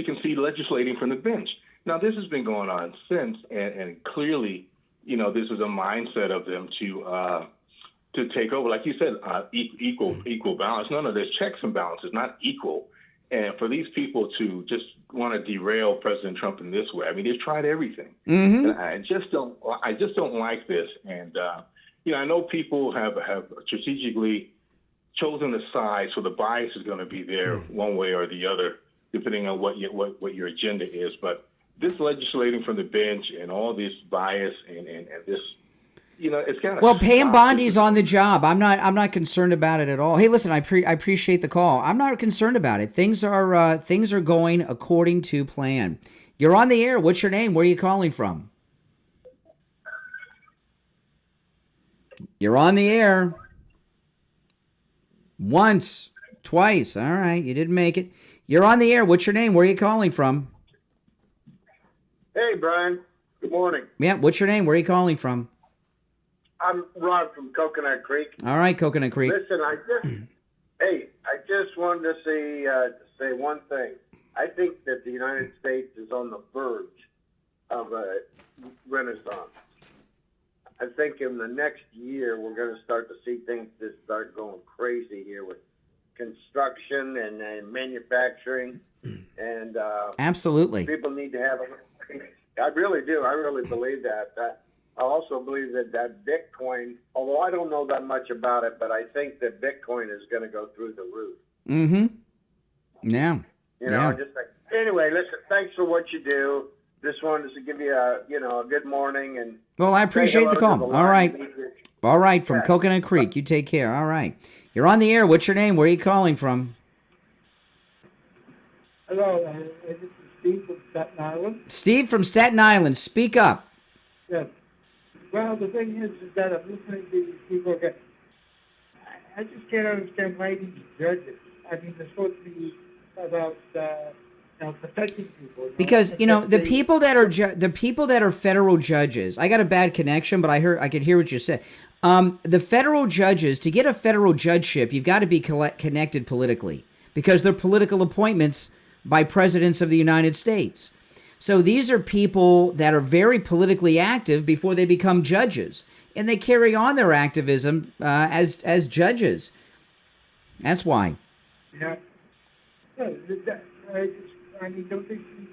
can see legislating from the bench. Now, this has been going on since, and clearly, this is a mindset of them to take over. Like you said, equal balance. No, there's checks and balances, not equal. And for these people to just want to derail President Trump in this way, I mean, they've tried everything. Mm-hmm. And I just don't like this. And I know people have strategically chosen a side, so the bias is going to be there one way or the other, depending on what your agenda is. But this legislating from the bench and all this bias and this, it's kind of. Well, Pam Bondi's on the job. I'm not concerned about it at all. Hey, listen, I appreciate the call. I'm not concerned about it. Things are going according to plan. You're on the air. What's your name? Where are you calling from? You're on the air. Once, twice. All right, you didn't make it. You're on the air. What's your name? Where are you calling from? Hey, Brian. Good morning. Yeah, what's your name? Where are you calling from? I'm Rod from Coconut Creek. All right, Coconut Creek. Listen, I just wanted to say one thing. I think that the United States is on the verge of a renaissance. I think in the next year we're going to start to see things just start going crazy here with construction and manufacturing, and absolutely, people need to have. I really do. I really believe that. I also believe that Bitcoin, although I don't know that much about it, but I think that Bitcoin is going to go through the roof. Mm-hmm. Yeah. Just like, anyway, listen, thanks for what you do. Just wanted to give you a good morning. And well, I appreciate the call. All right, from Coconut Creek. You take care. All right. You're on the air. What's your name? Where are you calling from? Hello, this is Steve from Staten Island. Steve from Staten Island. Speak up. Yes. Well, the thing is that I'm listening to these people again. I just can't understand why these judges. I mean, they're supposed to be about protecting people. Because the people that are federal judges. I got a bad connection, but I could hear what you said. The federal judges, to get a federal judgeship, you've got to be connected politically, because they're political appointments by presidents of the United States. So these are people that are very politically active before they become judges, and they carry on their activism as judges. That's why. Yeah. I mean, don't they see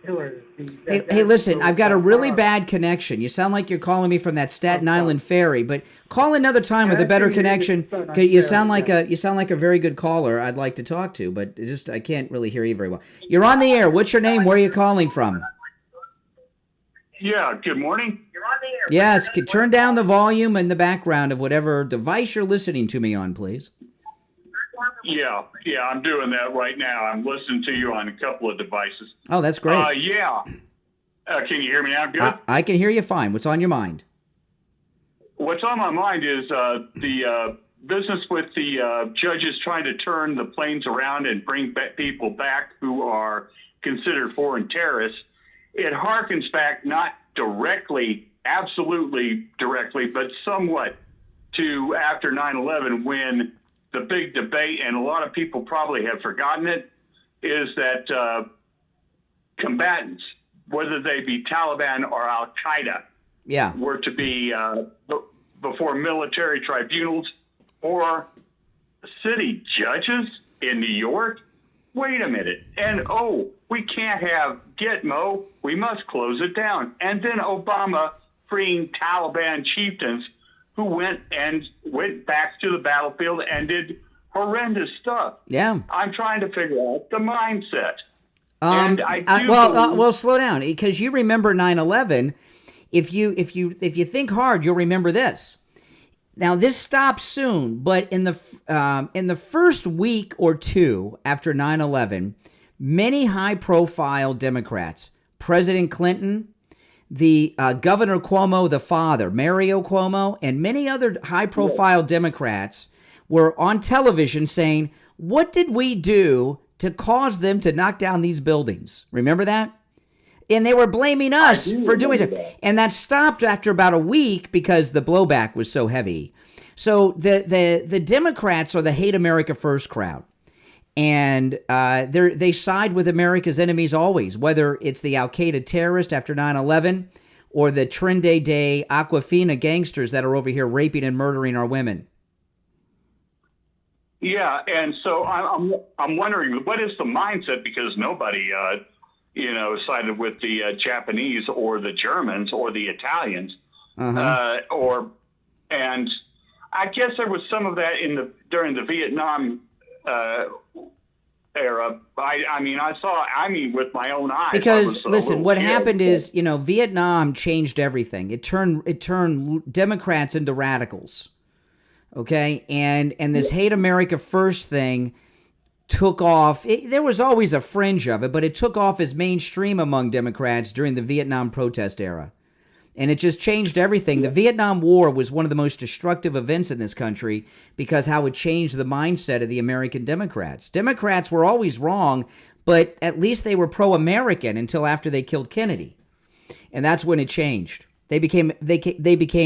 Hillary? Hey, listen, I've got a really bad connection. You sound like you're calling me from that Staten Island ferry, but call another time with a better connection. You sound like a very good caller I'd like to talk to, but I can't really hear you very well. You're on the air. What's your name? Where are you calling from? Yeah, good morning. You're on the air. Yes, turn down the volume and the background of whatever device you're listening to me on, please. Yeah, I'm doing that right now. I'm listening to you on a couple of devices. Oh, that's great. Can you hear me now? Good? I can hear you fine. What's on your mind? What's on my mind is the business with the judges trying to turn the planes around and bring people back who are considered foreign terrorists. It harkens back not directly, absolutely directly, but somewhat to after 9/11 when the big debate, and a lot of people probably have forgotten it, is that combatants, whether they be Taliban or Al-Qaeda, were to be before military tribunals or city judges in New York. Wait a minute. And, we can't have Gitmo. We must close it down. And then Obama freeing Taliban chieftains who went back to the battlefield and did horrendous stuff. Yeah. I'm trying to figure out the mindset. Well, slow down, because you remember 9/11. If you think hard, you'll remember this. Now, this stopped soon, but in the first week or two after 9/11, many high-profile Democrats, President Clinton, the Governor Cuomo, the father, Mario Cuomo, and many other high-profile Democrats were on television saying, "What did we do to cause them to knock down these buildings?" Remember that? And they were blaming us for doing it. And that stopped after about a week because the blowback was so heavy. So the Democrats are the Hate America First crowd. And they side with America's enemies always, whether it's the Al-Qaeda terrorist after 9/11 or the Trinidad Day Aquafina gangsters that are over here raping and murdering our women. Yeah, and so I'm wondering, what is the mindset? Because nobody, sided with the Japanese or the Germans or the Italians, and I guess there was some of that during the Vietnam era. I saw with my own eyes. Because listen, what happened is, Vietnam changed everything. It turned Democrats into radicals. Okay, and this Hate America First thing took off. There was always a fringe of it, but it took off as mainstream among Democrats during the Vietnam protest era. And it just changed everything. The Vietnam War was one of the most destructive events in this country because how it changed the mindset of the American Democrats. Democrats were always wrong, but at least they were pro-American until after they killed Kennedy. And that's when it changed. They became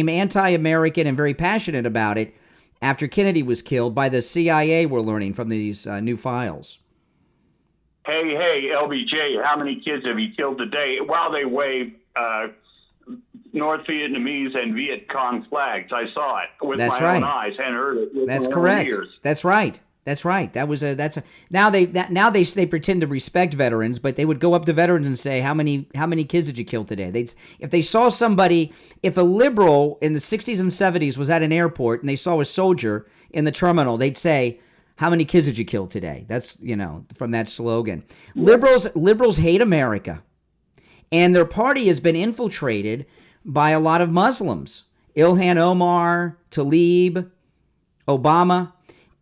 anti-American and very passionate about it after Kennedy was killed by the CIA, we're learning from these new files. Hey, LBJ, how many kids have you killed today while they wave North Vietnamese and Viet Cong flags? I saw it with my own eyes and heard it with That's my correct. own ears. That's right. Now they pretend to respect veterans, but they would go up to veterans and say, how many kids did you kill today? If they saw somebody, if a liberal in the 60s and 70s was at an airport and they saw a soldier in the terminal, they'd say, how many kids did you kill today? That's, from that slogan. Liberals hate America, and their party has been infiltrated by a lot of Muslims. Ilhan Omar, Tlaib, Obama.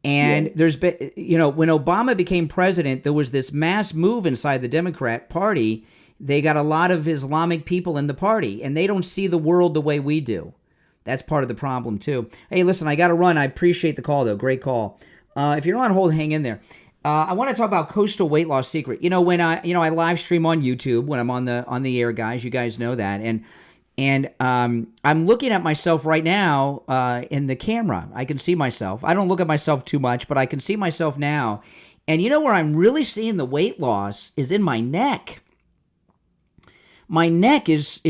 And there's been, when Obama became president, there was this mass move inside the Democrat Party. They got a lot of Islamic people in the party, and they don't see the world the way we do. That's part of the problem, too. Hey, listen, I got to run. I appreciate the call, though. Great call. If you're on hold, hang in there. I want to talk about Coastal Weight Loss Secret. When I live stream on YouTube when I'm on the air, guys. You guys know that. And I'm looking at myself right now in the camera. I can see myself. I don't look at myself too much, but I can see myself now. And where I'm really seeing the weight loss is in my neck. my neck is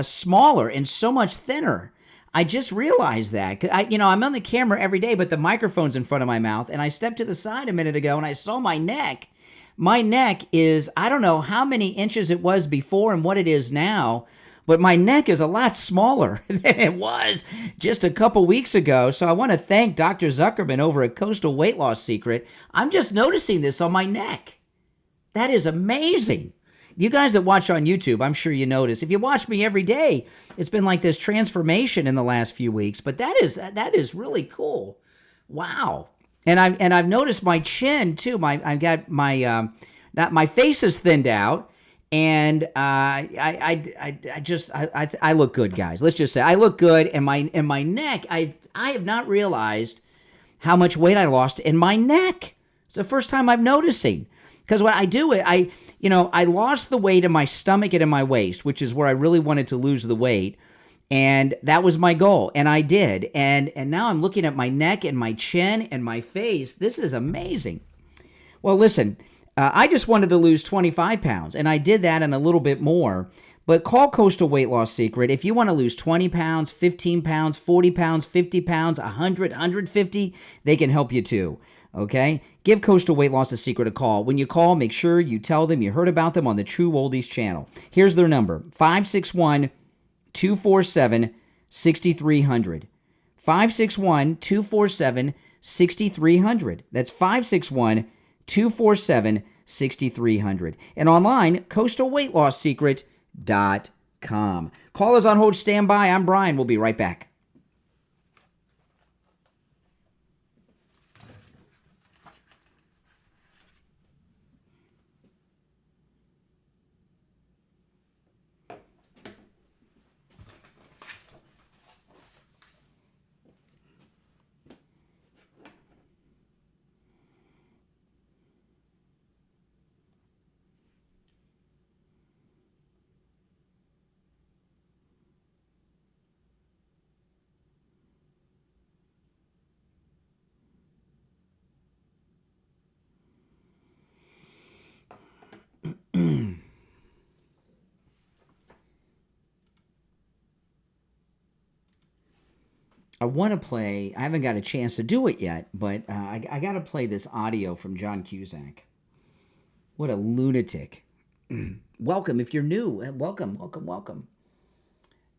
smaller and so much thinner. I just realized that. I'm on the camera every day, but the microphone's in front of my mouth, and I stepped to the side a minute ago, and I saw my neck. My neck is, I don't know how many inches it was before and what it is now, but my neck is a lot smaller than it was just a couple weeks ago. So I want to thank Dr. Zuckerman over at Coastal Weight Loss Secret. I'm just noticing this on my neck. That is amazing. You guys that watch on YouTube, I'm sure you notice. If you watch me every day, it's been like this transformation in the last few weeks. But that is really cool. Wow. And I've noticed my chin too. I've got my face is thinned out, and I look good, guys. Let's just say I look good, and my neck. I have not realized how much weight I lost in my neck. It's the first time I'm noticing. Because what I do, I lost the weight in my stomach and in my waist, which is where I really wanted to lose the weight. And that was my goal. And I did. And now I'm looking at my neck and my chin and my face. This is amazing. Well, listen, I just wanted to lose 25 pounds. And I did that and a little bit more. But call Coastal Weight Loss Secret. If you want to lose 20 pounds, 15 pounds, 40 pounds, 50 pounds, 100, 150, they can help you too. Okay? Give Coastal Weight Loss a Secret a call. When you call, make sure you tell them you heard about them on the True Oldies channel. Here's their number, 561-247-6300. 561-247-6300. That's 561-247-6300. And online, coastalweightloss.com. Callers on hold, stand by. I'm Brian. We'll be right back. I want to play, I haven't got a chance to do it yet, but I got to play this audio from John Cusack. What a lunatic. Welcome. If you're new, welcome, welcome, welcome.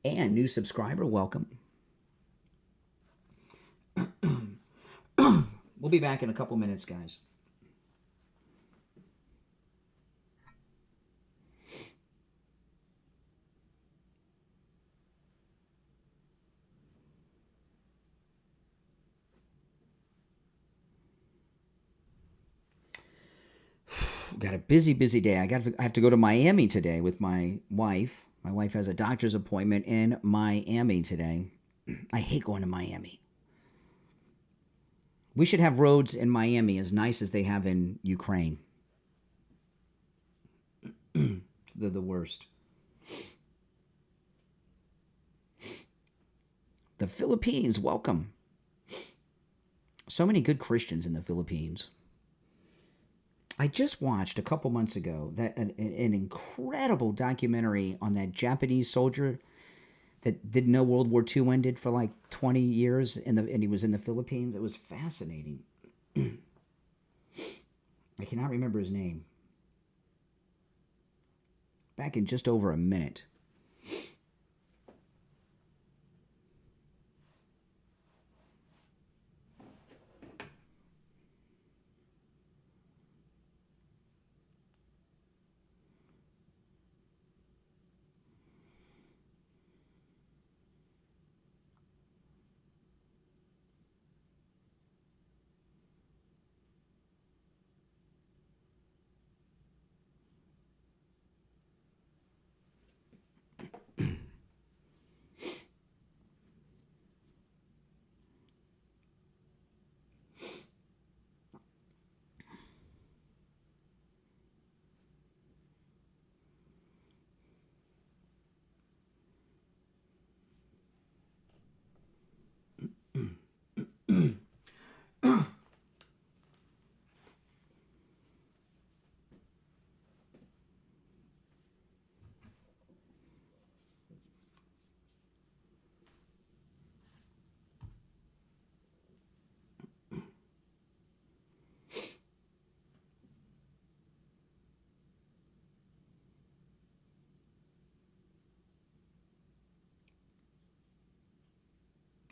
And new subscriber, welcome. We'll be back in a couple minutes, guys. Got a busy day. I have to go to Miami today with my wife. My wife has a doctor's appointment in Miami today. I hate going to Miami. We should have roads in Miami as nice as they have in Ukraine. They're the worst. The Philippines, welcome. So many good Christians in the Philippines. I just watched a couple months ago that an incredible documentary on that Japanese soldier that didn't know World War II ended for like 20 years, and he was in the Philippines. It was fascinating. I cannot remember his name. Back in just over a minute.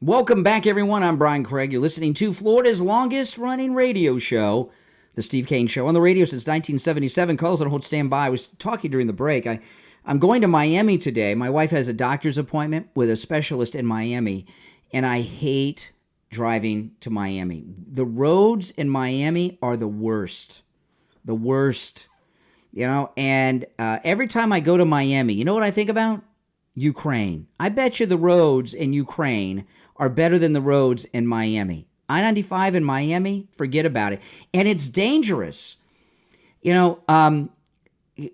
Welcome back, everyone. I'm Brian Craig. You're listening to Florida's longest-running radio show, The Steve Kane Show, on the radio since 1977. Calls on hold, stand by. I was talking during the break. I'm going to Miami today. My wife has a doctor's appointment with a specialist in Miami, and I hate driving to Miami. The roads in Miami are the worst. The worst. You know, and every time I go to Miami, you know what I think about? Ukraine. I bet you the roads in Ukraine are better than the roads in Miami. I-95 in Miami, forget about it. And it's dangerous. You know,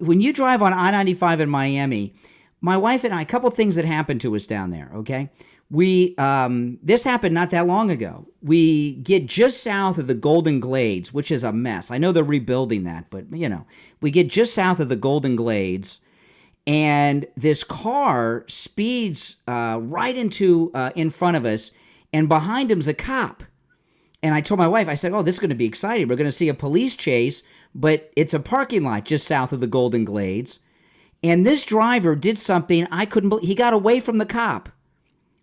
when you drive on I-95 in Miami, my wife and I, a couple things that happened to us down there, okay? This happened not that long ago. We get just south of the Golden Glades, which is a mess. I know they're rebuilding that, but, you know, we get just south of the Golden Glades, and this car speeds right into in front of us, and behind him's a cop. And I told my wife, I said, oh, this is going to be exciting. We're going to see a police chase, but it's a parking lot just south of the Golden Glades. And this driver did something I couldn't believe. He got away from the cop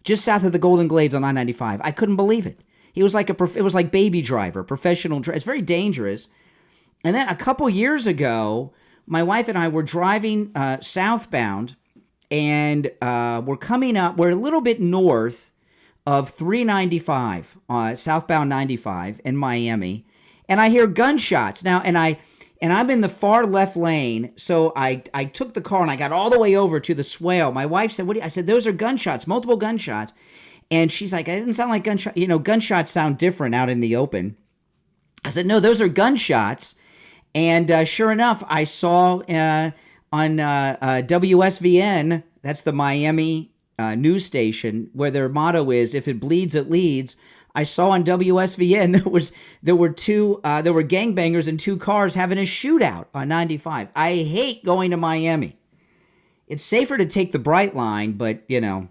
just south of the Golden Glades on I-95. I couldn't believe it. He was like it was like Baby Driver, professional driver. It's very dangerous. And then a couple years ago, my wife and I were driving southbound, and we're coming up. We're a little bit north of 395, southbound 95 in Miami, and I hear gunshots now. And I'm in the far left lane, so I took the car and I got all the way over to the swale. My wife said, I said, those are gunshots, multiple gunshots. And she's like, it didn't sound like gunshots. You know, gunshots sound different out in the open. I said, no, those are gunshots. And sure enough, I saw on WSVN, that's the Miami news station, where their motto is, if it bleeds, it leads. I saw on WSVN there were gangbangers in two cars having a shootout on 95. I hate going to Miami. It's safer to take the Bright Line, but you know,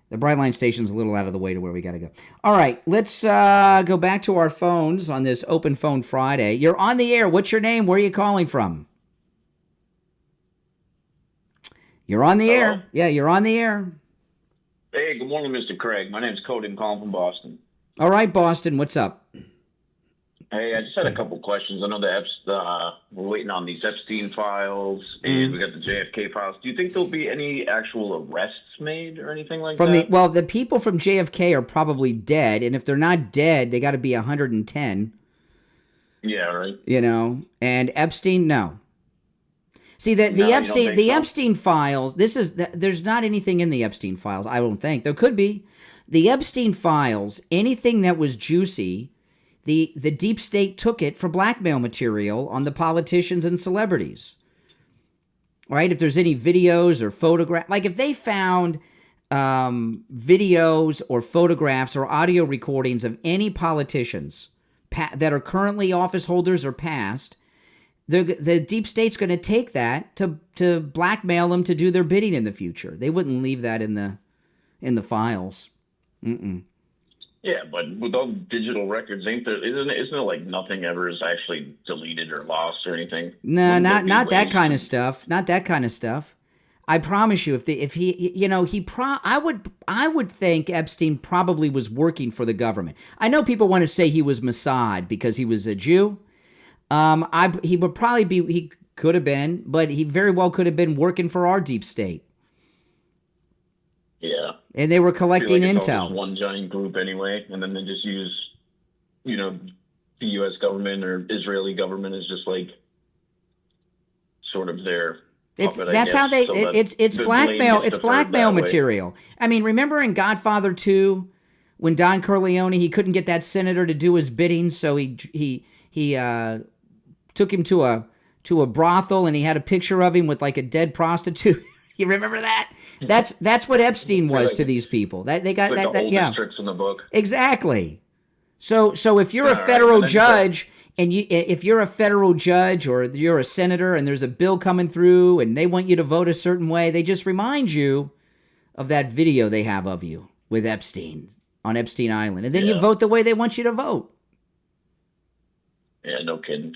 the Bright Line station's a little out of the way to where we got to go. All right, let's go back to our phones on this Open Phone Friday. You're on the air. What's your name? Where are you calling from? You're on the air. Yeah, you're on the air. Hey, good morning, Mr. Craig. My name's Cody. I'm calling from Boston. All right, Boston, what's up? Hey, I just had a couple questions. I know that we're waiting on these Epstein files, and we got the JFK files. Do you think there'll be any actual arrests made or anything like that? Well, the people from JFK are probably dead, and if they're not dead, they got to be 110. Yeah, right. You know, and Epstein, no. See, the Epstein files, there's not anything in the Epstein files, I don't think. There could be. The Epstein files, anything that was juicy, the deep state took it for blackmail material on the politicians and celebrities. Right? If there's any videos or photographs, like if they found videos or photographs or audio recordings of any politicians that are currently office holders or past, the deep state's going to take that to blackmail them to do their bidding in the future. They wouldn't leave that in the files. Mm-mm. Yeah, but with all digital records, isn't it like nothing ever is actually deleted or lost or anything? No, not that kind of stuff. Not that kind of stuff. I promise you, I would think Epstein probably was working for the government. I know people want to say he was Mossad because he was a Jew. He would probably be, he could have been, but he very well could have been working for our deep state. Yeah. And they were collecting it's intel. all just one giant group anyway, and then they just use, the U.S. government or Israeli government is just like sort of their puppet, it's blackmail. It's blackmail material. I mean, remember in Godfather 2 when Don Corleone, he couldn't get that senator to do his bidding, so he took him to a brothel, and he had a picture of him with like a dead prostitute. You remember that? That's what Epstein was to these people. That they got like that yeah. Tricks in the book. Exactly. So if you're a federal judge if you're a federal judge or you're a senator and there's a bill coming through and they want you to vote a certain way, they just remind you of that video they have of you with Epstein on Epstein Island, and then you vote the way they want you to vote. Yeah, no kidding.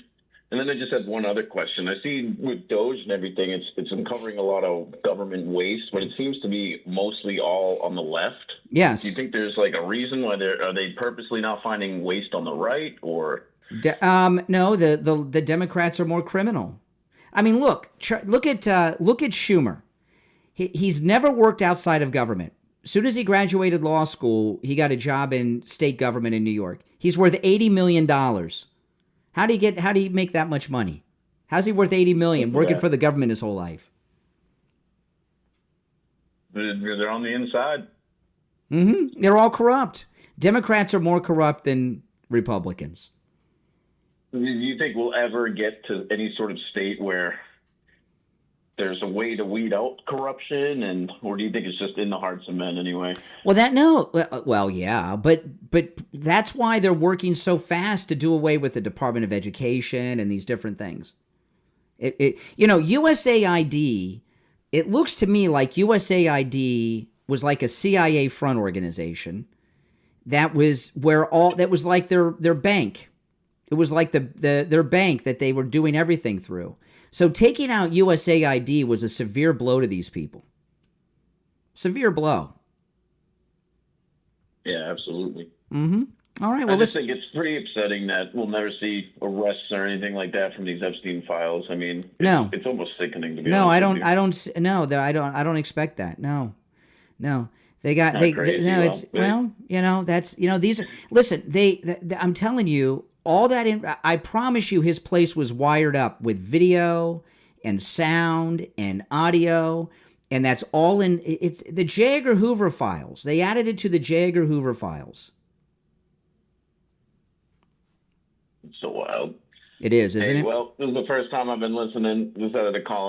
And then I just had one other question. I see with Doge and everything, it's uncovering a lot of government waste, but it seems to be mostly all on the left. Yes. Do you think there's like a reason why are they purposely not finding waste on the right, or? No, the Democrats are more criminal. I mean, look at Schumer. He's never worked outside of government. As soon as he graduated law school, he got a job in state government in New York. He's worth $80 million. How do you make that much money? How's he worth $80 million working for the government his whole life? They're on the inside. Mm-hmm. They're all corrupt. Democrats are more corrupt than Republicans. Do you think we'll ever get to any sort of state where there's a way to weed out corruption, or do you think it's just in the hearts of men anyway? Well, yeah, but that's why they're working so fast to do away with the Department of Education and these different things. USAID. It looks to me like USAID was like a CIA front organization. That was like their bank. It was like their bank that they were doing everything through. So taking out USAID was a severe blow to these people. Severe blow. Yeah, absolutely. Mm-hmm. All right. Well, I just think it's pretty upsetting that we'll never see arrests or anything like that from these Epstein files. I mean, it's almost sickening to be honest. No, I don't expect that. No. These are, listen, I'm telling you, all that, I promise you his place was wired up with video and sound and audio, and that's all in, it's the J. Edgar Hoover files. They added it to the J. Edgar Hoover files. It's so wild. It is, isn't it? Well, this is the first time I've been listening. Decided to call in.